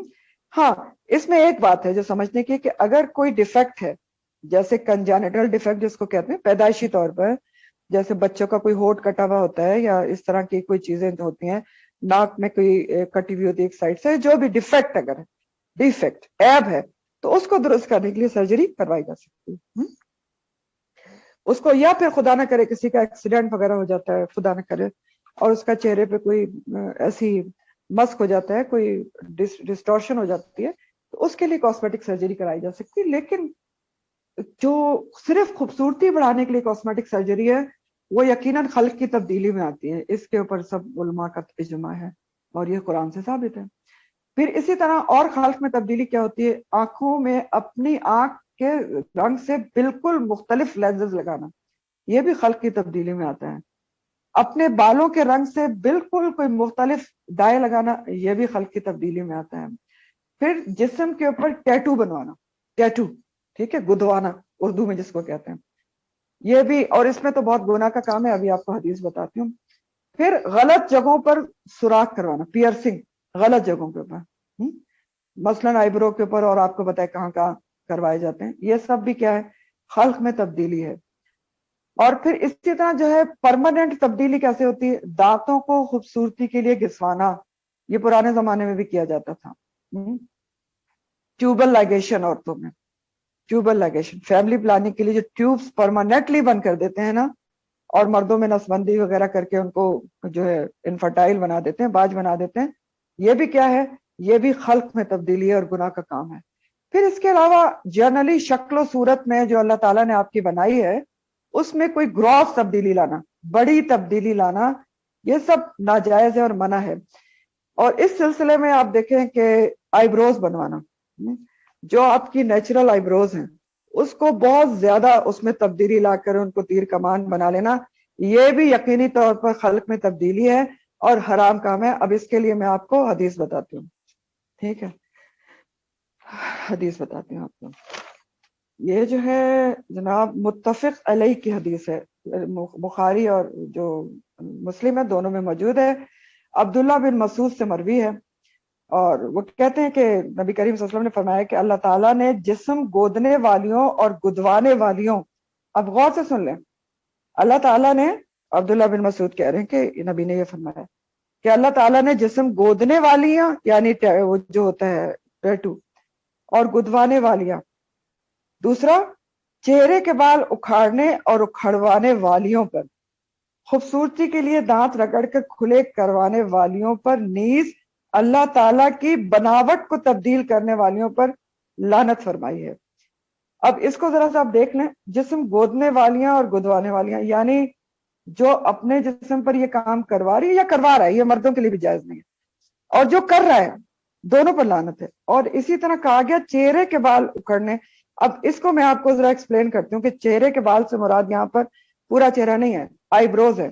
ہاں, اس میں ایک بات ہے جو سمجھنے کی کہ اگر کوئی ڈیفیکٹ ہے, جیسے کنجینیٹل ڈیفیکٹ جس کو کہتے ہیں, پیدائشی طور پر, جیسے بچوں کا کوئی ہونٹ کٹا ہوا ہوتا ہے یا اس طرح کی کوئی چیزیں ہوتی ہیں, ناک میں کوئی کٹی ہوئی ہوتی ہے ایک سائڈ سے, جو بھی ڈیفیکٹ اگر ہے, ڈیفیکٹ عیب ہے, تو اس کو درست کرنے کے لیے سرجری کروائی جا سکتی ہے. اس کو, یا پھر خدا نہ کرے کسی کا ایکسیڈنٹ وغیرہ ہو جاتا ہے, خدا نہ کرے, اور اس کا چہرے پہ کوئی ایسی مسک ہو جاتا ہے, کوئی ڈسٹورشن ہو جاتی ہے, تو اس کے لیے کاسمیٹک سرجری کرائی جا سکتی ہے. لیکن جو صرف خوبصورتی بڑھانے کے لیے کاسمیٹک سرجری ہے وہ یقیناً خلق کی تبدیلی میں آتی ہے. اس کے اوپر سب علماء کا اجماع ہے اور یہ قرآن سے ثابت ہے. پھر اسی طرح اور خلق میں تبدیلی کیا ہوتی ہے؟ آنکھوں میں اپنی آنکھ کے رنگ سے بالکل مختلف لینزز لگانا, یہ بھی خلق کی تبدیلی میں آتا ہے. اپنے بالوں کے رنگ سے بالکل کوئی مختلف ڈائی لگانا, یہ بھی خلق کی تبدیلی میں آتا ہے. پھر جسم کے اوپر ٹیٹو بنوانا, ٹیٹو, ٹھیک ہے, گدوانا اردو میں جس کو کہتے ہیں, یہ بھی, اور اس میں تو بہت گناہ کا کام ہے, ابھی آپ کو حدیث بتاتی ہوں. پھر غلط جگہوں پر سوراخ کروانا, پیئرسنگ, غلط جگہوں کے اوپر, مثلاً آئی برو کے اوپر, اور آپ کو بتائے کہاں کہاں کروائے جاتے ہیں. یہ سب بھی کیا ہے؟ خلق میں تبدیلی ہے. اور پھر اسی طرح جو ہے پرماننٹ تبدیلی کیسے ہوتی ہے؟ دانتوں کو خوبصورتی کے لیے گھسوانا, یہ پرانے زمانے میں بھی کیا جاتا تھا. ٹیوبل لائگیشن, عورتوں میں ٹیوبل لائگیشن, فیملی پلاننگ کے لیے جو ٹیوبس پرماننٹلی بند کر دیتے ہیں نا, اور مردوں میں نسبندی وغیرہ کر کے ان کو جو ہے انفرٹائل بنا دیتے ہیں, باج بنا دیتے ہیں, یہ بھی کیا ہے؟ یہ بھی خلق میں تبدیلی ہے اور گناہ کا کام ہے. پھر اس کے علاوہ جنرلی شکل و صورت میں جو اللہ تعالیٰ نے آپ کی بنائی ہے اس میں کوئی گراس تبدیلی لانا, بڑی تبدیلی لانا, یہ سب ناجائز ہے اور منع ہے. اور اس سلسلے میں آپ دیکھیں کہ آئی بروز بنوانا, جو آپ کی نیچرل آئی بروز ہیں اس کو بہت زیادہ اس میں تبدیلی لا کر ان کو تیر کمان بنا لینا, یہ بھی یقینی طور پر خلق میں تبدیلی ہے اور حرام کام ہے. اب اس کے لیے میں آپ کو حدیث بتاتی ہوں, ٹھیک ہے, حدیث بتاتی ہوں آپ کو. یہ جو ہے جناب متفق علیہ کی حدیث ہے, بخاری اور جو مسلم ہے دونوں میں موجود ہے. عبداللہ بن مسعود سے مروی ہے, اور وہ کہتے ہیں کہ نبی کریم صلی اللہ علیہ وسلم نے فرمایا کہ اللہ تعالیٰ نے جسم گودنے والیوں اور گدوانے والیوں, اب غور سے سن لیں, اللہ تعالیٰ نے, عبداللہ بن مسعود کہہ رہے ہیں کہ نبی نے یہ فرمایا کہ اللہ تعالیٰ نے جسم گودنے والیاں, یعنی وہ جو ہوتا ہے ٹیٹو, اور گدوانے والیاں, دوسرا چہرے کے بال اکھاڑنے اور اکھڑوانے والیوں پر, خوبصورتی کے لیے دانت رگڑ کر کھلے کروانے والیوں پر, نیز اللہ تعالیٰ کی بناوٹ کو تبدیل کرنے والیوں پر لعنت فرمائی ہے. اب اس کو ذرا سا آپ دیکھ لیں, جسم گودنے والیاں اور گدوانے والیاں, یعنی جو اپنے جسم پر یہ کام کروا رہی ہے یا کروا رہا ہے, یہ مردوں کے لیے بھی جائز نہیں ہے, اور جو کر رہا ہے, دونوں پر لعنت ہے. اور اسی طرح کہا گیا چہرے کے بال اکھڑنے. اب اس کو میں آپ کو ذرا ایکسپلین کرتی ہوں کہ چہرے کے بال سے مراد یہاں پر پورا چہرہ نہیں ہے, آئی بروز ہے,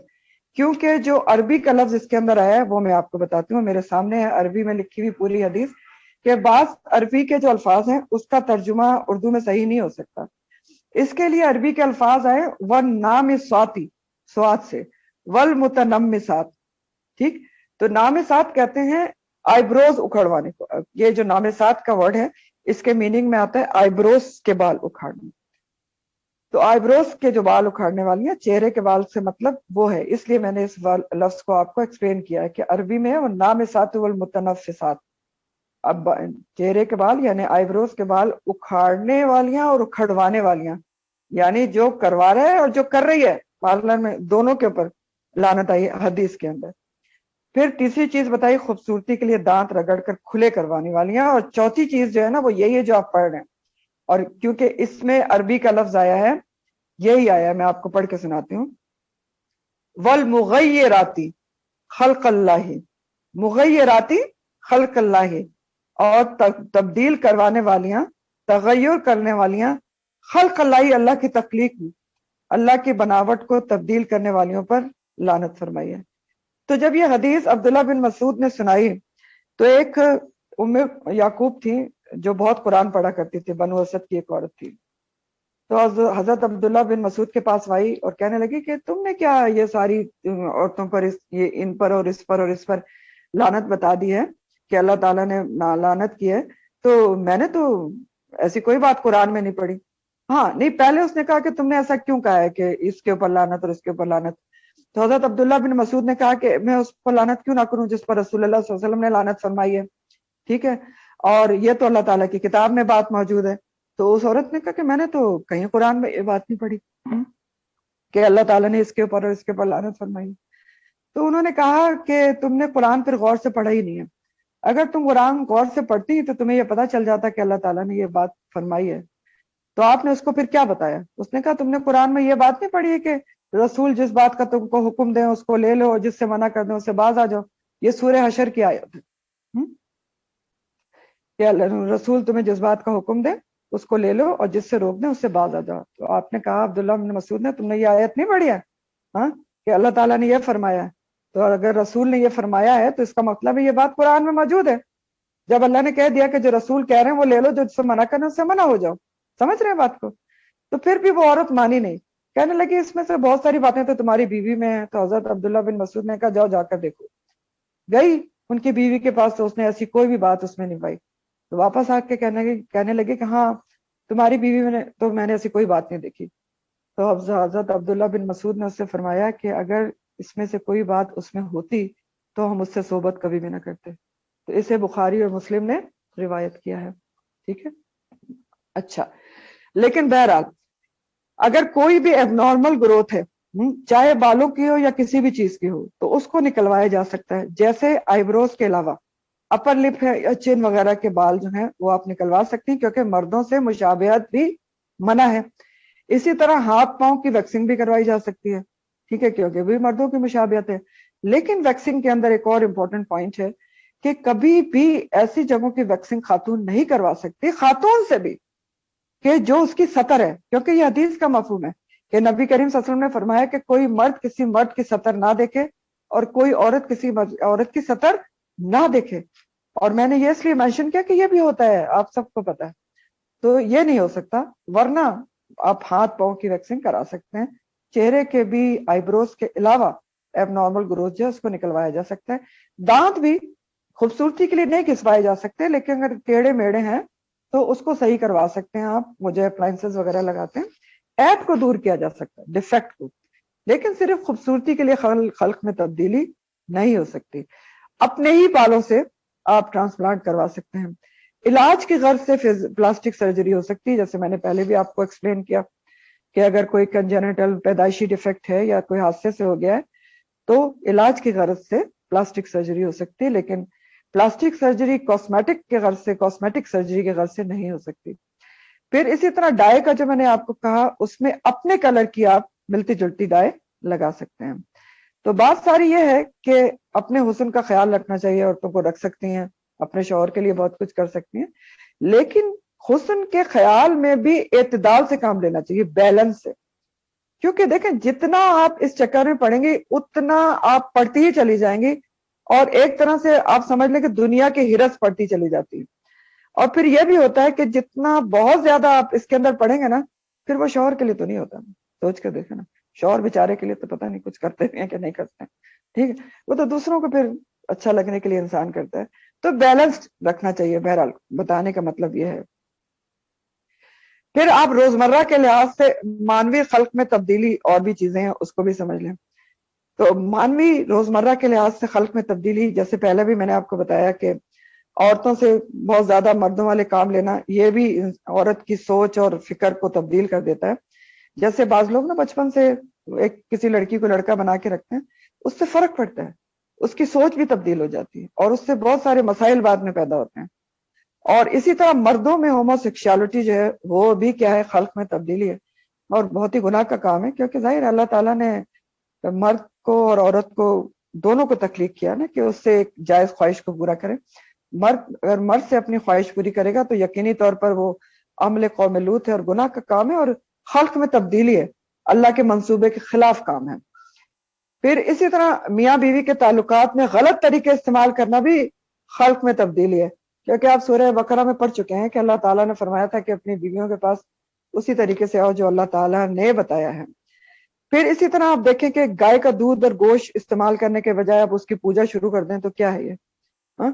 کیونکہ جو عربی کا لفظ اس کے اندر آیا ہے وہ میں آپ کو بتاتی ہوں, میرے سامنے ہے عربی میں لکھی ہوئی پوری حدیث, کہ بعض عربی کے جو الفاظ ہیں اس کا ترجمہ اردو میں صحیح نہیں ہو سکتا. اس کے لیے عربی کے الفاظ آئے ون سواتی, سوات سے, والمتنمسات, ٹھیک, تو نامسات کہتے ہیں آئی بروز اکھڑوانے کو. یہ جو نامسات کا ورڈ ہے اس کے میننگ میں آتا ہے آئی بروز کے بال اکھاڑنے. تو آئی بروز کے جو بال اکھاڑنے والی ہیں, چہرے کے بال سے مطلب وہ ہے, اس لیے میں نے اس لفظ کو آپ کو ایکسپلین کیا ہے کہ عربی میں وہ نامسات والمتنفسات. اب چہرے کے بال یعنی آئی بروز کے بال اکھاڑنے والیاں اور اکھڑوانے والیاں, یعنی جو کروا رہے ہیں اور جو کر رہی ہے پارلر میں, دونوں کے اوپر لعنت آئی حدیث کے اندر. پھر تیسری چیز بتائی خوبصورتی کے لیے دانت رگڑ کر کھلے کروانے والیاں, اور چوتھی چیز جو ہے نا وہ یہی ہے جو آپ پڑھ رہے ہیں, اور کیونکہ اس میں عربی کا لفظ آیا ہے، یہی آیا ہے، میں آپ کو پڑھ کے سناتی ہوں. والمغیراتی خلق اللہ، مغیراتی خلق اللہ، اور تبدیل کروانے والیاں، تغیر کرنے والیاں، خلق اللہ، اللہ کی تخلیق میں، اللہ کی بناوٹ کو تبدیل کرنے والیوں پر لعنت فرمائی ہے. تو جب یہ حدیث عبداللہ بن مسعود نے سنائی تو ایک ام یعقوب تھی جو بہت قرآن پڑھا کرتی تھی، بنو اسد کی ایک عورت تھی. تو حضرت عبداللہ بن مسعود کے پاس آئی اور کہنے لگی کہ تم نے کیا یہ ساری عورتوں پر، یہ ان پر اور اس پر اور اس پر لعنت بتا دی ہے کہ اللہ تعالیٰ نے لعنت کی ہے؟ تو میں نے تو ایسی کوئی بات قرآن میں نہیں پڑھی. ہاں نہیں، پہلے اس نے کہا کہ تم نے ایسا کیوں کہا ہے کہ اس کے اوپر لعنت اور اس کے اوپر لعنت؟ تو حضرت عبداللہ بن مسعود نے کہا کہ میں اس پر لعنت کیوں نہ کروں جس پر رسول اللہ صلی اللہ علیہ وسلم نے لعنت فرمائی ہے. ٹھیک ہے، اور یہ تو اللہ تعالیٰ کی کتاب میں بات موجود ہے. تو اس عورت نے کہا کہ میں نے تو کہیں قرآن میں یہ بات نہیں پڑھی کہ اللہ تعالیٰ نے اس کے اوپر اور اس کے اوپر لعنت فرمائی. تو انہوں نے کہا کہ تم نے قرآن پھر غور سے پڑھا ہی نہیں ہے. اگر تم قرآن غور سے پڑھتی تو تمہیں یہ پتا چل جاتا کہ اللہ تعالیٰ نے یہ بات فرمائی ہے. تو آپ نے اس کو پھر کیا بتایا؟ اس نے کہا تم نے قرآن میں یہ بات نہیں پڑھی ہے کہ رسول جس بات کا تم کو حکم دیں اس کو لے لو اور جس سے منع کر دیں اس سے باز آ جاؤ. یہ سورہ حشر کی آیت ہے کہ رسول تمہیں جس بات کا حکم دے اس کو لے لو اور جس سے روک دیں اس سے باز آ جاؤ. تو آپ نے کہا عبداللہ بن مسعود نے، تم نے یہ آیت نہیں پڑھی ہے ہاں کہ اللہ تعالیٰ نے یہ فرمایا ہے؟ تو اگر رسول نے یہ فرمایا ہے تو اس کا مطلب ہے یہ بات قرآن میں موجود ہے. جب اللہ نے کہہ دیا کہ جو رسول کہہ رہے ہیں وہ لے لو، جو جس سے منع کرنا اس سے منع ہو جاؤ. سمجھ رہے ہیں بات کو؟ تو پھر بھی وہ عورت مانی نہیں، کہنے لگی اس میں سے بہت ساری باتیں تو تمہاری بیوی میں ہیں. تو حضرت عبداللہ بن مسعود نے کہا جاؤ جا کر دیکھو. گئی ان کی بیوی کے پاس تو اس نے ایسی کوئی بھی بات اس میں نہیں پائی. تو واپس آ کے کہنے لگے کہ ہاں تمہاری بیوی میں نے ایسی کوئی بات نہیں دیکھی. تو حضرت عبداللہ بن مسعود نے اس سے فرمایا کہ اگر اس میں سے کوئی بات اس میں ہوتی تو ہم اس سے صحبت کبھی بھی نہ کرتے. تو اسے بخاری اور مسلم نے روایت کیا ہے. ٹھیک ہے، اچھا. لیکن بہرحال اگر کوئی بھی ایب نارمل گروتھ ہے، چاہے بالوں کی ہو یا کسی بھی چیز کی ہو، تو اس کو نکلوایا جا سکتا ہے. جیسے آئی بروز کے علاوہ اپر لپ ہے یا چین وغیرہ کے بال جو ہیں وہ آپ نکلوا سکتی ہیں، کیونکہ مردوں سے مشابہت بھی منع ہے. اسی طرح ہاتھ پاؤں کی ویکسنگ بھی کروائی جا سکتی ہے، ٹھیک ہے، کیونکہ بھی مردوں کی مشابہت ہے. لیکن ویکسنگ کے اندر ایک اور امپورٹنٹ پوائنٹ ہے کہ کبھی بھی ایسی جگہوں کی ویکسنگ خاتون نہیں کروا سکتی، خاتون سے بھی، کہ جو اس کی سطر ہے. کیونکہ یہ حدیث کا مفہوم ہے کہ نبی کریم صلی اللہ علیہ وسلم نے فرمایا کہ کوئی مرد کسی مرد کی سطر نہ دیکھے اور کوئی عورت کسی عورت کی سطر نہ دیکھے. اور میں نے یہ اس لیے مینشن کیا کہ یہ بھی ہوتا ہے، آپ سب کو پتا ہے. تو یہ نہیں ہو سکتا، ورنہ آپ ہاتھ پاؤں کی ویکسنگ کرا سکتے ہیں. چہرے کے بھی آئی بروز کے علاوہ ایب نارمل گروتھ جو ہے اس کو نکلوایا جا سکتا ہے. دانت بھی خوبصورتی کے لیے نہیں کسوائے جا سکتے، لیکن اگر ٹیڑھے میڑے ہیں تو اس کو صحیح کروا سکتے ہیں آپ، مجھے اپلائنسز وغیرہ لگاتے ہیں. ایپ کو دور کیا جا سکتا ہے، ڈیفیکٹ کو، لیکن صرف خوبصورتی کے لیے خلق میں تبدیلی نہیں ہو سکتی. اپنے ہی بالوں سے آپ ٹرانسپلانٹ کروا سکتے ہیں. علاج کی غرض سے پلاسٹک سرجری ہو سکتی ہے، جیسے میں نے پہلے بھی آپ کو ایکسپلین کیا کہ اگر کوئی کنجنٹل پیدائشی ڈیفیکٹ ہے یا کوئی حادثے سے ہو گیا ہے تو علاج کی غرض سے پلاسٹک سرجری ہو سکتی ہے، لیکن پلاسٹک سرجری کاسمیٹک کے غرض سے، کاسمیٹک سرجری کے غرض سے نہیں ہو سکتی. پھر اسی طرح ڈائی کا جو میں نے آپ کو کہا، اس میں اپنے کلر کی آپ ملتی جلتی ڈائی لگا سکتے ہیں. تو بات ساری یہ ہے کہ اپنے حسن کا خیال رکھنا چاہیے. عورتوں کو رکھ سکتی ہیں، اپنے شوہر کے لیے بہت کچھ کر سکتی ہیں، لیکن حسن کے خیال میں بھی اعتدال سے کام لینا چاہیے، بیلنس سے. کیونکہ دیکھیں جتنا آپ اس چکر میں پڑیں گے اتنا آپ پڑھتی ہی چلی جائیں گی، اور ایک طرح سے آپ سمجھ لیں کہ دنیا کی ہرس پڑتی چلی جاتی ہے. اور پھر یہ بھی ہوتا ہے کہ جتنا بہت زیادہ آپ اس کے اندر پڑھیں گے نا، پھر وہ شوہر کے لیے تو نہیں ہوتا. سوچ کے دیکھیں نا، شوہر بیچارے کے لیے تو پتہ نہیں کچھ کرتے ہیں کہ نہیں کرتے ہیں، ٹھیک ہے، وہ تو دوسروں کو پھر اچھا لگنے کے لیے انسان کرتا ہے. تو بیلنس رکھنا چاہیے. بہرحال بتانے کا مطلب یہ ہے. پھر آپ روزمرہ کے لحاظ سے مانوی خلق میں تبدیلی اور بھی چیزیں ہیں، اس کو بھی سمجھ لیں. تو مانوی روزمرہ کے لحاظ سے خلق میں تبدیلی، جیسے پہلے بھی میں نے آپ کو بتایا کہ عورتوں سے بہت زیادہ مردوں والے کام لینا، یہ بھی عورت کی سوچ اور فکر کو تبدیل کر دیتا ہے. جیسے بعض لوگ نا بچپن سے کسی لڑکی کو لڑکا بنا کے رکھتے ہیں، اس سے فرق پڑتا ہے، اس کی سوچ بھی تبدیل ہو جاتی ہے، اور اس سے بہت سارے مسائل بعد میں پیدا ہوتے ہیں. اور اسی طرح مردوں میں ہوموسیکشوالٹی جو ہے وہ بھی کیا ہے، خلق میں تبدیلی ہے، اور بہت ہی گناہ کا کام ہے، کیونکہ ظاہر اللہ تعالیٰ نے مرد کو اور عورت کو دونوں کو تخلیق کیا نا کہ اس سے ایک جائز خواہش کو پورا کرے۔ مرد اگر مرد سے اپنی خواہش پوری کرے گا تو یقینی طور پر وہ عمل قوم لوط ہے اور گناہ کا کام ہے، اور خلق میں تبدیلی ہے، اللہ کے منصوبے کے خلاف کام ہے۔ پھر اسی طرح میاں بیوی کے تعلقات میں غلط طریقے استعمال کرنا بھی خلق میں تبدیلی ہے، کیونکہ آپ سورہ بقرہ میں پڑھ چکے ہیں کہ اللہ تعالیٰ نے فرمایا تھا کہ اپنی بیویوں کے پاس اسی طریقے سے آؤ جو اللہ تعالیٰ نے بتایا ہے۔ پھر اسی طرح آپ دیکھیں کہ گائے کا دودھ اور گوشت استعمال کرنے کے بجائے آپ اس کی پوجا شروع کر دیں تو کیا ہے یہ؟ ہاں؟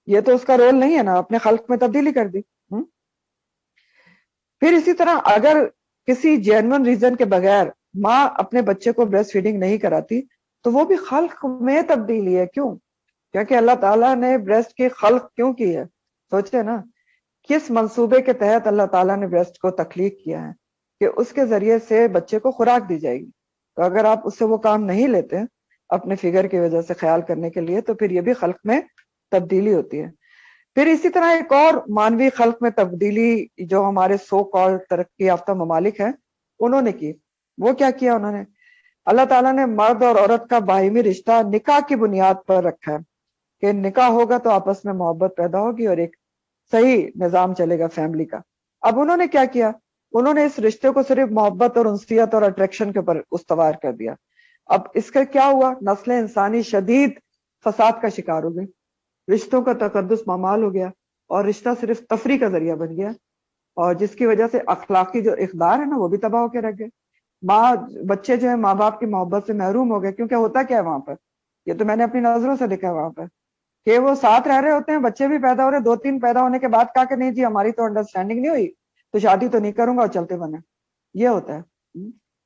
یہ تو اس کا رول نہیں ہے نا، اپنے خلق میں تبدیلی کر دی۔ پھر اسی طرح اگر کسی جینون ریزن کے بغیر ماں اپنے بچے کو بریسٹ فیڈنگ نہیں کراتی تو وہ بھی خلق میں تبدیلی ہے۔ کیوں؟ کیونکہ اللہ تعالیٰ نے بریسٹ کی خلق کیوں کی ہے؟ سوچے نا، کس منصوبے کے تحت اللہ تعالیٰ نے بریسٹ کو تخلیق کیا ہے کہ اس کے ذریعے سے بچے کو خوراک دی جائے گی۔ تو اگر آپ اس سے وہ کام نہیں لیتے اپنے فگر کی وجہ سے خیال کرنے کے لیے تو پھر یہ بھی خلق میں تبدیلی ہوتی ہے۔ پھر اسی طرح ایک اور مانوی خلق میں تبدیلی جو ہمارے سو کال ترقی یافتہ ممالک ہیں انہوں نے کی، وہ کیا کیا انہوں نے؟ اللہ تعالیٰ نے مرد اور عورت کا باہمی رشتہ نکاح کی بنیاد پر رکھا ہے کہ نکاح ہوگا تو آپس میں محبت پیدا ہوگی اور ایک صحیح نظام چلے گا فیملی کا۔ اب انہوں نے کیا کیا؟ انہوں نے اس رشتے کو صرف محبت اور انسیت اور اٹریکشن کے اوپر استوار کر دیا۔ اب اس کا کیا ہوا؟ نسل انسانی شدید فساد کا شکار ہو گئی، رشتوں کا تقدس پامال ہو گیا اور رشتہ صرف تفریح کا ذریعہ بن گیا، اور جس کی وجہ سے اخلاقی جو اقدار ہے نا وہ بھی تباہ ہو کے رہ گئے۔ بچے جو ہے ماں باپ کی محبت سے محروم ہو گئے، کیونکہ ہوتا کیا ہے وہاں پر، یہ تو میں نے اپنی نظروں سے دیکھا ہے وہاں پر کہ وہ ساتھ رہ رہے ہوتے ہیں، بچے بھی پیدا ہو رہے، 2-3 پیدا ہونے کے بعد کہا کہ نہیں جی ہماری تو انڈرسٹینڈنگ نہیں ہوئی تو شادی تو نہیں کروں گا اور چلتے بنے، یہ ہوتا ہے۔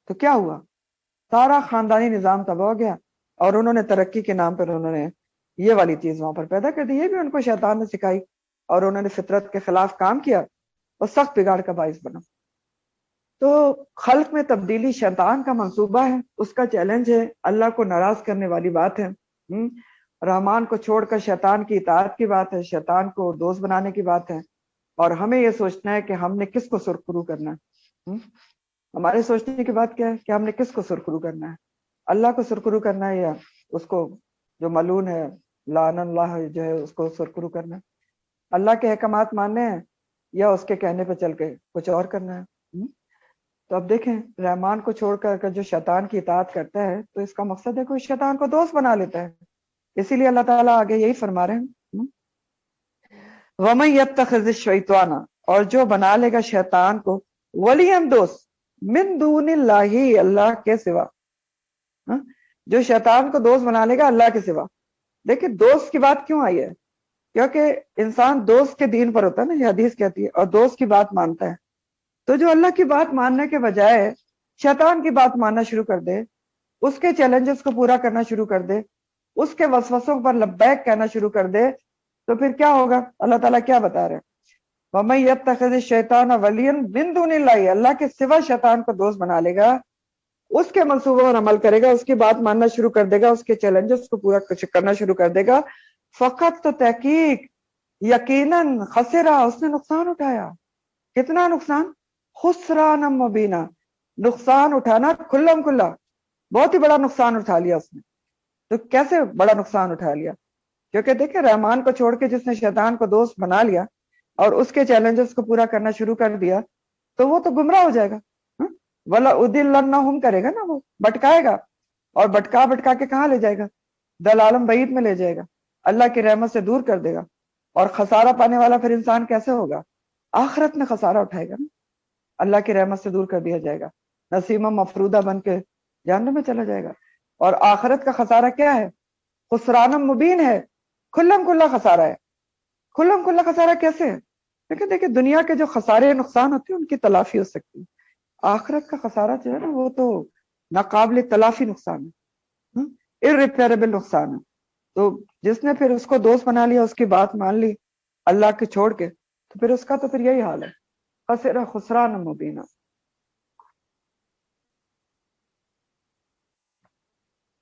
تو کیا ہوا؟ سارا خاندانی نظام تباہ ہو گیا، اور انہوں نے ترقی کے نام پر انہوں نے یہ والی چیز وہاں پر پیدا کر دی، یہ بھی ان کو شیطان نے سکھائی اور انہوں نے فطرت کے خلاف کام کیا اور سخت بگاڑ کا باعث بنا۔ تو خلق میں تبدیلی شیطان کا منصوبہ ہے، اس کا چیلنج ہے، اللہ کو ناراض کرنے والی بات ہے، رحمان کو چھوڑ کر شیطان کی اطاعت کی بات ہے، شیطان کو دوست بنانے کی بات ہے، اور ہمیں یہ سوچنا ہے کہ ہم نے کس کو سرخرو کرنا ہے۔ ہمارے سوچنے کی بات کیا ہے کہ ہم نے کس کو سرخرو کرنا ہے؟ اللہ کو سرخرو کرنا ہے یا اس کو جو ملعون ہے لعن اللہ جو ہے اس کو سرخرو کرنا ہے؟ اللہ کے احکامات ماننے ہیں یا اس کے کہنے پہ چل کے کچھ اور کرنا ہے؟ تو اب دیکھیں رحمان کو چھوڑ کر جو شیطان کی اطاعت کرتا ہے تو اس کا مقصد ہے کوئی شیطان کو دوست بنا لیتا ہے۔ اسی لیے اللہ تعالیٰ آگے یہی فرما رہے ہیں، وَمَن يَتَّخِذِ الشَّيْطَانَ، اور جو بنا لے گا شیطان کو ولیًا دوست، من دون اللہ، اللہ کے سوا، جو شیطان کو دوست بنا لے گا اللہ کے سوا۔ دیکھیں دوست کی بات کیوں آئی ہے؟ کیونکہ انسان دوست کے دین پر ہوتا ہے نا، یہ حدیث کہتی ہے، اور دوست کی بات مانتا ہے۔ تو جو اللہ کی بات ماننے کے بجائے شیطان کی بات ماننا شروع کر دے، اس کے چیلنجز کو پورا کرنا شروع کر دے، اس کے وسوسوں پر لبیک کہنا شروع کر دے، تو پھر کیا ہوگا؟ اللہ تعالیٰ کیا بتا رہے ہیں؟ وَمَن يَتَّخِذِ الشَّيْطَانَ وَلِيًّا مِن دُونِ اللَّهِ، اللہ کے سوا شیطان کو دوست بنا لے گا، اس کے منصوبوں پر عمل کرے گا، اس کی بات ماننا شروع کر دے گا، اس کے چیلنجز کو پورا کرنا شروع کر دے گا، فقط تو تحقیق یقیناً خسرا، اس نے نقصان اٹھایا۔ کتنا نقصان؟ خسران مبینہ، نقصان اٹھانا کھلم کھلا، بہت ہی بڑا نقصان اٹھا لیا اس نے۔ تو کیسے بڑا نقصان اٹھا لیا؟ کیونکہ دیکھیں رحمان کو چھوڑ کے جس نے شیطان کو دوست بنا لیا اور اس کے چیلنجز کو پورا کرنا شروع کر دیا تو وہ تو گمراہ ہو جائے گا، وَلَأُضِلَّنَّهُمْ کرے گا نا، وہ بھٹکائے گا، اور بھٹکا بھٹکا کے کہاں لے جائے گا؟ دلالم بعید میں لے جائے گا، اللہ کی رحمت سے دور کر دے گا، اور خسارہ پانے والا پھر انسان کیسے ہوگا؟ آخرت میں خسارہ اٹھائے گا نا، اللہ کی رحمت سے دور کر دیا جائے گا، نسیمہ مفرودہ بن کے جہنم میں چلا جائے گا۔ اور آخرت کا خسارہ کیا ہے؟ خسران مبین ہے، کھلم کھلا خسارہ ہے۔ کھلم کھلا خسارہ کیسے ہے؟ لیکن دیکھیں دنیا کے جو خسارے نقصان ہوتے ہیں ان کی تلافی ہو سکتی ہے، آخرت کا خسارہ جو ہے نا وہ تو ناقابل تلافی نقصان ہے، irreparable نقصان ہے۔ تو جس نے پھر اس کو دوست بنا لیا، اس کی بات مان لی اللہ کے چھوڑ کے، تو پھر اس کا تو پھر یہی حال ہے، خسرہ خسران مبینہ۔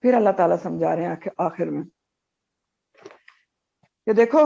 پھر اللہ تعالیٰ سمجھا رہے ہیں آخر میں کہ دیکھو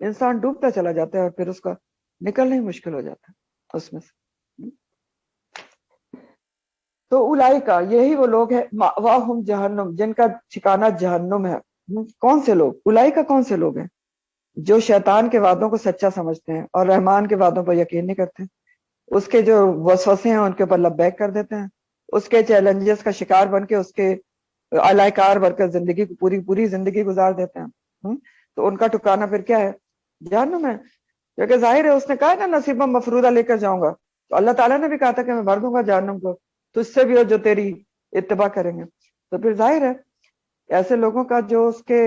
انسان ڈوبتا چلا جاتا ہے اور پھر اس کا نکلنا ہی مشکل ہو جاتا ہے اس میں سے. تو اولئکا یہی وہ لوگ ہیں مأواہم جہنم جن کا ٹھکانہ جہنم ہے. کون سے لوگ؟ اولئکا کون سے لوگ ہیں؟ جو شیطان کے وعدوں کو سچا سمجھتے ہیں اور رحمان کے وعدوں پر یقین نہیں کرتے، اس کے جو وسوسے ہیں ان کے اوپر لبیک کر دیتے ہیں، اس کے چیلنجز کا شکار بن کے اس کے علائقار بن کر زندگی کو پوری زندگی گزار دیتے ہیں. تو ان کا ٹھکانہ پھر کیا ہے؟ جہنم ہے. کیونکہ ظاہر ہے اس نے کہا نا نصیبہ مفروضہ لے کر جاؤں گا، تو اللہ تعالیٰ نے بھی کہا تھا کہ میں بھر دوں گا جہنم کو تجھ سے بھی، اور جو تیری اتباع کریں گے. تو پھر ظاہر ہے ایسے لوگوں کا جو اس کے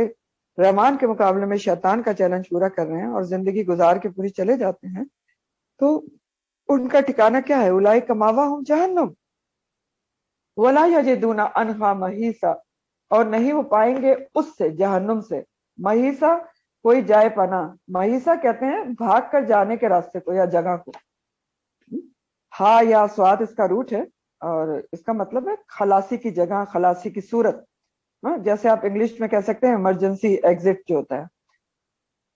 رحمان کے مقابلے میں شیطان کا چیلنج پورا کر رہے ہیں اور زندگی گزار کے پوری چلے جاتے ہیں، تو ان کا ٹھکانہ کیا ہے؟ اولئک مأواہم جہنم ولا یجدون عنہا محیصا، اور نہیں وہ پائیں گے اس سے، جہنم سے، محیصا کوئی جائے پناہ. محیصا کہتے ہیں بھاگ کر جانے کے راستے کو یا جگہ کو. ہا یا سواد اس کا روٹ ہے اور اس کا مطلب ہے خلاصی کی جگہ، خلاصی کی صورت. جیسے آپ انگلش میں کہہ سکتے ہیں ایمرجنسی ایگزٹ جو ہوتا ہے.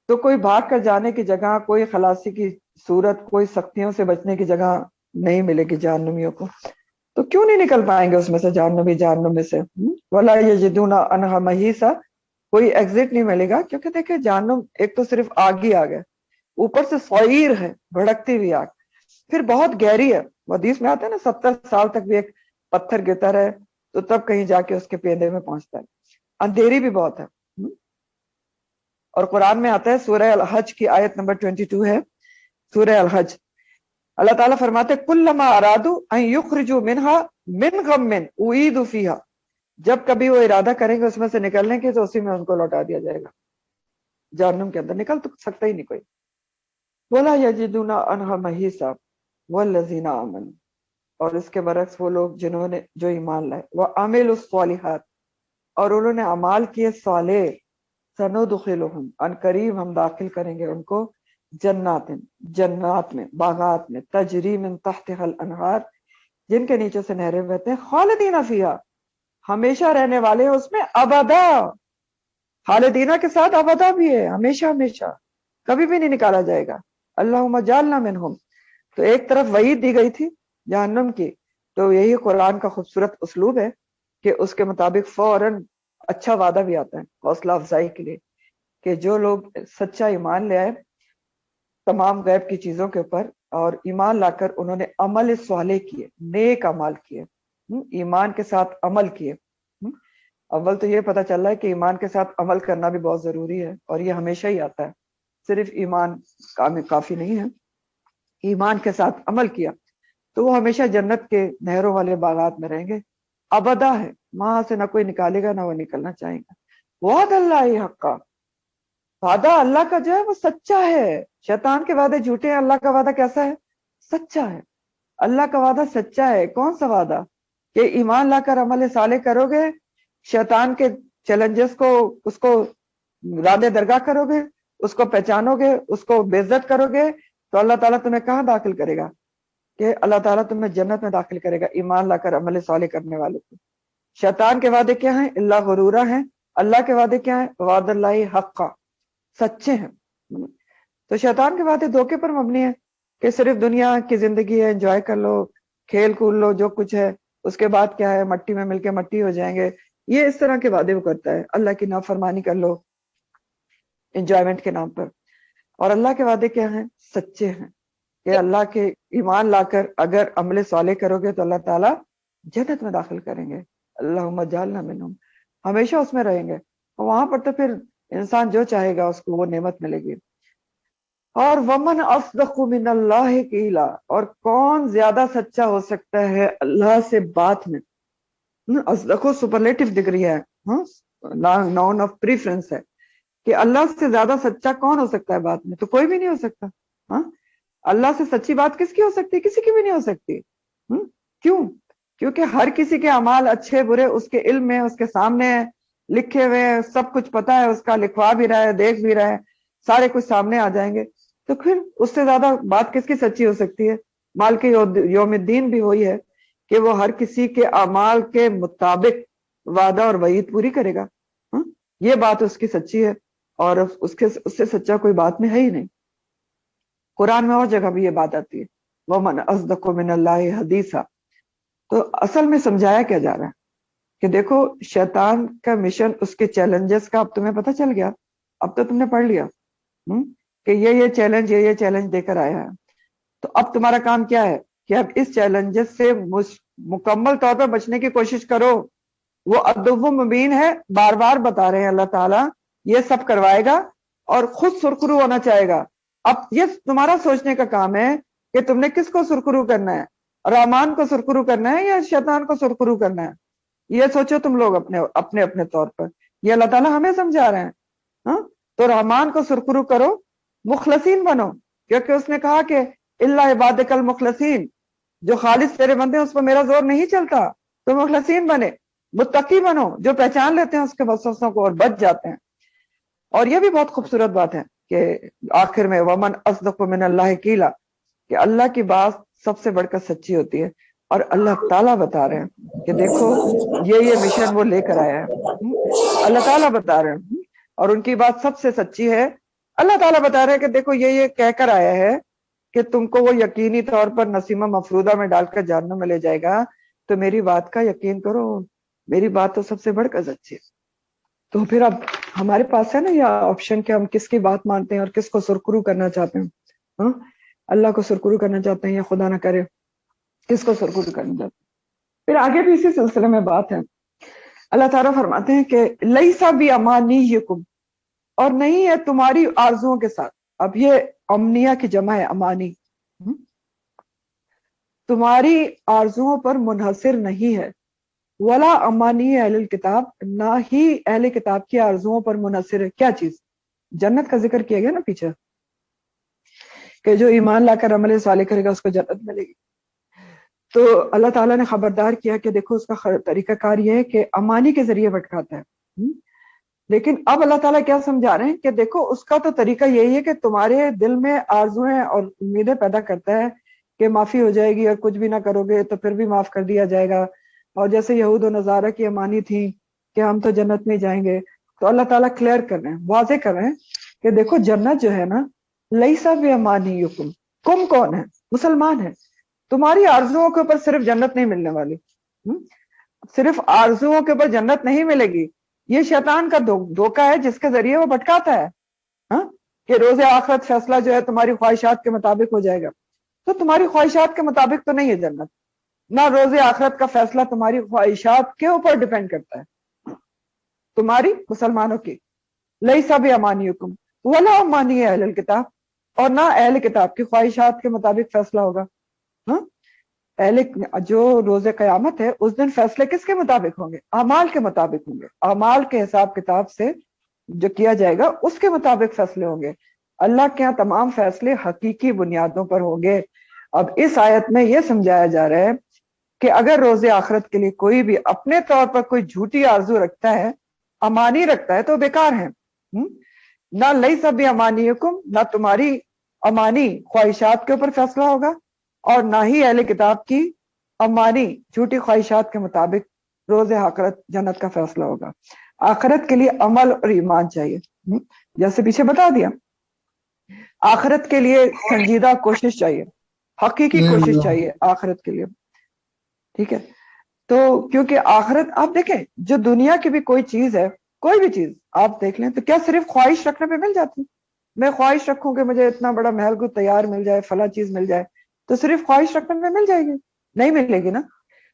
تو کوئی بھاگ کر جانے کی جگہ، کوئی خلاصی کی صورت، کوئی سختیوں سے بچنے کی جگہ نہیں ملے گی جہنمیوں کو. تو کیوں نہیں نکل پائیں گے اس میں سے جہنم میں سے؟ ولا یجدون عنہا محیصا، کوئی ایگزٹ نہیں ملے گا. کیونکہ دیکھیں جہنم ایک تو صرف آگ ہی آگ ہے، اوپر سے سعیر ہے، بھڑکتی ہوئی آگ، پھر بہت گہری ہے. حدیث میں آتا ہے نا 70 سال تک بھی ایک پتھر گرتا رہے تو تب کہیں جا کے اس کے پیندے میں پہنچتا ہے. اندھیری بھی بہت ہے. اور قرآن میں آتا ہے سورہ الحج کی آیت نمبر 22 ہے، سورہ الحج. اللہ تعالیٰ فرماتے کلما ارادو ان یخرجوا منہا من غم اعیدوا فیہا، جب کبھی وہ ارادہ کریں گے اس میں سے نکلنے کے تو اسی میں ان کو لوٹا دیا جائے گا. جہنم کے اندر نکل تو سکتا ہی نہیں کوئی. ولا یجدون عنہا محیصا والذین آمنوا، اور اس کے برعکس وہ لوگ جنہوں نے جو ایمان لائے، وعملوا الصالحات، اور انہوں نے اعمال کیے صالح، سندخلہم ان قریب ہم داخل کریں گے ان کو جنات میں، باغات میں، تجری من تحتها الانہار، جن کے نیچے سے نہریں بہتے ہیں، خالدین فیہا، ہمیشہ رہنے والے ہیں اس میں، ابدا. خالدینہ کے ساتھ ابدا بھی ہے، ہمیشہ ہمیشہ، کبھی بھی نہیں نکالا جائے گا. اللہم جعلنا منہم. تو ایک طرف وعید دی گئی تھی جہنم کی، تو یہی قرآن کا خوبصورت اسلوب ہے کہ اس کے مطابق فوراً اچھا وعدہ بھی آتا ہے حوصلہ افزائی کے لیے، کہ جو لوگ سچا ایمان لے آئے تمام غیب کی چیزوں کے اوپر، اور ایمان لا کر انہوں نے عمل صالح کیے، نیک اعمال کیے، ایمان کے ساتھ عمل کیے. اول تو یہ پتہ چل رہا ہے کہ ایمان کے ساتھ عمل کرنا بھی بہت ضروری ہے، اور یہ ہمیشہ ہی آتا ہے، صرف ایمان کافی نہیں ہے. ایمان کے ساتھ عمل کیا تو وہ ہمیشہ جنت کے نہروں والے باغات میں رہیں گے، ابدا ہے، وہاں سے نہ کوئی نکالے گا نہ وہ نکلنا چاہیں گا. وعد اللہ حقا، وعدہ اللہ کا جو ہے وہ سچا ہے. شیطان کے وعدے جھوٹے ہیں، اللہ کا وعدہ کیسا ہے؟ سچا ہے. اللہ کا وعدہ سچا ہے. کون سا وعدہ؟ کہ ایمان لا کر عمل صالح کرو گے، شیطان کے چیلنجز کو، اس کو راد درگاہ کرو گے، اس کو پہچانو گے، اس کو بے عزت کرو گے، تو اللہ تعالیٰ تمہیں کہاں داخل کرے گا؟ کہ اللہ تعالیٰ تمہیں جنت میں داخل کرے گا ایمان لا کر عمل صالح کرنے والوں کو. شیطان کے وعدے کیا ہیں؟ اللہ غرورہ ہیں. اللہ کے وعدے کیا ہیں؟ وعد اللہ حقا، سچے ہیں. تو شیطان کے وعدے دھوکے پر مبنی ہے کہ صرف دنیا کی زندگی ہے، انجوائے کر لو، کھیل کود لو، جو کچھ ہے، اس کے بعد کیا ہے، مٹی میں مل کے مٹی ہو جائیں گے. یہ اس طرح کے وعدے وہ کرتا ہے. اللہ کی نافرمانی کر لو انجوائمنٹ کے نام پر. اور اللہ کے وعدے کیا ہیں؟ سچے ہیں کہ اللہ کے ایمان لا کر اگر عمل صالح کرو گے تو اللہ تعالیٰ جنت میں داخل کریں گے. اللہم اجعلنا منہم، ہمیشہ اس میں رہیں گے. وہاں پر تو پھر انسان جو چاہے گا اس کو وہ نعمت ملے گی. اور ومن اصدق من اللہ قیلا، اور کون زیادہ سچا ہو سکتا ہے اللہ سے بات میں. اصدق سپرلیٹو ڈگری ہے، ناؤن آف پریفرنس ہے، کہ اللہ سے زیادہ سچا کون ہو سکتا ہے بات میں؟ تو کوئی بھی نہیں ہو سکتا. اللہ سے سچی بات کس کی ہو سکتی؟ کسی کی بھی نہیں ہو سکتی. کیوں؟ کیونکہ ہر کسی کے اعمال اچھے برے اس کے علم میں، اس کے سامنے ہے، لکھے ہوئے ہیں، سب کچھ پتا ہے، اس کا لکھوا بھی رہا ہے، دیکھ بھی رہا ہے، سارے کچھ سامنے آ جائیں گے. تو پھر اس سے زیادہ بات کس کی سچی ہو سکتی ہے؟ مالک یوم الدین بھی وہی ہے کہ وہ ہر کسی کے اعمال کے مطابق وعدہ اور وعید پوری کرے گا. یہ بات اس کی سچی ہے. اور اس سے سچا کوئی بات میں ہے ہی نہیں. قرآن میں اور جگہ بھی یہ بات آتی ہے وَمَنْ أَصْدَقُ مِنَ اللَّهِ حَدِيثًا. تو اصل میں سمجھایا کیا جا رہا ہے کہ دیکھو شیطان کا مشن، اس کے چیلنجز کا اب تمہیں پتہ چل گیا، اب تو تم نے پڑھ لیا کہ یہ چیلنج دے کر آیا ہے. تو اب تمہارا کام کیا ہے کہ اب اس چیلنجز سے مکمل طور پر بچنے کی کوشش کرو. وہ عدو مبین ہے، بار بار بتا رہے ہیں اللہ تعالیٰ یہ سب کروائے گا اور خود سرخرو ہونا چاہے گا. اب یہ تمہارا سوچنے کا کام ہے کہ تم نے کس کو سرخرو کرنا ہے، رحمان کو سرخرو کرنا ہے یا شیطان کو سرخرو کرنا ہے. یہ سوچو تم لوگ اپنے اپنے طور پر. یہ اللہ تعالیٰ ہمیں سمجھا رہے ہیں. ہاں تو رحمان کو سرخرو کرو، مخلصین بنو، کیونکہ اس نے کہا کہ اللہ عبادک المخلصین، جو خالص تیرے بندے ہیں اس پر میرا زور نہیں چلتا. تو مخلصین بنے، متقی بنو، جو پہچان لیتے ہیں اس کے وسوسوں کو اور بچ جاتے ہیں. اور یہ بھی بہت خوبصورت بات ہے کہ آخر میں ومن اصدق من اللہ قیلا، کہ اللہ کی بات سب سے بڑھ کر سچی ہوتی ہے. اور اللہ تعالیٰ بتا رہے ہیں کہ دیکھو یہ مشن وہ لے کر آیا ہے. اللہ تعالیٰ بتا رہے ہیں اور ان کی بات سب سے سچی ہے. اللہ تعالیٰ بتا رہے ہیں کہ دیکھو یہ کہہ کر آیا ہے کہ تم کو وہ یقینی طور پر نسیمہ مفرودہ میں ڈال کر جہنم میں لے جائے گا. تو میری بات کا یقین کرو، میری بات تو سب سے بڑھ کر سچی ہے. تو پھر اب ہمارے پاس ہے نا یہ آپشن کہ ہم کس کی بات مانتے ہیں اور کس کو سرخرو کرنا چاہتے ہیں. ہاں اللہ کو سرخرو کرنا چاہتے ہیں یا خدا نہ کرے کس کو سرخرو کرنا چاہتے ہیں. پھر آگے بھی اسی سلسلے میں بات ہے. اللہ تعالیٰ فرماتے ہیں کہ لیسا بامانیکم، اور نہیں ہے تمہاری آرزوؤں کے ساتھ. اب یہ امنیہ کی جمع ہے امانی. تمہاری آرزوؤں پر منحصر نہیں ہے. ولا امانی اہل الکتاب، نہ ہی اہل کتاب کی آرزوؤں پر منحصر ہے. کیا چیز؟ جنت کا ذکر کیا گیا نا پیچھے کہ جو ایمان لا کر عمل صالح کرے گا اس کو جنت ملے گی. تو اللہ تعالیٰ نے خبردار کیا کہ دیکھو اس کا طریقہ کار یہ ہے کہ امانی کے ذریعے بھٹکاتا ہے. لیکن اب اللہ تعالیٰ کیا سمجھا رہے ہیں کہ دیکھو اس کا تو طریقہ یہی ہے کہ تمہارے دل میں آرزویں اور امیدیں پیدا کرتا ہے کہ معافی ہو جائے گی اور کچھ بھی نہ کرو گے تو پھر بھی معاف کر دیا جائے گا. اور جیسے یہود و نصارہ کی امانی تھی کہ ہم تو جنت میں جائیں گے، تو اللہ تعالیٰ کلیئر کر رہے ہیں، واضح کر رہے ہیں کہ دیکھو جنت جو ہے نا لیسا بامانیکم، کم کون ہے؟ مسلمان ہے. تمہاری آرزوؤں کے اوپر صرف جنت نہیں ملنے والی، صرف آرزوؤں کے اوپر جنت نہیں ملے گی. یہ شیطان کا دھوکہ ہے جس کے ذریعے وہ بھٹکاتا ہے کہ روز آخرت فیصلہ جو ہے تمہاری خواہشات کے مطابق ہو جائے گا. تو تمہاری خواہشات کے مطابق تو نہیں ہے جنت، نہ روز آخرت کا فیصلہ تمہاری خواہشات کے اوپر ڈیپینڈ کرتا ہے، تمہاری مسلمانوں کی. لیسا بامانیکم ولا امانی اہل الکتاب، اور نہ اہل کتاب کی خواہشات کے مطابق فیصلہ ہوگا. جو روز قیامت ہے اس دن فیصلے کس کے مطابق ہوں گے؟ اعمال کے مطابق ہوں گے. اعمال کے حساب کتاب سے جو کیا جائے گا اس کے مطابق فیصلے ہوں گے. اللہ کے یہاں تمام فیصلے حقیقی بنیادوں پر ہوں گے. اب اس آیت میں یہ سمجھایا جا رہا ہے کہ اگر روز آخرت کے لیے کوئی بھی اپنے طور پر کوئی جھوٹی آرزو رکھتا ہے، امانی رکھتا ہے، تو بیکار ہے. نہ لیسا بامانیکم، نہ تمہاری امانی خواہشات کے اوپر فیصلہ ہوگا اور نہ ہی اہل کتاب کی امانی جھوٹی خواہشات کے مطابق روز آخرت جنت کا فیصلہ ہوگا. آخرت کے لیے عمل اور ایمان چاہیے، جیسے پیچھے بتا دیا. آخرت کے لیے سنجیدہ کوشش چاہیے، حقیقی کوشش چاہیے آخرت کے لیے. ٹھیک ہے؟ تو کیونکہ آخرت آپ دیکھیں، جو دنیا کی بھی کوئی چیز ہے، کوئی بھی چیز آپ دیکھ لیں، تو کیا صرف خواہش رکھنے پہ مل جاتی؟ میں خواہش رکھوں کہ مجھے اتنا بڑا محل کو تیار مل جائے، فلاں چیز مل جائے، تو صرف خواہش رکھنے میں مل جائے گی؟ نہیں ملے گی نا.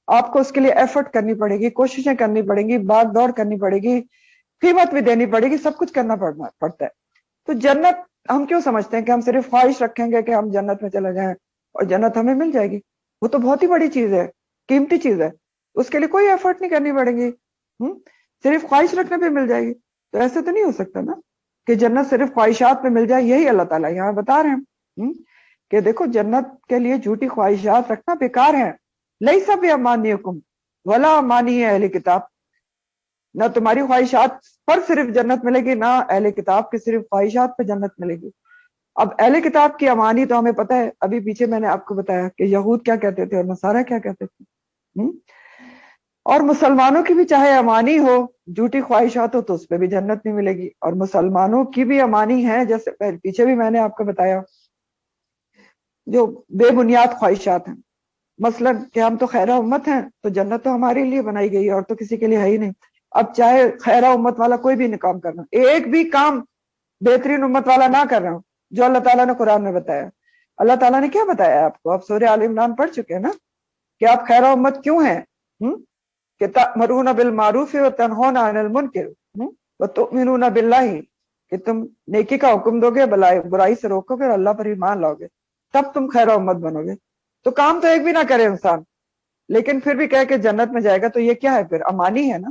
آپ کو اس کے لیے ایفرٹ کرنی پڑے گی، کوششیں کرنی پڑیں گی، بھاگ دوڑ کرنی پڑے گی، قیمت بھی دینی پڑے گی، سب کچھ کرنا پڑتا ہے. تو جنت ہم کیوں سمجھتے ہیں کہ ہم صرف خواہش رکھیں گے کہ ہم جنت میں چلے جائیں اور جنت ہمیں مل جائے گی؟ وہ تو بہت ہی بڑی چیز ہے، قیمتی چیز ہے، اس کے لیے کوئی ایفرٹ نہیں کرنی پڑے گی، صرف خواہش رکھنے پہ مل جائے گی. تو ایسے تو نہیں ہو سکتا نا کہ جنت صرف خواہشات پہ مل جائے. یہی اللہ تعالیٰ یہاں بتا رہے ہیں کہ دیکھو جنت کے لیے جھوٹی خواہشات رکھنا بیکار ہے. لیسا بامانیکم ولا امانی اہل کتاب، نہ تمہاری خواہشات پر صرف جنت ملے گی، نہ اہل کتاب کی صرف خواہشات پہ جنت ملے گی. اب اہل کتاب کی امانی تو ہمیں پتہ ہے، ابھی پیچھے میں نے آپ کو بتایا کہ یہود کیا کہتے تھے اور نصارہ کیا کہتے تھے. اور مسلمانوں کی بھی چاہے امانی ہو، جھوٹی خواہشات ہو تو اس پہ بھی جنت نہیں ملے گی، اور مسلمانوں کی بھی امانی ہے، جیسے پیچھے بھی میں نے آپ کو بتایا، جو بے بنیاد خواہشات ہیں، مثلا کہ ہم تو خیرہ امت ہیں تو جنت تو ہمارے لیے بنائی گئی ہے اور تو کسی کے لیے ہے ہی نہیں۔ اب چاہے خیرہ امت والا کوئی بھی کام کرنا، ایک بھی کام بہترین امت والا نہ کر رہا ہوں جو اللہ تعالیٰ نے قرآن میں بتایا۔ اللہ تعالیٰ نے کیا بتایا آپ کو؟ آپ سورہ آل عمران پڑھ چکے ہیں نا کہ آپ خیرہ امت کیوں ہیں؟ کہ تأمرون بالمعروف وتنہون عن المنکر وتؤمنون باللہ، کہ تم نیکی کا حکم دو گے، برائی سے روکو گے اور اللہ پر ایمان لاؤ گے، تب تم خیر امت بنو گے۔ تو کام تو ایک بھی نہ کرے انسان، لیکن پھر بھی کہہ کہ جنت میں جائے گا، تو یہ کیا ہے پھر؟ امانی ہے نا۔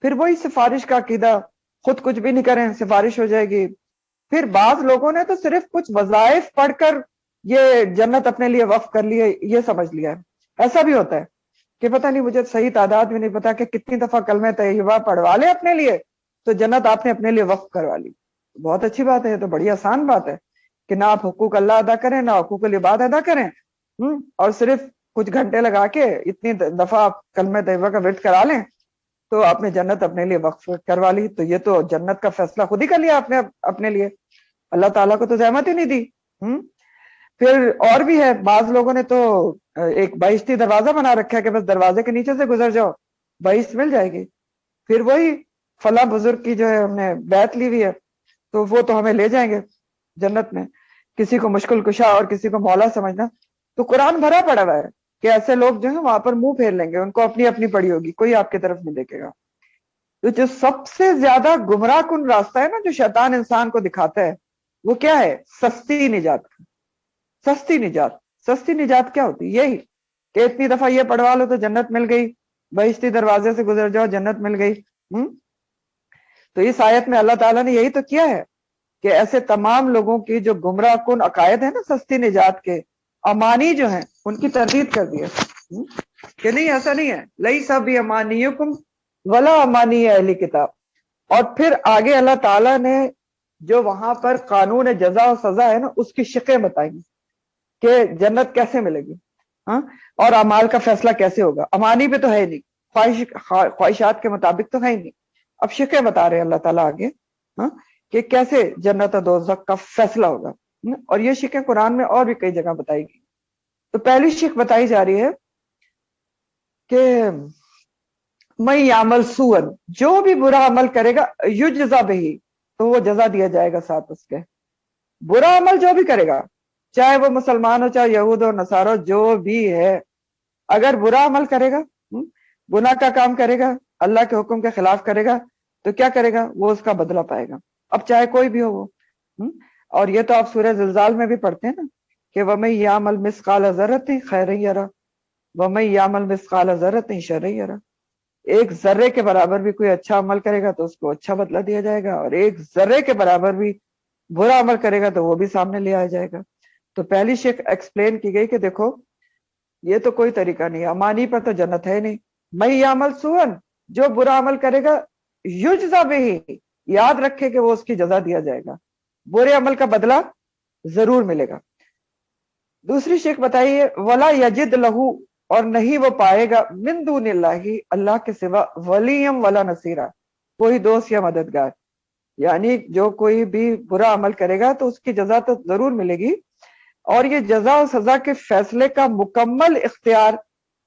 پھر وہی سفارش کا عقیدہ، خود کچھ بھی نہیں کریں سفارش ہو جائے گی۔ پھر بعض لوگوں نے تو صرف کچھ وظائف پڑھ کر یہ جنت اپنے لیے وقف کر لی ہے، یہ سمجھ لیا ہے۔ ایسا بھی ہوتا ہے کہ پتہ نہیں، مجھے صحیح تعداد بھی نہیں پتا کہ کتنی دفعہ کلمہ طیبہ پڑھوا لے اپنے لیے تو جنت آپ نے اپنے لیے وقف کروا لی۔ بہت اچھی بات ہے، یہ تو بڑی آسان بات ہے کہ نہ آپ حقوق اللہ ادا کریں، نہ حقوق العباد ادا کریں، اور صرف کچھ گھنٹے لگا کے اتنی دفعہ آپ کلمہ طیبہ کا ورد کرا لیں تو آپ نے جنت اپنے لیے وقف کروا لی۔ تو یہ تو جنت کا فیصلہ خود ہی کر لیا آپ نے اپنے لیے، اللہ تعالیٰ کو تو زحمت ہی نہیں دی۔ پھر اور بھی ہے، بعض لوگوں نے تو ایک بہشتی دروازہ بنا رکھا ہے کہ بس دروازے کے نیچے سے گزر جاؤ بہشت مل جائے گی۔ پھر وہی فلاں بزرگ کی جو ہے ہم نے بیعت لی ہوئی ہے تو وہ تو ہمیں لے جائیں گے جنت میں۔ کسی کو مشکل کشا اور کسی کو مولا سمجھنا، تو قرآن بھرا پڑا ہوا ہے کہ ایسے لوگ جو ہیں وہاں پر منہ پھیر لیں گے، ان کو اپنی اپنی پڑی ہوگی، کوئی آپ کی طرف نہیں دیکھے گا۔ تو جو سب سے زیادہ گمراہ کن راستہ ہے نا جو شیطان انسان کو دکھاتا ہے، وہ کیا ہے؟ سستی نجات۔ سستی نجات، سستی نجات کیا ہوتی؟ یہی کہ اتنی دفعہ یہ پڑھوا لو تو جنت مل گئی، بہشتی دروازے سے گزر جاؤ جنت مل گئی۔ تو اس آیت میں اللہ تعالیٰ نے یہی تو کیا ہے کہ ایسے تمام لوگوں کی جو گمراہ کن عقائد ہیں نا سستی نجات کے، امانی جو ہیں، ان کی تردید کر دی ہے کہ نہیں، ایسا نہیں ہے، لیس بامانیکم ولا امانی اہل کتاب۔ اور پھر آگے اللہ تعالیٰ نے جو وہاں پر قانون جزا و سزا ہے نا اس کی شقیں بتائیں کہ جنت کیسے ملے گی، اور اعمال کا فیصلہ کیسے ہوگا۔ امانی پہ تو ہے نہیں، خواہشات کے مطابق تو ہے ہی نہیں۔ اب شقیں بتا رہے ہیں اللہ تعالیٰ آگے کہ کیسے جنت و دوزخ کا فیصلہ ہوگا، اور یہ شقیں قرآن میں اور بھی کئی جگہ بتائی گئی۔ تو پہلی شق بتائی جا رہی ہے کہ میں یعمل سوءا، جو بھی برا عمل کرے گا یجزا بہی، تو وہ جزا دیا جائے گا ساتھ اس کے۔ برا عمل جو بھی کرے گا، چاہے وہ مسلمان ہو، چاہے یہود ہو، نصارہ، جو بھی ہے، اگر برا عمل کرے گا، گناہ کا کام کرے گا، اللہ کے حکم کے خلاف کرے گا، تو کیا کرے گا؟ وہ اس کا بدلہ پائے گا، اب چاہے کوئی بھی ہو وہ۔ اور یہ تو آپ سورہ زلزال میں بھی پڑھتے ہیں نا کہ وَمَن يَعْمَلْ مِثْقَالَ ذَرَّةٍ خَيْرًا يَرَهُ وَمَن يَعْمَلْ مِثْقَالَ ذَرَّةٍ شَرًّا يَرَهُ۔ ایک ذرے کے برابر بھی کوئی اچھا عمل کرے گا تو اس کو اچھا بدلہ دیا جائے گا، اور ایک ذرے کے برابر بھی برا عمل کرے گا تو وہ بھی سامنے لے آیا جائے گا۔ تو پہلی شک ایکسپلین کی گئی کہ دیکھو یہ تو کوئی طریقہ نہیں، امانی پر تو جنت ہے نہیں۔ میں یعمل سوءا، جو برا عمل کرے گا یجزا بہی، یاد رکھے کہ وہ اس کی جزا دیا جائے گا، برے عمل کا بدلہ ضرور ملے گا۔ دوسری شک بتائیے ولا یجد لہو، اور نہیں وہ پائے گا من دون اللہ، اللہ کے سوا، ولیم ولا نصیرہ، کوئی دوست یا مددگار۔ یعنی جو کوئی بھی برا عمل کرے گا تو اس کی جزا تو ضرور ملے گی، اور یہ جزا و سزا کے فیصلے کا مکمل اختیار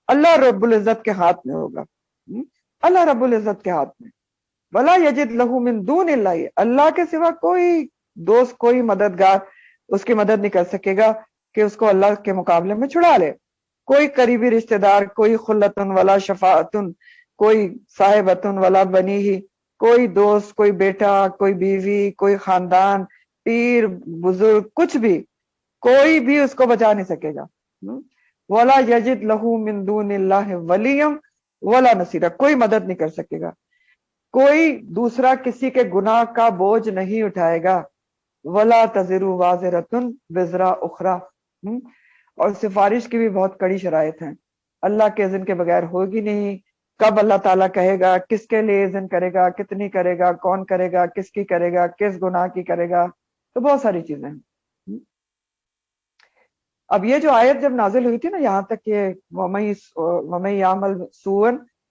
اللہ رب العزت کے ہاتھ میں ہوگا، اللہ رب العزت کے ہاتھ میں۔ ولا یجد لہ من دون اللہ، اللہ کے سوا کوئی دوست، کوئی مددگار اس کی مدد نہیں کر سکے گا کہ اس کو اللہ کے مقابلے میں چھڑا لے۔ کوئی قریبی رشتہ دار، کوئی خلتن ولا شفاعتن، کوئی صاحبتن ولا بنی ہی، کوئی دوست، کوئی بیٹا، کوئی بیوی، کوئی خاندان، پیر، بزرگ، کچھ بھی، کوئی بھی اس کو بچا نہیں سکے گا۔ ولا یجد لہ من دون اللہ ولیم ولا نصیرہ، کوئی مدد نہیں کر سکے گا، کوئی دوسرا کسی کے گناہ کا بوجھ نہیں اٹھائے گا۔ ولا تزر وازرۃ وزر اخری، اور سفارش کی بھی بہت کڑی شرائط ہیں، اللہ کے اذن کے بغیر ہوگی نہیں۔ کب اللہ تعالیٰ کہے گا، کس کے لیے اذن کرے گا، کتنی کرے گا، کون کرے گا، کس کی کرے گا، کس گناہ کی کرے گا، تو بہت ساری چیزیں ہیں۔ اب یہ جو آیت جب نازل ہوئی تھی نا یہاں تک کہ وَمَن يَعْمَلْ سُوءًا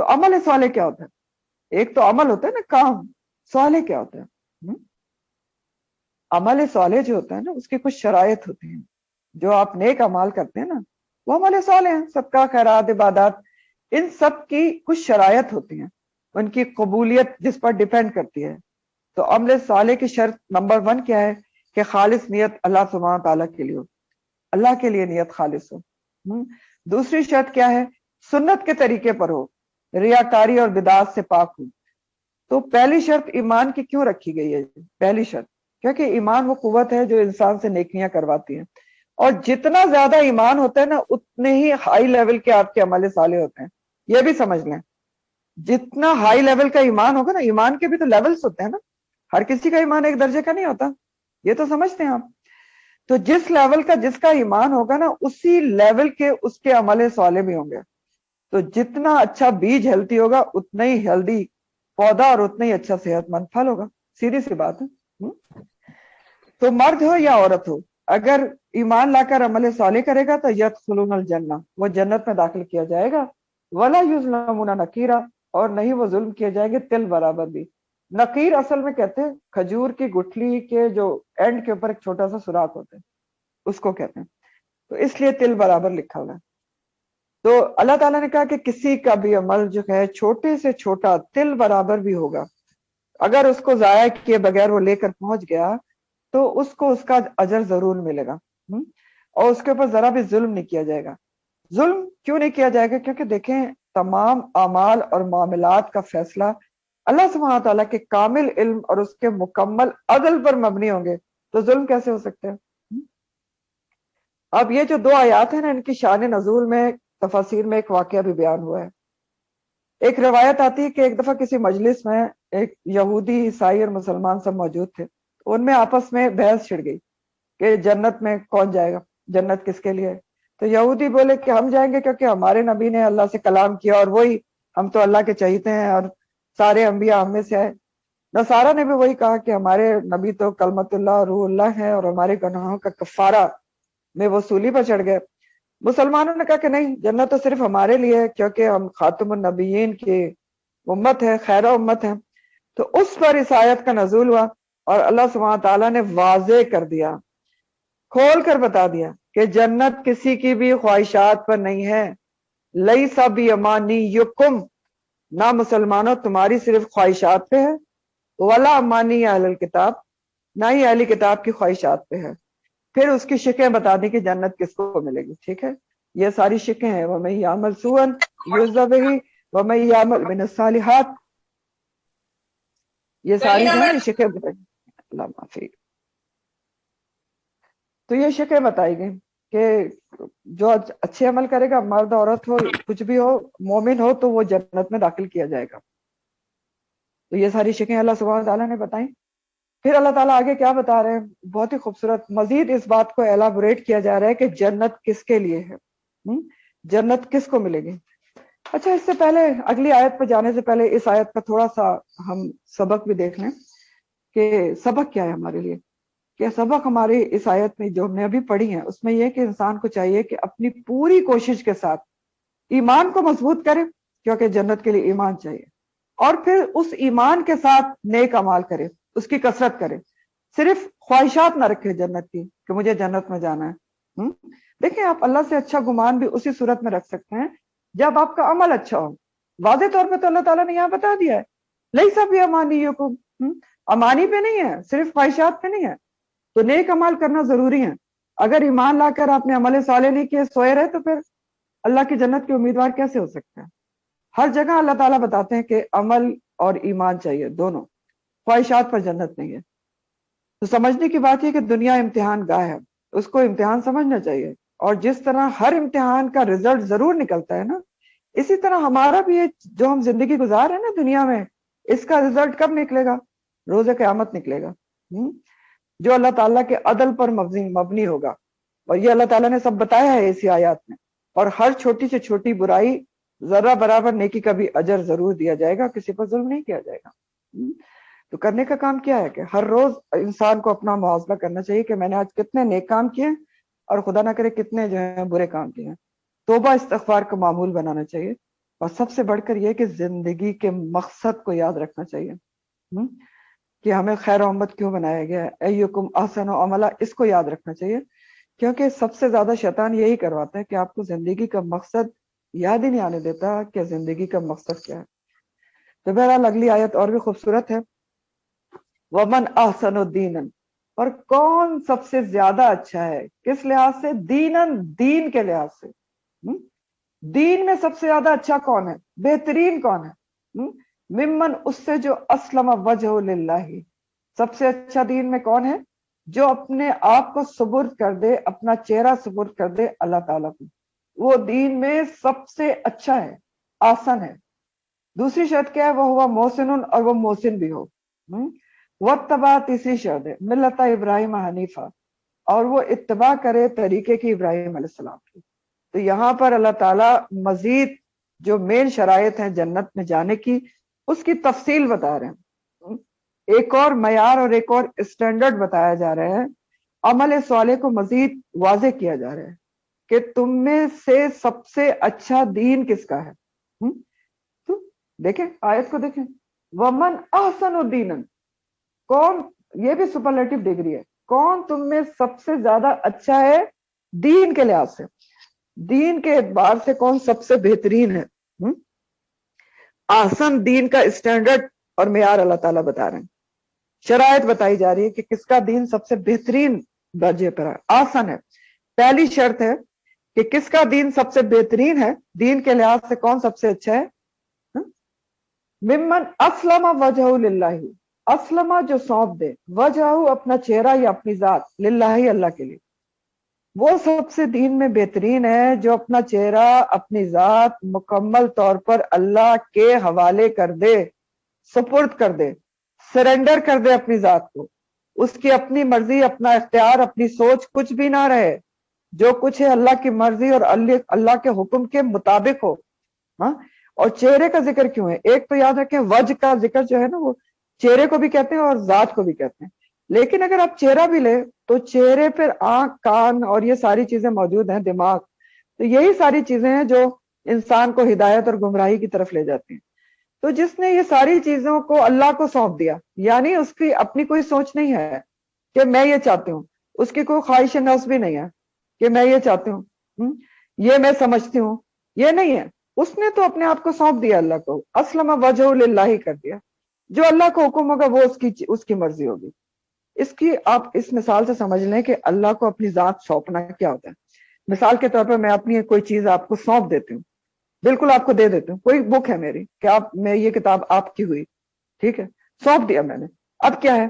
تو عمل صالح کیا ہوتا ہے؟ ایک تو عمل ہوتا ہے نا کام، صالح کیا ہوتا ہے؟ عمل صالح جو ہوتا ہے نا اس کی کچھ شرائط ہوتی ہیں. جو آپ نیک اعمال کرتے ہیں نا وہ عمل صالح ہیں، صدقہ خیرات عبادات، ان سب کی کچھ شرائط ہوتی ہیں، ان کی قبولیت جس پر ڈیپینڈ کرتی ہے. تو عمل صالح کی شرط نمبر 1 کیا ہے؟ کہ خالص نیت اللہ سبحانہ تعالیٰ کے لیے ہو، اللہ کے لیے نیت خالص ہو. دوسری شرط کیا ہے؟ سنت کے طریقے پر ہو، ریاکاری اور بدعات سے پاک ہو. تو پہلی شرط ایمان کی کیوں رکھی گئی ہے؟ پہلی شرط کیونکہ ایمان وہ قوت ہے جو انسان سے نیکیاں کرواتی ہیں، اور جتنا زیادہ ایمان ہوتا ہے نا اتنے ہی ہائی لیول کے آپ کے عمل صالح ہوتے ہیں. یہ بھی سمجھ لیں، جتنا ہائی لیول کا ایمان ہوگا نا، ایمان کے بھی تو لیولز ہوتے ہیں نا، ہر کسی کا ایمان ایک درجے کا نہیں ہوتا، یہ تو سمجھتے ہیں آپ. تو جس لیول کا جس کا ایمان ہوگا نا اسی لیول کے اس کے عمل صالح بھی ہوں گے. تو جتنا اچھا بیج ہیلتھی ہوگا اتنا ہی ہیلدی پودا اور اتنا ہی اچھا صحت مند پھل ہوگا. سیدھی سی بات ہے. تو مرد ہو یا عورت ہو، اگر ایمان لا کر عمل صالح کرے گا تو یدخلون الجنہ، وہ جنت میں داخل کیا جائے گا. ولا یظلمون نقیرا، اور نہیں وہ ظلم کیے جائیں گے تل برابر بھی. نقیر اصل میں کہتے ہیں کھجور کی گٹھلی کے جو اینڈ کے اوپر ایک چھوٹا سا سوراخ ہوتا ہے اس کو کہتے ہیں، تو اس لیے تل برابر لکھا ہوا ہے. تو اللہ تعالیٰ نے کہا کہ کسی کا بھی عمل جو ہے چھوٹے سے چھوٹا تل برابر بھی ہوگا، اگر اس کو ضائع کیے بغیر وہ لے کر پہنچ گیا تو اس کو اس کا اجر ضرور ملے گا، اور اس کے اوپر ذرا بھی ظلم نہیں کیا جائے گا. ظلم کیوں نہیں کیا جائے گا؟ کیونکہ دیکھیں تمام اعمال اور معاملات کا فیصلہ اللہ سبحانہ تعالیٰ کے کامل علم اور اس کے مکمل عدل پر مبنی ہوں گے، تو ظلم کیسے ہو سکتے ہیں؟ اب یہ جو 2 آیات ہیں نا ان کی شان نزول میں تفاسیر میں ایک واقعہ بھی بیان ہوا ہے. ایک روایت آتی ہے کہ ایک دفعہ کسی مجلس میں ایک یہودی، عیسائی اور مسلمان سب موجود تھے. ان میں آپس میں بحث چھڑ گئی کہ جنت میں کون جائے گا، جنت کس کے لیے ہے. تو یہودی بولے کہ ہم جائیں گے کیونکہ ہمارے نبی نے اللہ سے کلام کیا اور وہی ہم تو اللہ کے چہیتے ہیں اور سارے انبیاء ہم میں سے آئے. نصارہ نے بھی وہی کہا کہ ہمارے نبی تو کلمت اللہ اور روح اللہ ہے اور ہمارے گناہوں کا کفارہ میں وہ سولی پر چڑھ گئے. مسلمانوں نے کہا کہ نہیں، جنت تو صرف ہمارے لیے ہے کیونکہ ہم خاتم النبیین کی امت ہے، خیر امت ہے. تو اس پر اس آیت کا نزول ہوا اور اللہ سبحانہ تعالیٰ نے واضح کر دیا، کھول کر بتا دیا کہ جنت کسی کی بھی خواہشات پر نہیں ہے. لیسا بیمانیکم، نہ مسلمانوں تمہاری صرف خواہشات پہ ہے، ولا امانی اہل الکتاب، نہ ہی اہلی کتاب کی خواہشات پہ ہے. پھر اس کی شکیں بتا دی کہ جنت کس کو ملے گی. ٹھیک ہے، یہ ساری شکیں ہیں. وَمَن يَعْمَلْ سُوءًا يُجْزَ بِهِ وَمَن يَعْمَلْ مِنَ الصَّالِحَاتِ، یہ ساری جو ہے شکیں بتائی. اللہ معافی. تو یہ شکیں بتائی گئی کہ جو اچھے عمل کرے گا، مرد عورت ہو کچھ بھی ہو، مومن ہو، تو وہ جنت میں داخل کیا جائے گا. تو یہ ساری شکیں اللہ سبحانہ تعالیٰ نے بتائیں. پھر اللہ تعالیٰ آگے کیا بتا رہے ہیں؟ بہت ہی خوبصورت مزید اس بات کو ایلابوریٹ کیا جا رہا ہے کہ جنت کس کے لیے ہے، جنت کس کو ملے گی. اچھا، اس سے پہلے اگلی آیت پہ جانے سے پہلے اس آیت کا تھوڑا سا ہم سبق بھی دیکھ لیں کہ سبق کیا ہے ہمارے لیے. کہ سبق ہماری اس آیت میں جو ہم نے ابھی پڑھی ہے اس میں یہ کہ انسان کو چاہیے کہ اپنی پوری کوشش کے ساتھ ایمان کو مضبوط کرے، کیونکہ جنت کے لیے ایمان چاہیے، اور پھر اس ایمان کے ساتھ نیک اعمال کرے، اس کی کثرت کرے. صرف خواہشات نہ رکھے جنت کی کہ مجھے جنت میں جانا ہے. دیکھیں آپ اللہ سے اچھا گمان بھی اسی صورت میں رکھ سکتے ہیں جب آپ کا عمل اچھا ہو. واضح طور پہ تو اللہ تعالیٰ نے یہاں بتا دیا ہے لیسا بیمانیکم، امانی پہ نہیں ہے، صرف خواہشات پہ نہیں ہے. تو نیک عمل کرنا ضروری ہے. اگر ایمان لا کر آپ نے عمل صالح نہیں کیے، سوئے رہے، تو پھر اللہ کی جنت کے امیدوار کیسے ہو سکتے ہیں؟ ہر جگہ اللہ تعالیٰ بتاتے ہیں کہ عمل اور ایمان چاہیے، دونوں. خواہشات پر جنت نہیں ہے. تو سمجھنے کی بات یہ کہ دنیا امتحان گاہ ہے، اس کو امتحان سمجھنا چاہیے. اور جس طرح ہر امتحان کا رزلٹ ضرور نکلتا ہے نا، اسی طرح ہمارا بھی جو ہم زندگی گزار رہے ہیں نا دنیا میں، اس کا رزلٹ کب نکلے گا؟ روز قیامت نکلے گا، جو اللہ تعالیٰ کے عدل پر مبنی ہوگا. اور یہ اللہ تعالیٰ نے سب بتایا ہے اسی آیات میں. اور ہر چھوٹی سے چھوٹی برائی ذرہ برابر نیکی کا بھی اجر ضرور دیا جائے گا، کسی پر ظلم نہیں کیا جائے گا. تو کرنے کا کام کیا ہے کہ ہر روز انسان کو اپنا محاسبہ کرنا چاہیے کہ میں نے آج کتنے نیک کام کیے اور خدا نہ کرے کتنے جو ہیں برے کام کیے ہیں. توبہ استغفار کا معمول بنانا چاہیے. اور سب سے بڑھ کر یہ کہ زندگی کے مقصد کو یاد رکھنا چاہیے کہ ہمیں خیر امت کیوں بنایا گیا ہے، ایکم احسن عملا، اس کو یاد رکھنا چاہیے، کیونکہ سب سے زیادہ شیطان یہی کرواتا ہے کہ آپ کو زندگی کا مقصد یاد ہی نہیں آنے دیتا کہ زندگی کا مقصد کیا ہے۔ تو بہرحال اگلی آیت اور بھی خوبصورت ہے، ومن احسن دینا، اور کون سب سے زیادہ اچھا ہے، کس لحاظ سے؟ دینن، دین کے لحاظ سے۔ دین میں سب سے زیادہ اچھا کون ہے، بہترین کون ہے؟ ممن، اس سے جو اسلم وجہ للہ، سب سے اچھا دین میں کون ہے؟ جو اپنے آپ کو سپرد کر دے، اپنا چہرہ سپرد کر دے اللہ تعالیٰ کو، وہ دین میں سب سے اچھا ہے، آسن ہے۔ دوسری شرط کیا ہے؟ وہ ہوا محسن، اور وہ محسن بھی ہو۔ واتبع، تیسری شرط ہے ملت ابراہیم حنیفہ، اور وہ اتباع کرے طریقے کی ابراہیم علیہ السلام کی۔ تو یہاں پر اللہ تعالیٰ مزید جو مین شرائط ہیں جنت میں جانے کی، اس کی تفصیل بتا رہے ہیں، ایک اور معیار اور ایک اور اسٹینڈرڈ بتایا جا رہا ہے، عمل صالح کو مزید واضح کیا جا رہا ہے کہ تم میں سے سب سے اچھا دین کس کا ہے۔ تو دیکھیں آیت کو دیکھیں، ومن احسن دینا، کون، یہ بھی سپرلیٹو ڈگری ہے، کون تم میں سب سے زیادہ اچھا ہے دین کے لحاظ سے، دین کے اعتبار سے کون سب سے بہترین ہے۔ آسن دین کا اسٹینڈرڈ اور معیار اللہ تعالیٰ بتا رہے ہیں، شرائط بتائی جا رہی ہے کہ کس کا دین سب سے بہترین درجے پر ہے، آسن ہے۔ پہلی شرط ہے کہ کس کا دین سب سے بہترین ہے، دین کے لحاظ سے کون سب سے اچھا ہے؟ ممن اسلم وجہ للہ، اسلم جو سونپ دے، وجہ اپنا چہرہ یا اپنی ذات، للہ اللہ کے لیے، وہ سب سے دین میں بہترین ہے جو اپنا چہرہ، اپنی ذات مکمل طور پر اللہ کے حوالے کر دے، سپرد کر دے، سرنڈر کر دے اپنی ذات کو، اس کی اپنی مرضی، اپنا اختیار، اپنی سوچ کچھ بھی نہ رہے، جو کچھ ہے اللہ کی مرضی اور اللہ کے حکم کے مطابق ہو۔ ہاں، اور چہرے کا ذکر کیوں ہے؟ ایک تو یاد رکھیں وجہ کا ذکر جو ہے نا، وہ چہرے کو بھی کہتے ہیں اور ذات کو بھی کہتے ہیں، لیکن اگر آپ چہرہ بھی لیں تو چہرے پر آنکھ، کان اور یہ ساری چیزیں موجود ہیں، دماغ، تو یہی ساری چیزیں ہیں جو انسان کو ہدایت اور گمراہی کی طرف لے جاتی ہیں۔ تو جس نے یہ ساری چیزوں کو اللہ کو سونپ دیا، یعنی اس کی اپنی کوئی سوچ نہیں ہے کہ میں یہ چاہتی ہوں، اس کی کوئی خواہش نفس بھی نہیں ہے کہ میں یہ چاہتی ہوں، یہ میں سمجھتی ہوں، یہ نہیں ہے، اس نے تو اپنے آپ کو سونپ دیا اللہ کو، اسلم وجہ للہ کر دیا، جو اللہ کو حکم ہوگا وہ اس کی مرضی ہوگی۔ اس کی آپ اس مثال سے سمجھ لیں کہ اللہ کو اپنی ذات سونپنا کیا ہوتا ہے۔ مثال کے طور پر میں اپنی کوئی چیز آپ کو سونپ دیتی ہوں، بالکل آپ کو دے دیتی ہوں، کوئی بک ہے میری کہ آپ، میں یہ کتاب آپ کی ہوئی، ٹھیک ہے، سونپ دیا میں نے، اب کیا ہے،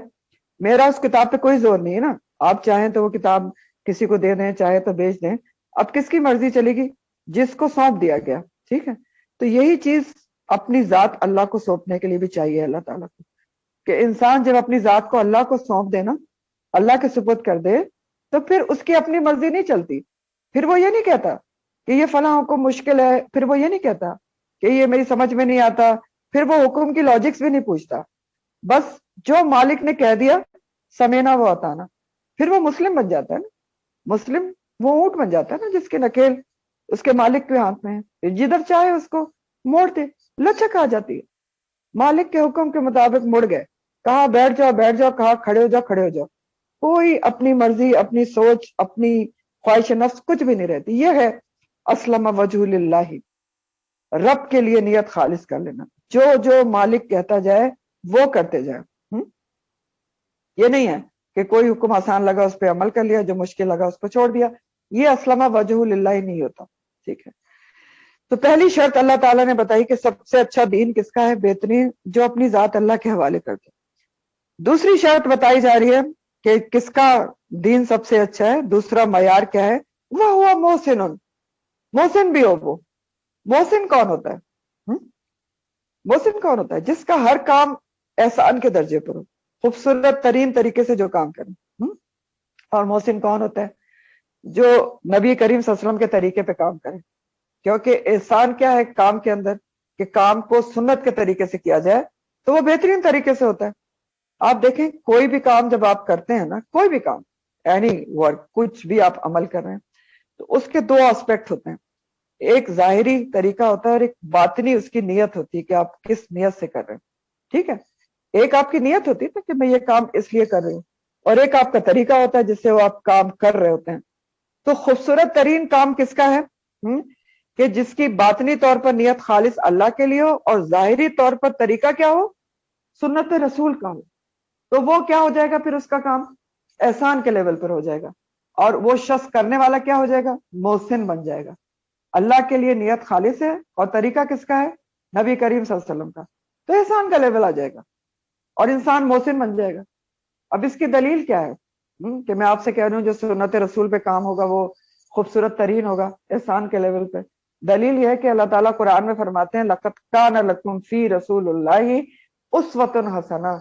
میرا اس کتاب پہ کوئی زور نہیں ہے نا، آپ چاہیں تو وہ کتاب کسی کو دے دیں، چاہے تو بیچ دیں، اب کس کی مرضی چلے گی؟ جس کو سونپ دیا گیا، ٹھیک ہے۔ تو یہی چیز اپنی ذات اللہ کو سونپنے کے لیے بھی چاہیے اللہ تعالیٰ کو، کہ انسان جب اپنی ذات کو اللہ کو سونپ دے نا، اللہ کے سپرد کر دے، تو پھر اس کی اپنی مرضی نہیں چلتی، پھر وہ یہ نہیں کہتا کہ یہ فلاں حکم مشکل ہے، پھر وہ یہ نہیں کہتا کہ یہ میری سمجھ میں نہیں آتا، پھر وہ حکم کی لاجکس بھی نہیں پوچھتا، بس جو مالک نے کہہ دیا سمینا وہ اطانا، پھر وہ مسلم بن جاتا ہے نا، مسلم وہ اونٹ بن جاتا ہے نا جس کے نکیل اس کے مالک کے ہاتھ میں ہے، جدھر چاہے اس کو موڑ دے، لچک آ جاتی ہے، مالک کے حکم کے مطابق مڑ گئے، کہا بیٹھ جاؤ بیٹھ جاؤ، کہا کھڑے ہو جاؤ کھڑے ہو جاؤ، کوئی اپنی مرضی، اپنی سوچ، اپنی خواہش نفس کچھ بھی نہیں رہتی۔ یہ ہے اسلم وجہ للہ، رب کے لیے نیت خالص کر لینا، جو جو مالک کہتا جائے وہ کرتے جائے۔ یہ نہیں ہے کہ کوئی حکم آسان لگا اس پہ عمل کر لیا، جو مشکل لگا اس کو چھوڑ دیا، یہ اسلم وجہ للہ نہیں ہوتا، ٹھیک ہے۔ تو پہلی شرط اللہ تعالیٰ نے بتائی کہ سب سے اچھا دین کس کا ہے، بہترین، جو اپنی ذات اللہ کے حوالے کرتے۔ دوسری شرط بتائی جا رہی ہے کہ کس کا دین سب سے اچھا ہے، دوسرا معیار کیا ہے، وہ ہوا محسن، محسن بھی ہو وہ۔ محسن کون ہوتا ہے؟ محسن کون ہوتا ہے؟ جس کا ہر کام احسان کے درجے پر ہو، خوبصورت ترین طریقے سے جو کام کرے۔ اور محسن کون ہوتا ہے؟ جو نبی کریم صلی اللہ علیہ وسلم کے طریقے پہ کام کرے، کیونکہ احسان کیا ہے کام کے اندر، کہ کام کو سنت کے طریقے سے کیا جائے تو وہ بہترین طریقے سے ہوتا ہے۔ آپ دیکھیں کوئی بھی کام جب آپ کرتے ہیں نا، کوئی بھی کام، اینی ورک، کچھ بھی آپ عمل کر رہے ہیں، تو اس کے دو آسپیکٹ ہوتے ہیں، ایک ظاہری طریقہ ہوتا ہے اور ایک باطنی اس کی نیت ہوتی ہے کہ آپ کس نیت سے کر رہے ہیں. ٹھیک ہے, ایک آپ کی نیت ہوتی ہے کہ میں یہ کام اس لیے کر رہی ہوں, اور ایک آپ کا طریقہ ہوتا ہے جس سے وہ آپ کام کر رہے ہوتے ہیں. تو خوبصورت ترین کام کس کا ہے؟ کہ جس کی باطنی طور پر نیت خالص اللہ کے لیے ہو اور ظاہری طور پر طریقہ کیا ہو؟ سنت رسول کا ہو. تو وہ کیا ہو جائے گا پھر؟ اس کا کام احسان کے لیول پر ہو جائے گا, اور وہ شخص کرنے والا کیا ہو جائے گا؟ محسن بن جائے گا. اللہ کے لیے نیت خالص ہے اور طریقہ کس کا ہے؟ نبی کریم صلی اللہ علیہ وسلم کا. تو احسان کا لیول آ جائے گا اور انسان محسن بن جائے گا. اب اس کی دلیل کیا ہے کہ میں آپ سے کہہ رہا ہوں جو سنت رسول پہ کام ہوگا وہ خوبصورت ترین ہوگا احسان کے لیول پہ؟ دلیل یہ ہے کہ اللہ تعالیٰ قرآن میں فرماتے ہیں لَقَدْ كَانَ لَكُمْ فِي رَسُولِ اللَّهِ أُسْوَةٌ حَسَنَةٌ,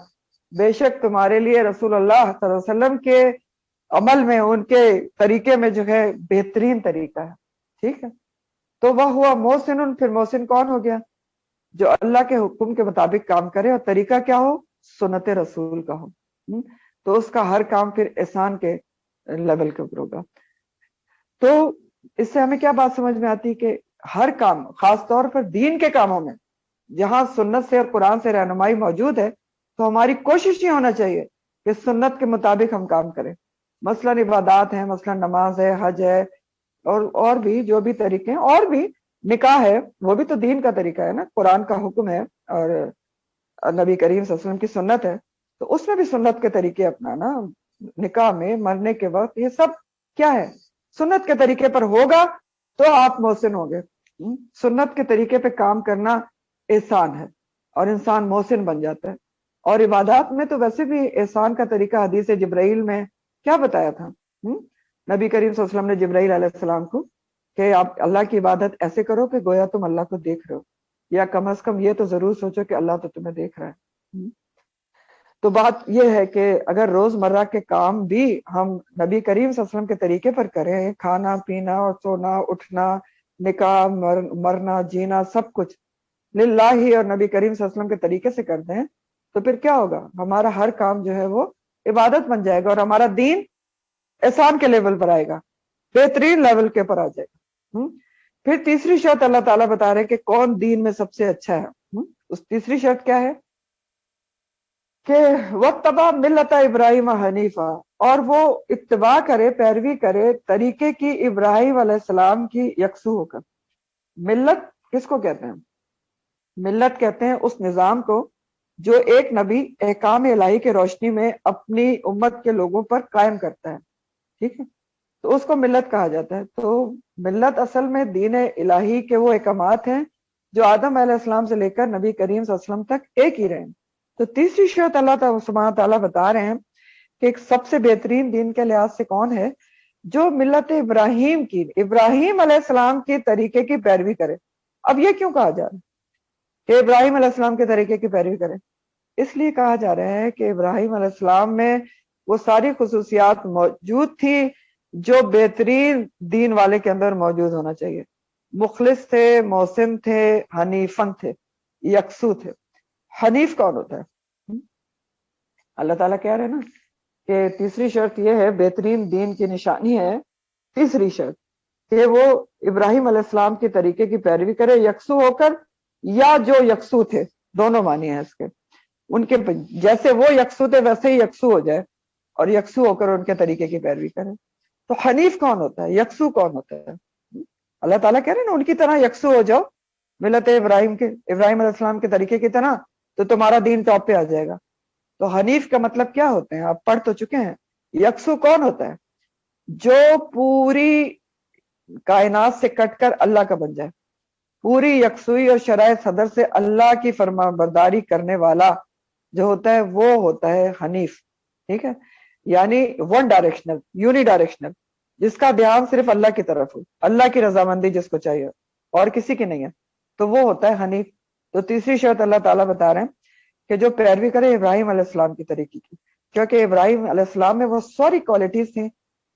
بے شک تمہارے لیے رسول اللہ صلی اللہ علیہ وسلم کے عمل میں, ان کے طریقے میں جو ہے بہترین طریقہ ہے. ٹھیک ہے, تو وہ ہوا محسن. پھر محسن کون ہو گیا؟ جو اللہ کے حکم کے مطابق کام کرے اور طریقہ کیا ہو؟ سنت رسول کا ہو. تو اس کا ہر کام پھر احسان کے لیول کے اوپر ہوگا. تو اس سے ہمیں کیا بات سمجھ میں آتی کہ ہر کام, خاص طور پر دین کے کاموں میں جہاں سنت سے اور قرآن سے رہنمائی موجود ہے, تو ہماری کوشش یہ ہونا چاہیے کہ سنت کے مطابق ہم کام کریں. مثلاً عبادات ہیں, مثلاً نماز ہے, حج ہے, اور بھی جو بھی طریقے ہیں, اور بھی نکاح ہے, وہ بھی تو دین کا طریقہ ہے نا, قرآن کا حکم ہے اور نبی کریم صلی اللہ علیہ وسلم کی سنت ہے. تو اس میں بھی سنت کے طریقے اپنانا, نکاح میں, مرنے کے وقت, یہ سب کیا ہے؟ سنت کے طریقے پر ہوگا تو آپ محسن ہوں گے. سنت کے طریقے پہ کام کرنا احسان ہے اور انسان محسن بن جاتا ہے. اور عبادات میں تو ویسے بھی احسان کا طریقہ حدیث جبرائیل میں کیا بتایا تھا؟ نبی کریم صلی اللہ علیہ وسلم نے جبرائیل علیہ السلام کو کہ آپ اللہ کی عبادت ایسے کرو کہ گویا تم اللہ کو دیکھ رہے ہو, یا کم از کم یہ تو ضرور سوچو کہ اللہ تو تمہیں دیکھ رہا ہے. تو بات یہ ہے کہ اگر روز مرہ کے کام بھی ہم نبی کریم صلی اللہ علیہ وسلم کے طریقے پر کریں, کھانا پینا اور سونا اٹھنا, نکاح, مرنا, جینا, سب کچھ للہ اور نبی کریم صلی اللہ علیہ وسلم کے طریقے سے کرتے ہیں, تو پھر کیا ہوگا؟ ہمارا ہر کام جو ہے وہ عبادت بن جائے گا اور ہمارا دین احسان کے لیول پر آئے گا, بہترین لیول کے پر آ جائے گا. پھر تیسری شرط اللہ تعالیٰ بتا رہے کہ کون دین میں سب سے اچھا ہے. اس تیسری شرط کیا ہے؟ کہ وَاتَّبَعَ مِلَّةَ إِبْرَاهِيمَ حنیفہ, اور وہ اتباع کرے, پیروی کرے طریقے کی ابراہیم علیہ السلام کی یکسو ہو کر. ملت کس کو کہتے ہیں؟ ملت کہتے ہیں اس نظام کو جو ایک نبی احکام الہی کے روشنی میں اپنی امت کے لوگوں پر قائم کرتا ہے. ٹھیک ہے, تو اس کو ملت کہا جاتا ہے. تو ملت اصل میں دین الہی کے وہ احکامات ہیں جو آدم علیہ السلام سے لے کر نبی کریم صلی اللہ علیہ وسلم تک ایک ہی رہے. تو تیسری شرط اللہ سبحانہ تعالیٰ بتا رہے ہیں کہ ایک سب سے بہترین دین کے لحاظ سے کون ہے؟ جو ملت ابراہیم کی, ابراہیم علیہ السلام کے طریقے کی پیروی کرے. اب یہ کیوں کہا جا رہا ہے کہ ابراہیم علیہ السلام کے طریقے کی پیروی کرے؟ اس لیے کہا جا رہا ہے کہ ابراہیم علیہ السلام میں وہ ساری خصوصیات موجود تھی جو بہترین دین والے کے اندر موجود ہونا چاہیے. مخلص تھے, محسن تھے, حنیفن تھے, یکسو تھے. حنیف کون ہوتا ہے؟ اللہ تعالیٰ کہہ رہے ہیں نا کہ تیسری شرط یہ ہے, بہترین دین کی نشانی ہے تیسری شرط کہ وہ ابراہیم علیہ السلام کے طریقے کی پیروی کرے, یکسو ہو کر, یا جو یکسو تھے, دونوں معنی ہیں اس کے. ان کے جیسے وہ یکسو تھے ویسے ہی یکسو ہو جائے اور یکسو ہو کر ان کے طریقے کی پیروی کرے. تو حنیف کون ہوتا ہے؟ یکسو کون ہوتا ہے؟ اللہ تعالیٰ کہہ رہے ہیں نا ان کی طرح یکسو ہو جاؤ, ملت ابراہیم علیہ السلام کے طریقے کی طرح, تو تمہارا دین ٹاپ پہ آ جائے گا. تو حنیف کا مطلب کیا ہوتے ہیں آپ پڑھ تو چکے ہیں. یکسو کون ہوتا ہے؟ جو پوری کائنات سے کٹ کر اللہ کا بن جائے, پوری یکسوئی اور شرائع صدر سے اللہ کی فرما برداری کرنے والا جو ہوتا ہے وہ ہوتا ہے حنیف. ٹھیک ہے, یعنی ون ڈائریکشنل, یونی ڈائریکشنل, جس کا دھیان صرف اللہ کی طرف ہو, اللہ کی رضامندی جس کو چاہیے اور کسی کی نہیں ہے, تو وہ ہوتا ہے حنیف. تو تیسری شرط اللہ تعالیٰ بتا رہے ہیں کہ جو پیروی کرے ابراہیم علیہ السلام کی طریقے کی, کیونکہ ابراہیم علیہ السلام میں وہ ساری کوالٹیز تھیں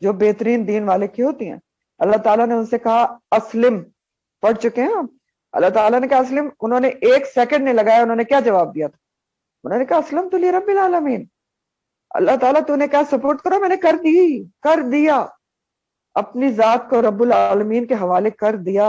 جو بہترین دین والے کی ہوتی ہیں. اللہ تعالیٰ نے ان سے کہا اسلم, پڑھ چکے ہیں ہم. اللہ تعالیٰ نے کہا اسلم, انہوں نے ایک سیکنڈ نہیں لگایا, انہوں نے کیا جواب دیا تھا؟ انہوں نے کہا اسلم تو رب العالمین. اللہ تعالیٰ تو نے کہا سپورٹ کرو, میں نے کر دیا, اپنی ذات کو رب العالمین کے حوالے کر دیا.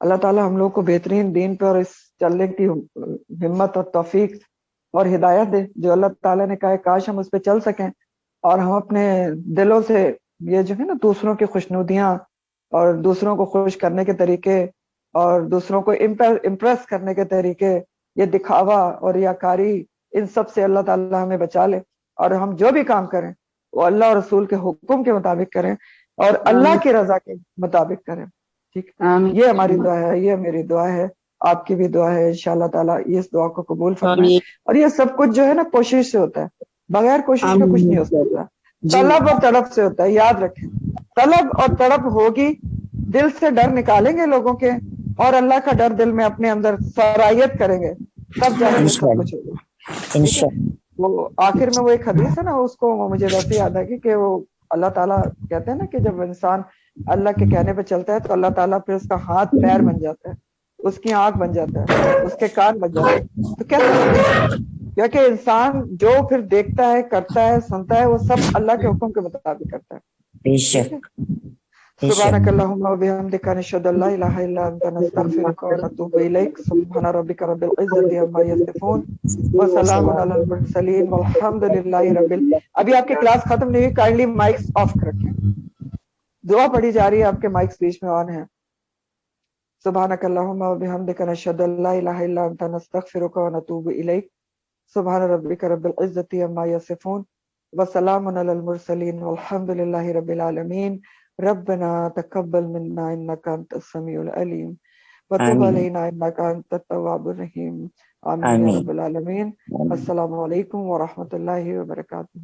اللہ تعالیٰ ہم لوگ کو بہترین دین پہ اور اس چلنے کی ہمت اور توفیق اور ہدایت دے، جو اللہ تعالیٰ نے کہا ہے کاش ہم اس پہ چل سکیں اور ہم اپنے دلوں سے یہ جو ہے نا دوسروں کی خوشنودیاں اور دوسروں کو خوش کرنے کے طریقے اور دوسروں کو امپریس کرنے کے طریقے، یہ دکھاوا اور ریاکاری، ان سب سے اللہ تعالیٰ ہمیں بچا لے، اور ہم جو بھی کام کریں وہ اللہ اور رسول کے حکم کے مطابق کریں اور اللہ کی رضا کے مطابق کریں. ٹھیک، یہ ہماری دعا ہے، یہ میری دعا ہے، آپ کی بھی دعا ہے. انشاءاللہ تعالیٰ اس دعا کو قبول فرمائے. اور یہ سب کچھ جو ہے نا کوشش سے ہوتا ہے، بغیر کوشش کے کچھ نہیں ہو سکتا. طلب اور تڑپ سے ہوتا ہے، یاد رکھیں. طلب اور تڑپ ہوگی، دل سے ڈر نکالیں گے لوگوں کے اور اللہ کا ڈر دل میں اپنے اندر سرایت کریں گے، تب جا کے سب کچھ ہوگا. ٹھیک ہے. وہ آخر میں وہ ایک حدیث ہے نا، اس کو مجھے ویسے یاد ہے کہ وہ اللہ تعالیٰ کہتے ہیں نا کہ جب انسان اللہ کے کہنے پہ چلتا ہے تو اللہ تعالیٰ پھر اس کا ہاتھ پیر بن جاتا ہے، اس کی آنکھ بن جاتا ہے، اس کے کان بن جاتے ہیں. تو کیسے بنے گا؟ کیونکہ انسان جو پھر دیکھتا ہے، کرتا ہے، سنتا ہے، وہ سب اللہ کے حکم کے مطابق کرتا ہے. ٹھیک ہے. سبحانك اللهم وبحمدك نشهد ان لا اله الا انت نستغفرك ونتوب اليك. سبحان ربك رب العزة عما يصفون وسلام على المرسلين والحمد لله رب ابھی آپ کی کلاس ختم نہیں ہوئی، کائنڈلی مائکس آف رکھیں. دعا پڑھی جا رہی ہے، آپ کے مائکس بیچ میں آن ہیں. سبحانك اللهم وبحمدك نشهد ان لا اله الا انت نستغفرك ونتوب اليك. سبحان ربك رب العزة عما يصفون وسلام على المرسلين والحمد لله رب العالمين. ربنا تقبل منا انك انت السميع العليم وتب علينا انك انت التواب الرحيم. آمين يا رب العالمين. السلام علیکم ورحمۃ اللہ وبرکاتہ.